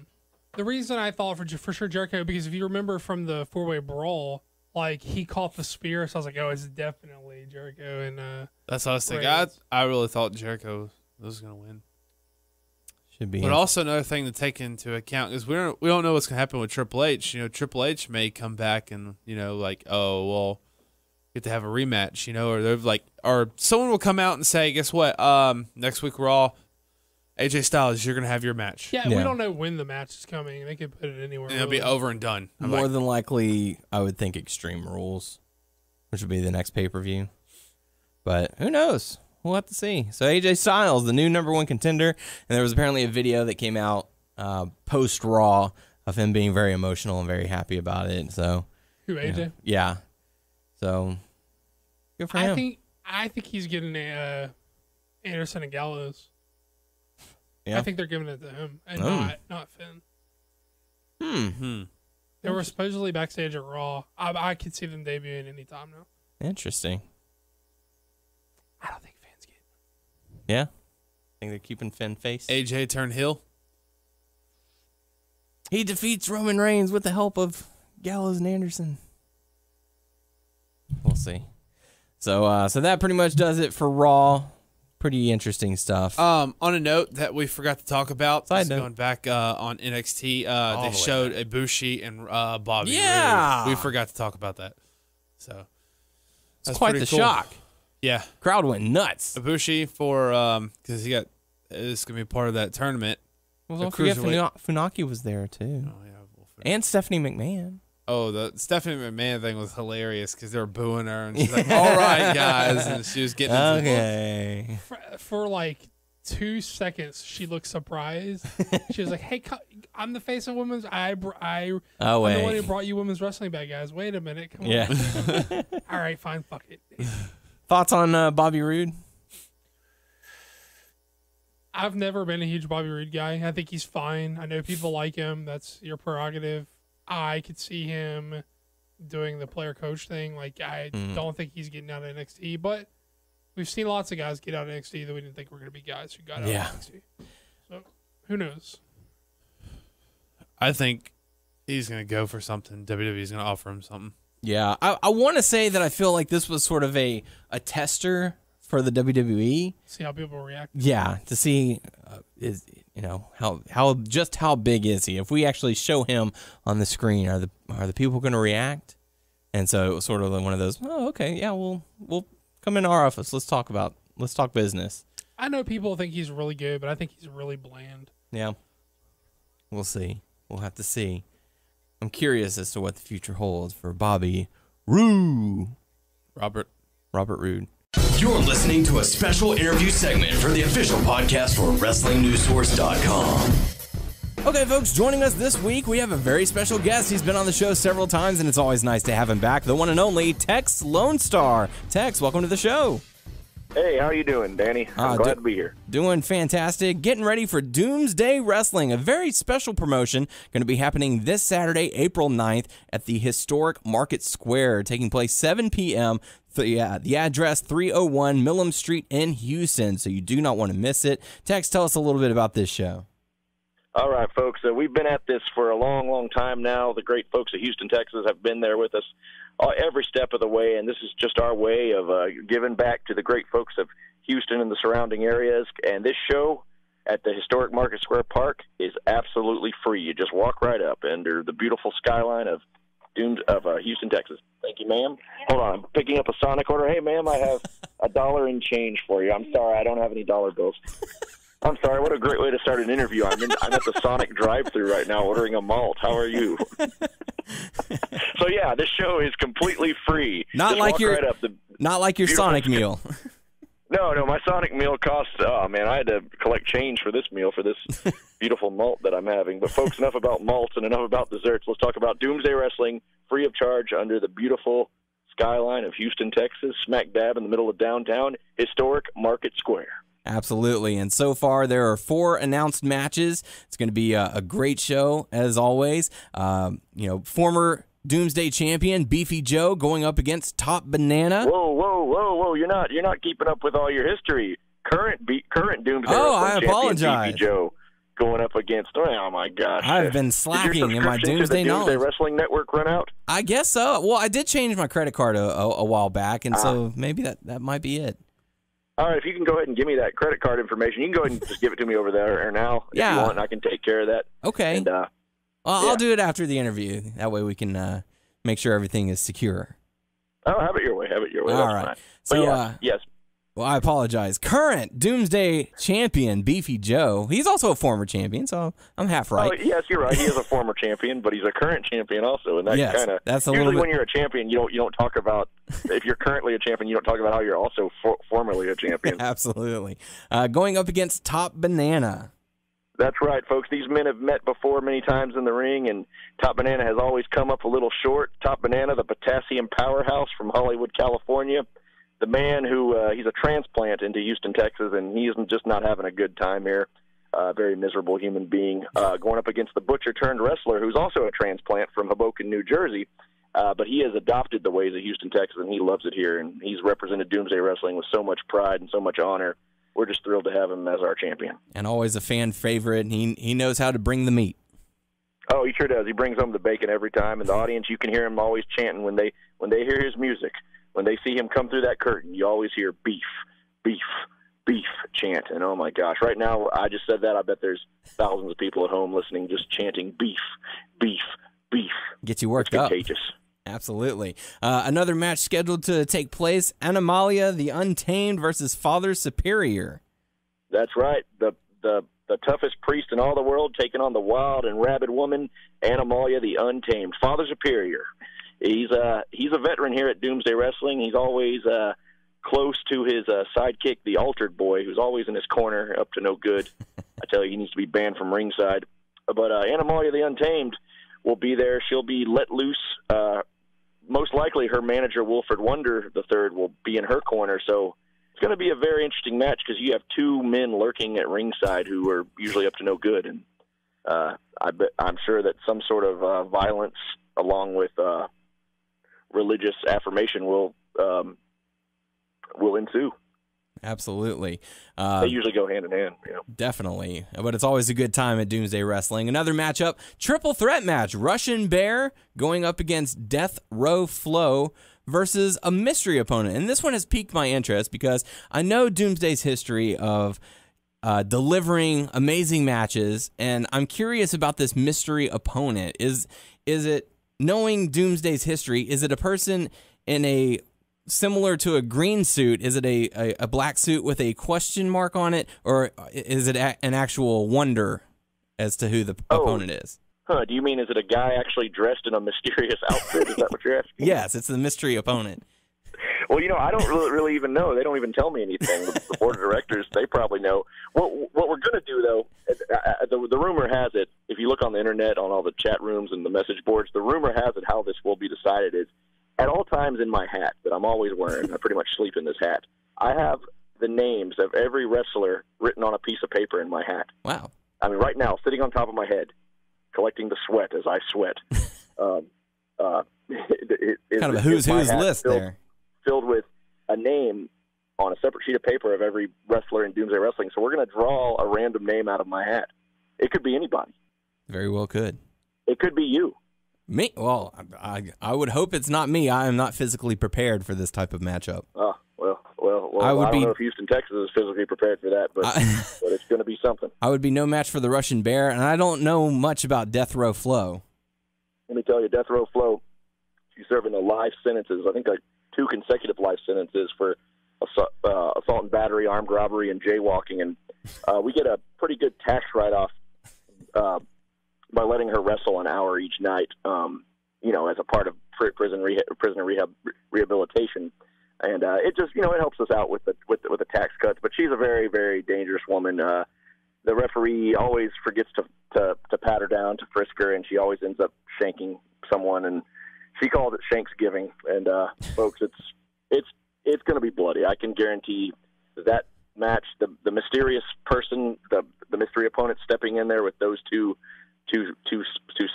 The reason I thought for sure Jericho, because if you remember from the 4-Way brawl, like he caught the spear, so I was like, oh, it's definitely Jericho. And that's what I was thinking. I really thought Jericho was going to win. Should be. But also another thing to take into account is we don't know what's going to happen with Triple H. You know, Triple H may come back and like, oh well, get to have a rematch. Or they're like, or someone will come out and say, guess what? Next week Raw, AJ Styles, you're going to have your match. Yeah, we don't know when the match is coming. They could put it anywhere. And it'll be over and done. More than likely, I would think Extreme Rules, which would be the next pay-per-view. But who knows? We'll have to see. So AJ Styles, the new number one contender, and there was apparently a video that came out post-Raw of him being very emotional and very happy about it. So who, AJ? Yeah. So good for him. I think he's getting Anderson and Gallows. Yeah. I think they're giving it to him and not Finn. They were supposedly backstage at Raw. I could see them debuting anytime now. Interesting. I don't think Finn's getting it. Yeah? Think they're keeping Finn face? AJ turn heel. He defeats Roman Reigns with the help of Gallows and Anderson. We'll see. So that pretty much does it for Raw. Pretty interesting stuff. On a note that we forgot to talk about, going back on NXT, they showed Ibushi and Bobby. Yeah, Roode. We forgot to talk about that. So that's quite the shock. Yeah, crowd went nuts. Ibushi for because it's gonna be part of that tournament. Well, don't forget Funaki was there too. Oh yeah, and Stephanie McMahon. Oh, the Stephanie McMahon thing was hilarious because they were booing her, and she's like, "All right, guys," and she was getting okay. For like 2 seconds, she looked surprised. She was like, "Hey, I'm the face of women's. I'm the one who brought you women's wrestling back, guys. Wait a minute, come on." All right, fine, fuck it. Thoughts on Bobby Roode? I've never been a huge Bobby Roode guy. I think he's fine. I know people like him. That's your prerogative. I could see him doing the player coach thing. Like, I don't think he's getting out of NXT, but we've seen lots of guys get out of NXT that we didn't think were going to be guys who got out of NXT. So, who knows? I think he's going to go for something. WWE's going to offer him something. Yeah. I want to say that I feel like this was sort of a tester for the WWE. See how people react. Yeah, to see how big is he? If we actually show him on the screen, are the people going to react? And so it was sort of one of those. Oh, okay, yeah, we'll come in our office. Let's talk business. I know people think he's really good, but I think he's really bland. Yeah, we'll see. We'll have to see. I'm curious as to what the future holds for Bobby Roode. Robert Roode. You're listening to a special interview segment for the official podcast for WrestlingNewsSource.com. Okay, folks, joining us this week, we have a very special guest. He's been on the show several times, and it's always nice to have him back. The one and only Tex Lonestar. Tex, welcome to the show. Hey, how you doing, Danny? I'm glad to be here. Doing fantastic. Getting ready for Doomsday Wrestling, a very special promotion going to be happening this Saturday, April 9th at the historic Market Square, taking place 7 p.m. The address 301 Millam Street in Houston, so you do not want to miss it. Tex, tell us a little bit about this show. All right, folks. We've been at this for a long, long time now. The great folks at Houston, Texas have been there with us every step of the way, and this is just our way of giving back to the great folks of Houston and the surrounding areas. And this show at the historic Market Square Park is absolutely free. You just walk right up under the beautiful skyline of Houston, Texas. Thank you, ma'am. Hold on. I'm picking up a Sonic order. Hey, ma'am, I have $1 in change for you. I'm sorry. I don't have any dollar bills. I'm sorry. What a great way to start an interview. I'm at the Sonic drive-thru right now ordering a malt. How are you? So, yeah, this show is completely free. Not like your Sonic meal. No, my Sonic meal costs, I had to collect change for this meal, for this beautiful malt that I'm having. But, folks, enough about malts and enough about desserts. Let's talk about Doomsday Wrestling, free of charge under the beautiful skyline of Houston, Texas, smack dab in the middle of downtown, historic Market Square. Absolutely, and so far there are 4 announced matches. It's going to be a great show, as always. Former Doomsday champion Beefy Joe going up against Top Banana. Whoa! You're not keeping up with all your history. Current Doomsday I apologize. champion Beefy Joe going up against. Oh my gosh! I've been slacking in my Doomsday knowledge. Doomsday Wrestling Network run out? I guess so. Well, I did change my credit card a while back, and so maybe that might be it. All right, if you can go ahead and give me that credit card information, you can go ahead and just give it to me over there now if you want, and I can take care of that. Okay. And, I'll do it after the interview. That way we can make sure everything is secure. Oh, have it your way. All right. Fine. So, yes. Well, I apologize. Current Doomsday champion Beefy Joe. He's also a former champion, so I'm half right. Oh, yes, you're right. He is a former champion, but he's a current champion also, and that that's a usually little bit... when you're a champion, you don't talk about if you're currently a champion, you don't talk about how you're also formerly a champion. Absolutely. Going up against Top Banana. That's right, folks. These men have met before many times in the ring, and Top Banana has always come up a little short. Top Banana, the potassium powerhouse from Hollywood, California. The man who, he's a transplant into Houston, Texas, and he's just not having a good time here. Very miserable human being. Going up against the butcher-turned-wrestler, who's also a transplant from Hoboken, New Jersey. But he has adopted the ways of Houston, Texas, and he loves it here. And he's represented Doomsday Wrestling with so much pride and so much honor. We're just thrilled to have him as our champion. And always a fan favorite, and he knows how to bring the meat. Oh, he sure does. He brings home the bacon every time, and the audience, you can hear him always chanting when they hear his music. When they see him come through that curtain, you always hear beef, beef, beef chant. And oh my gosh, right now, I just said that. I bet there's thousands of people at home listening just chanting beef, beef, beef. Get you worked up. Contagious. Absolutely. Another match scheduled to take place, Animalia, the Untamed versus Father Superior. That's right. The toughest priest in all the world taking on the wild and rabid woman, Animalia, the Untamed. Father Superior. He's a veteran here at Doomsday Wrestling. He's always close to his sidekick, the Altered Boy, who's always in his corner, up to no good. I tell you, he needs to be banned from ringside. But Animalia, the Untamed, will be there. She'll be let loose. Most likely, her manager, Wilfred Wonder III, will be in her corner. So it's going to be a very interesting match because you have 2 men lurking at ringside who are usually up to no good. And I'm sure that some sort of violence, along with religious affirmation, will ensue. Absolutely. They usually go hand in hand. Definitely. But it's always a good time at Doomsday Wrestling. Another matchup, triple threat match. Russian Bear going up against Death Row Flo versus a mystery opponent. And this one has piqued my interest because I know Doomsday's history of delivering amazing matches, and I'm curious about this mystery opponent. Is it, knowing Doomsday's history, is it a person in a similar to a green suit? Is it a black suit with a question mark on it, or is it an actual wonder as to who the opponent is? Do you mean, is it a guy actually dressed in a mysterious outfit? Is that what you're asking? Yes, it's the mystery opponent. Well, I don't really even know. They don't even tell me anything. The board of directors, they probably know. What we're going to do, though, the rumor has it, if you look on the internet, on all the chat rooms and the message boards, the rumor has it how this will be decided is, at all times in my hat that I'm always wearing, I pretty much sleep in this hat, I have the names of every wrestler written on a piece of paper in my hat. Wow. I mean, right now, sitting on top of my head, collecting the sweat as I sweat. Kind of a who's list there. Filled with a name on a separate sheet of paper of every wrestler in Doomsday Wrestling. So we're going to draw a random name out of my hat. It could be anybody. Very well could. It could be you. Me? Well, I would hope it's not me. I am not physically prepared for this type of matchup. Oh, well, I don't know if Houston, Texas is physically prepared for that, but it's going to be something. I would be no match for the Russian Bear, and I don't know much about Death Row Flo. Let me tell you, Death Row Flo, she's serving the life sentences, I think 2 consecutive life sentences for assault and battery, armed robbery, and jaywalking, and we get a pretty good tax write-off by letting her wrestle an hour each night, as a part of prisoner rehabilitation. And it just, it helps us out with the tax cuts. But she's a very, very dangerous woman. The referee always forgets to pat her down, to frisk her, and she always ends up shanking someone. And she called it Shanksgiving. And folks, it's going to be bloody. I can guarantee that match. The mysterious person, the mystery opponent stepping in there with those two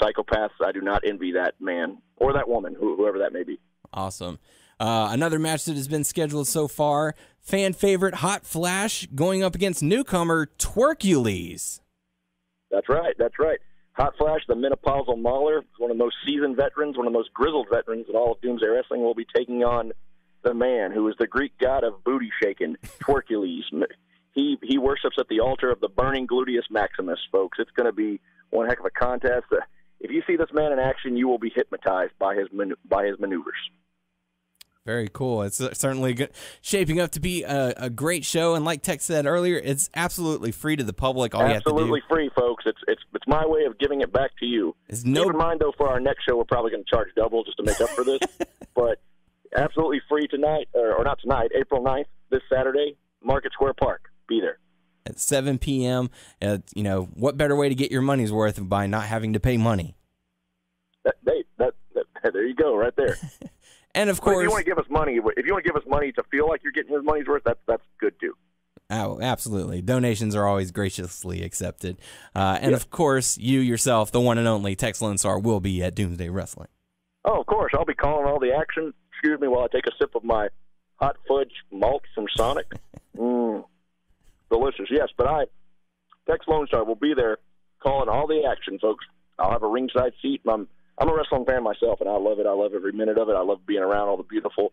psychopaths. I do not envy that man or that woman, whoever that may be. Awesome. Another match that has been scheduled so far, fan favorite Hot Flash going up against newcomer Twerkules. That's right. Hot Flash, the menopausal mauler, one of the most seasoned veterans, one of the most grizzled veterans in all of Doomsday Wrestling, will be taking on the man who is the Greek god of booty shaking, Twerkules. He worships at the altar of the burning gluteus maximus, folks. It's going to be one heck of a contest. If you see this man in action, you will be hypnotized by his maneuvers. Very cool. It's certainly shaping up to be a great show, and like Tex said earlier, it's absolutely free to the public. Absolutely free, folks. It's my way of giving it back to you. Keep in mind, though, for our next show, we're probably going to charge double just to make up for this. But absolutely free tonight, or not tonight, April 9th, this Saturday, Market Square Park. Be there. At 7 p.m., what better way to get your money's worth by not having to pay money? There you go, right there. And of course, if you want to give us money to feel like you're getting your money's worth, that's good too. Oh, absolutely. Donations are always graciously accepted. Of course, you yourself, the one and only Tex Lonestar, will be at Doomsday Wrestling. Oh, of course. I'll be calling all the action. Excuse me while I take a sip of my hot fudge malt from Sonic. Delicious, yes. But Tex Lonestar, will be there calling all the action, folks. I'll have a ringside seat. I'm a wrestling fan myself, and I love it. I love every minute of it. I love being around all the beautiful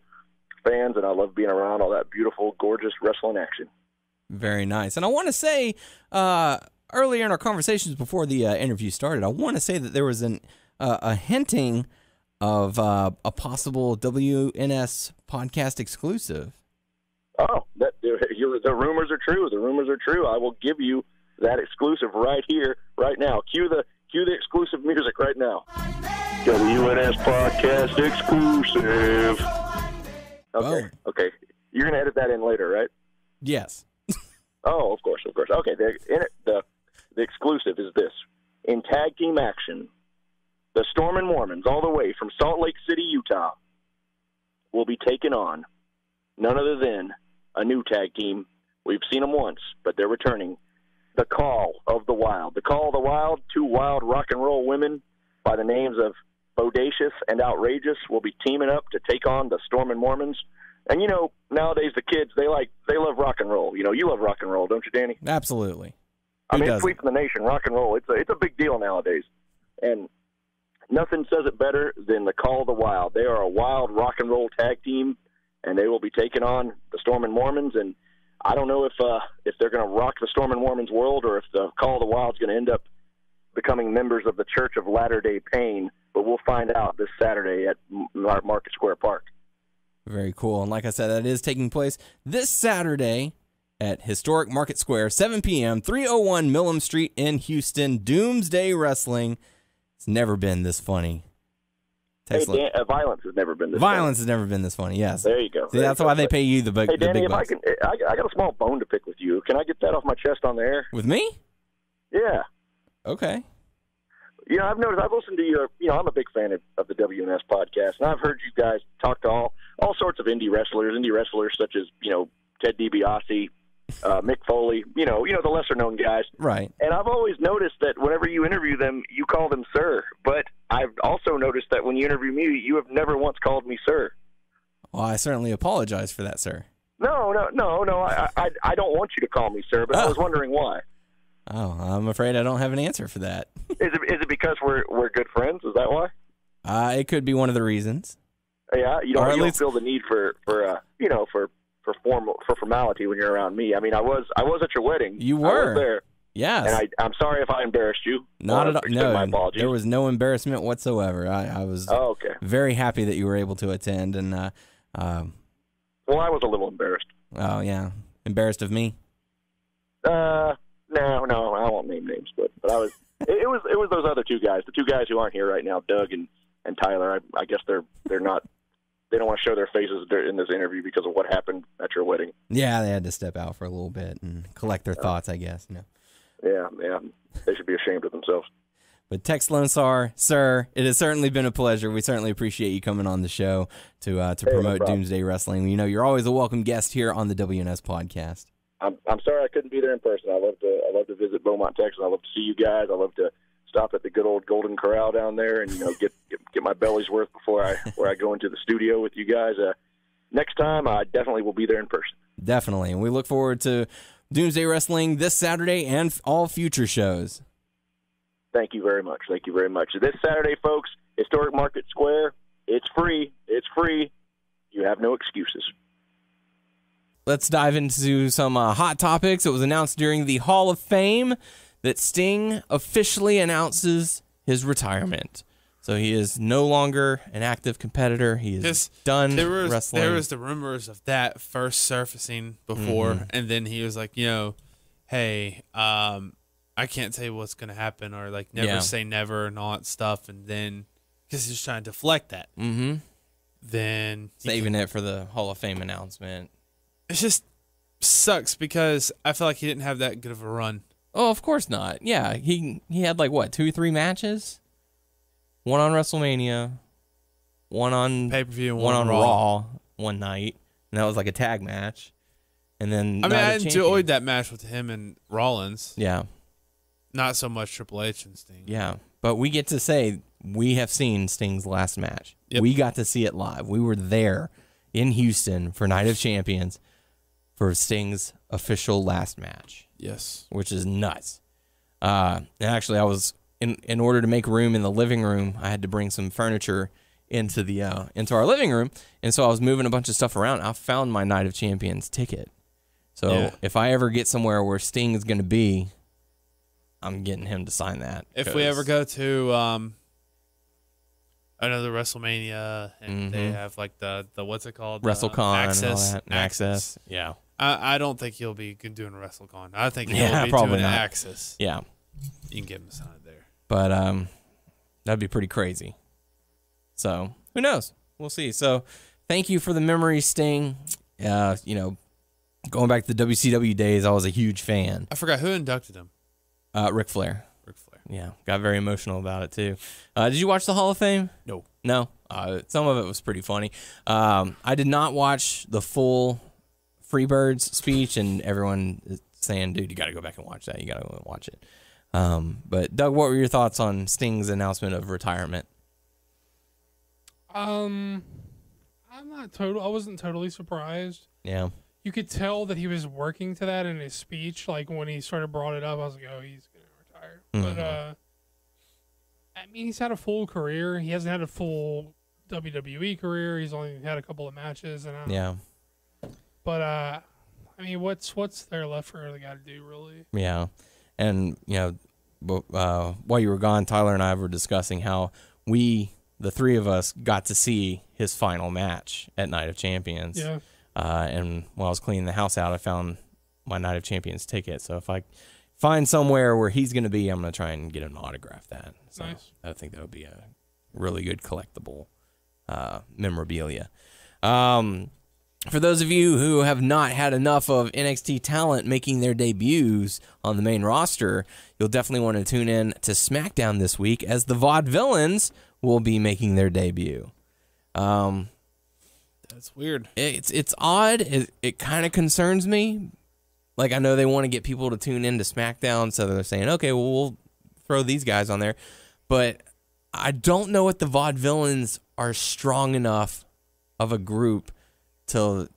fans, and I love being around all that beautiful, gorgeous wrestling action. Very nice. And I want to say, earlier in our conversations before the interview started, I want to say that there was a hinting of a possible WNS podcast exclusive. Oh, the rumors are true. The rumors are true. I will give you that exclusive right here, right now. Cue the exclusive music right now. WNS podcast exclusive. Okay. Oh. Okay. You're gonna edit that in later, right? Yes. Oh, of course. Okay. The exclusive is this: in tag team action, the Stormin' Mormons, all the way from Salt Lake City, Utah, will be taking on none other than a new tag team. We've seen them once, but they're returning. The Call of the Wild. The Call of the Wild, 2 wild rock and roll women by the names of Bodacious and Outrageous will be teaming up to take on the Stormin' Mormons. And, nowadays the kids, they love rock and roll. You love rock and roll, don't you, Danny? Absolutely. It's sweeping the nation, rock and roll. It's a big deal nowadays. And nothing says it better than the Call of the Wild. They are a wild rock and roll tag team, and they will be taking on the Stormin' Mormons. And I don't know if they're going to rock the Stormin' Mormons world, or if the Call of the Wild is going to end up becoming members of the Church of Latter-day Pain, but we'll find out this Saturday at Market Square Park. Very cool. And like I said, that is taking place this Saturday at Historic Market Square, 7 p.m., 301 Millam Street in Houston. Doomsday Wrestling. It's never been this funny. Tex Dan, violence has never been this Violence has never been this funny, yes. There you go. See, that's why they pay you the big Hey, Danny, big if bucks. I got a small bone to pick with you. Can I get that off my chest on the air? With me? Yeah. Okay. You know, I've noticed, I've listened to your, I'm a big fan of the WNS podcast, and I've heard you guys talk to all sorts of indie wrestlers such as, Ted DiBiase, Mick Foley, the lesser-known guys. Right. And I've always noticed that whenever you interview them, you call them sir. But I've also noticed that when you interview me, you have never once called me sir. Well, I certainly apologize for that, sir. No. I don't want you to call me sir, but I was wondering why. Oh, I'm afraid I don't have an answer for that. Is it because we're good friends? Is that why? It could be one of the reasons. Yeah, you don't feel the need for formality when you're around me. I mean, I was at your wedding. You were. I was there. Yes. And I'm sorry if I embarrassed you. Not at all. No, my apologies. there was no embarrassment whatsoever. I was very happy that you were able to attend. And well, I was a little embarrassed. Oh yeah, embarrassed of me. No, I won't name names, but I was. It was those other two guys, the two guys who aren't here right now, Doug and Tyler. I guess they're not. They don't want to show their faces in this interview because of what happened at your wedding. Yeah, they had to step out for a little bit and collect their thoughts, I guess. Yeah, they should be ashamed of themselves. But Tex Lonestar, sir, it has certainly been a pleasure. We certainly appreciate you coming on the show to promote no Doomsday Wrestling. You're always a welcome guest here on the WNS podcast. I'm sorry I couldn't be there in person. I love to visit Beaumont, Texas. I love to see you guys. I love to stop at the good old Golden Corral down there and get my belly's worth before I go into the studio with you guys. Next time, I definitely will be there in person. Definitely, and we look forward to Doomsday Wrestling this Saturday and all future shows. Thank you very much. Thank you very much. This Saturday, folks, Historic Market Square. It's free. It's free. You have no excuses. Let's dive into some hot topics. It was announced during the Hall of Fame that Sting officially announces his retirement. So he is no longer an active competitor. He is done wrestling. There was the rumors of that first surfacing before, and then he was like, hey, I can't tell you what's going to happen, or like never say never and all that stuff. And then, because he's trying to deflect that. Mm-hmm. Then saving it for the Hall of Fame announcement. It just sucks because I feel like he didn't have that good of a run. Oh, of course not. Yeah, he had like, 2 or 3 matches? One on WrestleMania, one on pay-per-view, one on Raw one night, and that was like a tag match. And then I enjoyed that match with him and Rollins. Yeah. Not so much Triple H and Sting. Yeah, but we get to say we have seen Sting's last match. Yep. We got to see it live. We were there in Houston for Night of Champions for Sting's official last match. Yes. Which is nuts. And actually, I was in order to make room in the living room, I had to bring some furniture into our living room, and so I was moving a bunch of stuff around. I found my Night of Champions ticket. So if I ever get somewhere where Sting is going to be, I'm getting him to sign that. If we ever go to another WrestleMania and they have like the what's it called? WrestleCon Access. And all that. Access. Yeah. I don't think he'll be doing a WrestleCon. I think he'll be probably doing not. Access. Yeah. You can get him to sign it there. But that'd be pretty crazy. So who knows? We'll see. So thank you for the memories, Sting. Going back to the WCW days, I was a huge fan. I forgot who inducted him. Ric Flair. Ric Flair. Yeah, got very emotional about it too. Did you watch the Hall of Fame? No. No? Some of it was pretty funny. I did not watch the full Freebirds speech, and everyone is saying, dude, you got to go back and watch that. You got to watch it. But Doug, what were your thoughts on Sting's announcement of retirement? I wasn't totally surprised. Yeah. You could tell that he was working to that in his speech. Like when he sort of brought it up, I was like, oh, he's going to retire. But, he's had a full career. He hasn't had a full WWE career. He's only had a couple of matches. But, what's there left for the guy to do, really? Yeah. And, while you were gone, Tyler and I were discussing how the three of us, got to see his final match at Night of Champions. Yeah. And while I was cleaning the house out, I found my Night of Champions ticket. So if I find somewhere where he's going to be, I'm going to try and get him to autograph that. So nice. I think that would be a really good collectible. memorabilia. For those of you who have not had enough of NXT talent making their debuts on the main roster, you'll definitely want to tune in to SmackDown this week as the Vaudevillains will be making their debut. That's weird. It's odd. It kind of concerns me. Like, I know they want to get people to tune in to SmackDown, so they're saying, okay, well, we'll throw these guys on there. But I don't know if the Vaudevillains are strong enough of a group to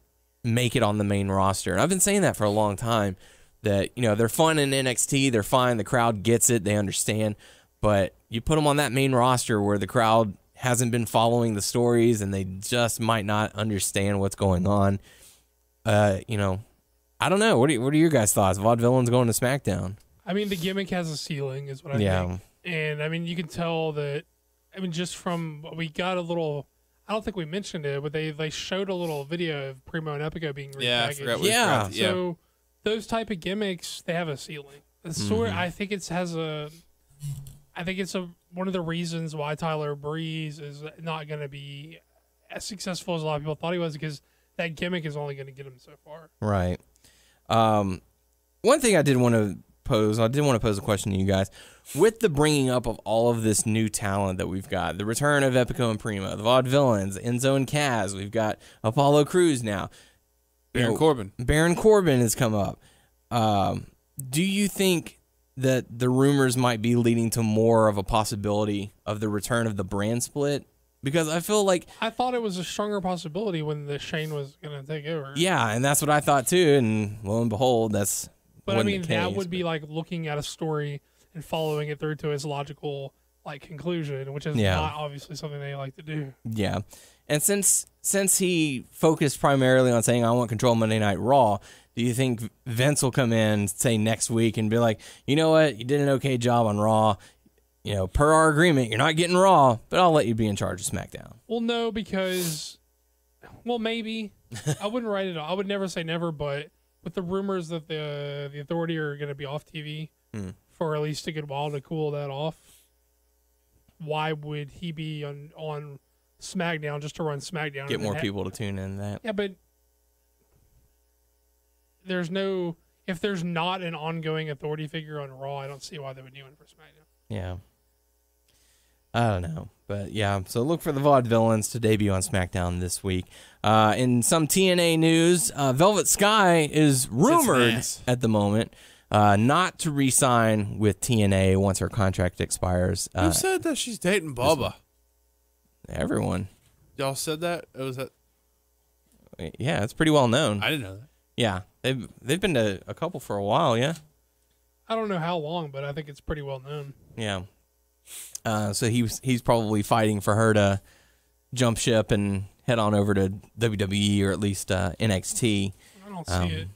make it on the main roster. And I've been saying that for a long time, that, you know, they're fun in NXT, they're fine, the crowd gets it, they understand, but you put them on that main roster where the crowd hasn't been following the stories and they just might not understand what's going on. You know, I don't know. What are your guys' thoughts? Vaudevillains going to SmackDown? I mean, the gimmick has a ceiling, is what I think. And, I mean, you can tell that, I mean, just from, we got a little, I don't think we mentioned it, but they showed a little video of Primo and Epico being repackaged. Yeah, I forgot we Yeah. So those type of gimmicks, they have a ceiling. I think it's one of the reasons why Tyler Breeze is not going to be as successful as a lot of people thought he was, because that gimmick is only going to get him so far. Right. One thing I did want to pose a question to you guys. With the bringing up of all of this new talent that we've got, the return of Epico and Primo, the Vaudevillains, Enzo and Kaz, we've got Apollo Crews now. Baron Corbin. Baron Corbin has come up. Do you think that the rumors might be leading to more of a possibility of the return of the brand split? Because I feel like, I thought it was a stronger possibility when the Shane was going to take over. yeah, and that's what I thought too. And lo and behold, that's. But I mean, that would be like looking at a story and following it through to its logical like conclusion, which is not obviously something they like to do. Yeah, and since he focused primarily on saying I want control of Monday Night Raw, do you think Vince will come in, say next week, and be like, you know what, you did an okay job on Raw. You know, per our agreement, you're not getting Raw, but I'll let you be in charge of SmackDown. Well, no, because, well, maybe. I wouldn't write it off. I would never say never, but with the rumors that the Authority are going to be off TV for at least a good while to cool that off, why would he be on SmackDown just to run SmackDown? Get more people to tune in that. Yeah, but if there's not an ongoing Authority figure on Raw, I don't see why they would do one for SmackDown. Yeah. I don't know. But yeah, so look for the Vaudevillains to debut on SmackDown this week. In some TNA news, Velvet Sky is rumored at the moment not to re-sign with TNA once her contract expires. Who said that she's dating Bubba? Everyone. Y'all said that? Was that? Yeah, it's pretty well known. I didn't know that. Yeah, they've been to a couple for a while, yeah? I don't know how long, but I think it's pretty well known. Yeah. So he's probably fighting for her to jump ship and head on over to WWE or at least NXT. I don't see it.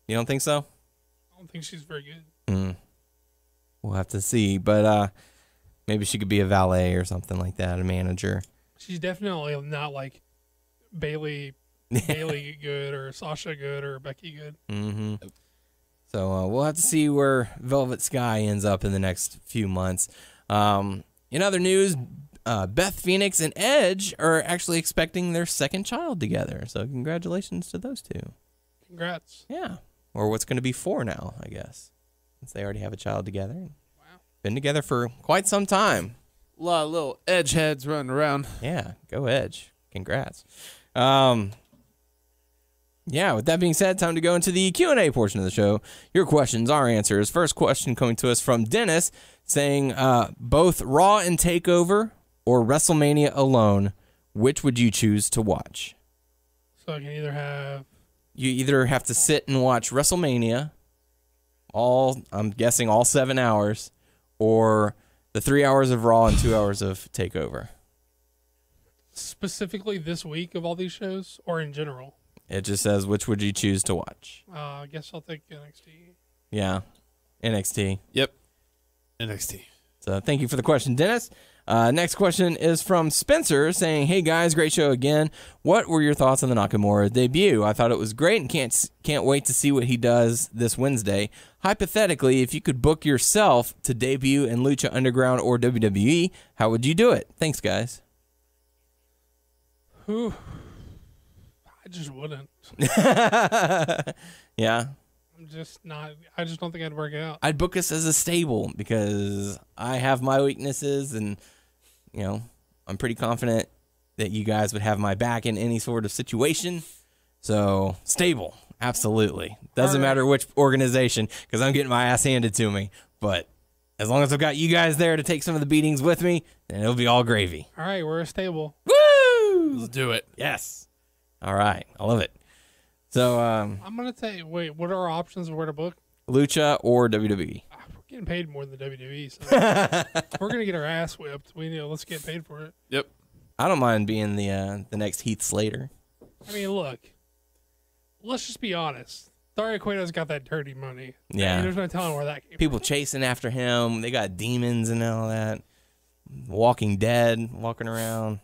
You don't think so? I don't think she's very good. We'll have to see, but maybe she could be a valet or something like that, a manager. She's definitely not like Bailey good or Sasha good or Becky good. Mm-hmm. So we'll have to see where Velvet Sky ends up in the next few months. In other news, Beth Phoenix and Edge are actually expecting their second child together. So congratulations to those two. Congrats. Yeah. Or what's going to be 4 now, I guess, since they already have a child together. Wow. Been together for quite some time. A lot of little edge heads running around. Yeah, go Edge. Congrats. Yeah, with that being said, time to go into the Q&A portion of the show. Your questions, our answers. First question coming to us from Dennis saying, both Raw and TakeOver or WrestleMania alone, which would you choose to watch? So I can You either have to sit and watch WrestleMania, I'm guessing all 7 hours, or the 3 hours of Raw and 2 hours of TakeOver. Specifically this week of all these shows or in general? It just says, which would you choose to watch? I guess I'll take NXT. Yeah, NXT. Yep, NXT. So thank you for the question, Dennis. Next question is from Spencer saying, hey guys, great show again. What were your thoughts on the Nakamura debut? I thought it was great and can't wait to see what he does this Wednesday. Hypothetically, if you could book yourself to debut in Lucha Underground or WWE, how would you do it? Thanks, guys. Whew. I just wouldn't. Yeah. I'm just not. I just don't think I'd work it out. I'd book us as a stable because I have my weaknesses, and I'm pretty confident that you guys would have my back in any sort of situation. So stable, absolutely. Doesn't matter which organization, because I'm getting my ass handed to me. But as long as I've got you guys there to take some of the beatings with me, then it'll be all gravy. All right, we're a stable. Woo! Let's do it. Yes. All right, I love it. So I'm gonna say, wait, what are our options of where to book? Lucha or WWE? We're getting paid more than WWE, so we're gonna get our ass whipped. Let's get paid for it. Yep. I don't mind being the next Heath Slater. I mean, look, let's just be honest. Dario Cueto's got that dirty money. Yeah. I mean, there's no telling where that came People chasing after him. They got demons and all that. Walking Dead, walking around.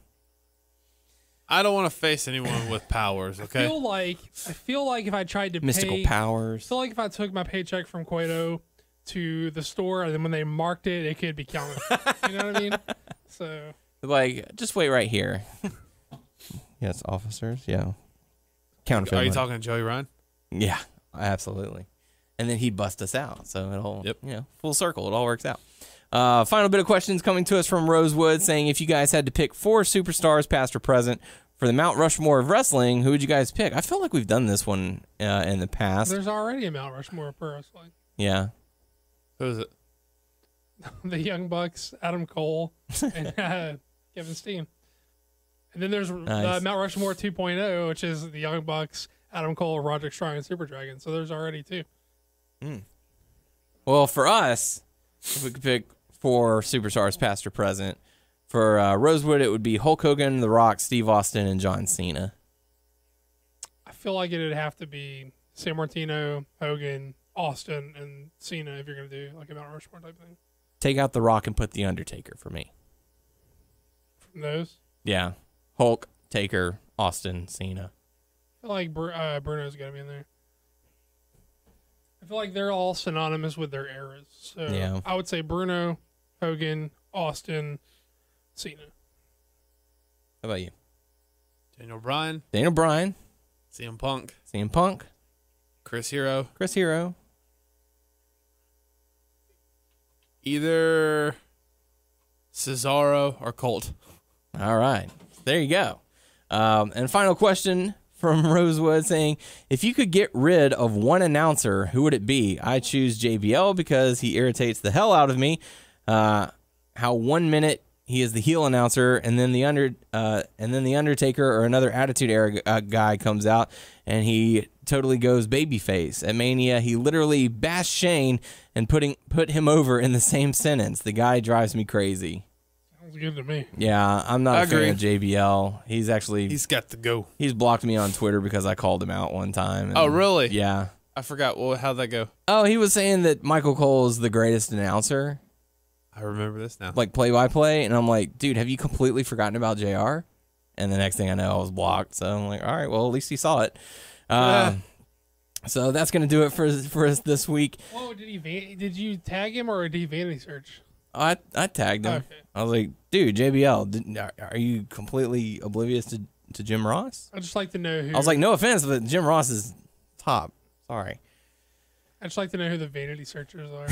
I don't want to face anyone with powers, okay? I feel like if I tried to Mystical pay, powers. I feel like if I took my paycheck from Cueto to the store, and then when they marked it, it could be counted. You know what I mean? So, Like, just wait right here. Yes, officers. Yeah. Counterfeit. Are you money. talking to Joey Ryan? Yeah, absolutely. And then he'd bust us out. So it all, full circle. It all works out. Final bit of questions coming to us from Rosewood saying, if you guys had to pick 4 superstars, past or present, for the Mount Rushmore of wrestling, who would you guys pick? I feel like we've done this one in the past. there's already a Mount Rushmore of pro wrestling. Yeah. Who is it? The Young Bucks, Adam Cole, and Kevin Steen. And then there's Nice. Mount Rushmore 2.0, which is the Young Bucks, Adam Cole, Roderick Strong, and Super Dragon. So there's already 2. Well, for us, if we could pick 4 superstars, past or present, for Rosewood, it would be Hulk Hogan, The Rock, Steve Austin, and John Cena. I feel like it would have to be San Martino, Hogan, Austin, and Cena if you're going to do like a Mount Rushmore type thing. Take out The Rock and put The Undertaker for me. From those, Yeah. Hulk, Taker, Austin, Cena. I feel like Bruno's got to be in there. I feel like they're all synonymous with their eras. So Yeah. I would say Bruno, Hogan, Austin, Cena. How about you? Daniel Bryan, Daniel Bryan, CM Punk, CM Punk, Chris Hero. Chris Hero. Either Cesaro or Colt. All right. There you go. And final question from Rosewood saying, if you could get rid of one announcer, who would it be? I choose JBL because he irritates the hell out of me. How 1 minute he is the heel announcer, and then the Undertaker or another Attitude Era guy comes out, and he totally goes babyface. At Mania, he literally bashed Shane and put him over in the same sentence. The guy drives me crazy. Sounds good to me. Yeah, I'm not I a fan agree. of JBL. He's got to go. He's blocked me on Twitter because I called him out one time. Oh, really? Yeah. I forgot. Well, how'd that go? Oh, he was saying that Michael Cole is the greatest announcer, I remember this now. like play-by-play, and I'm like, dude, have you completely forgotten about JR? And the next thing I know, I was blocked. So I'm like, all right, well, at least he saw it. So that's gonna do it for us this week. Whoa, did you tag him or did he vanity search? I tagged him. Okay. I was like, dude, JBL, are you completely oblivious to Jim Ross? I'd just like to know who. I was like, no offense, but Jim Ross is top. Sorry. I'd just like to know who the vanity searchers are.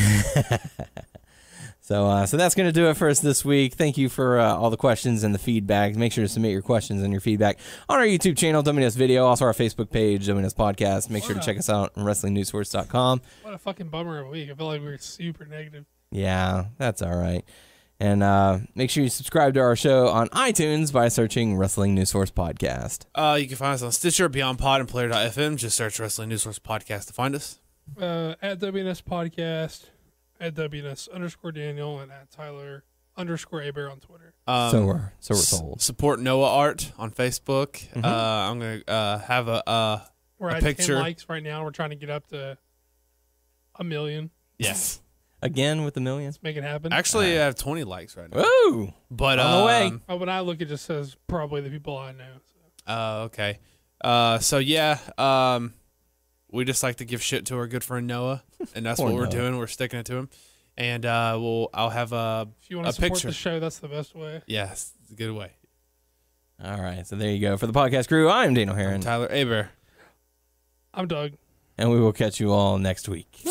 So that's going to do it for us this week. Thank you for all the questions and the feedback. Make sure to submit your questions and your feedback on our YouTube channel, WNS Video, also our Facebook page, WNS Podcast. Make sure to check us out on WrestlingNewsSource.com. What a fucking bummer of a week. I feel like we were super negative. Yeah, that's all right. And make sure you subscribe to our show on iTunes by searching Wrestling News Source Podcast. You can find us on Stitcher, Beyond Pod, and Player.fm. Just search Wrestling News Source Podcast to find us. At WNS Podcast, at WNS_Daniel, and at Tyler_Aber on Twitter. So we're told. Support Noah Art on Facebook. I'm going to have We're a at picture. 10 likes right now. We're trying to get up to 1 million. Yes. Again with the millions. Make it happen. Actually, I have 20 likes right now. Woo! But On the way. Oh, when I look, it just says probably the people I know. So. Okay. So yeah, we just like to give shit to our good friend Noah, and that's Poor what we're Noah. doing. We're sticking it to him, and I'll have If you want a to support picture. the show, that's the best way. Yes, it's a good way. All right, so there you go. For the podcast crew, I'm Daniel Herron. Tyler Aber. I'm Doug. And we will catch you all next week.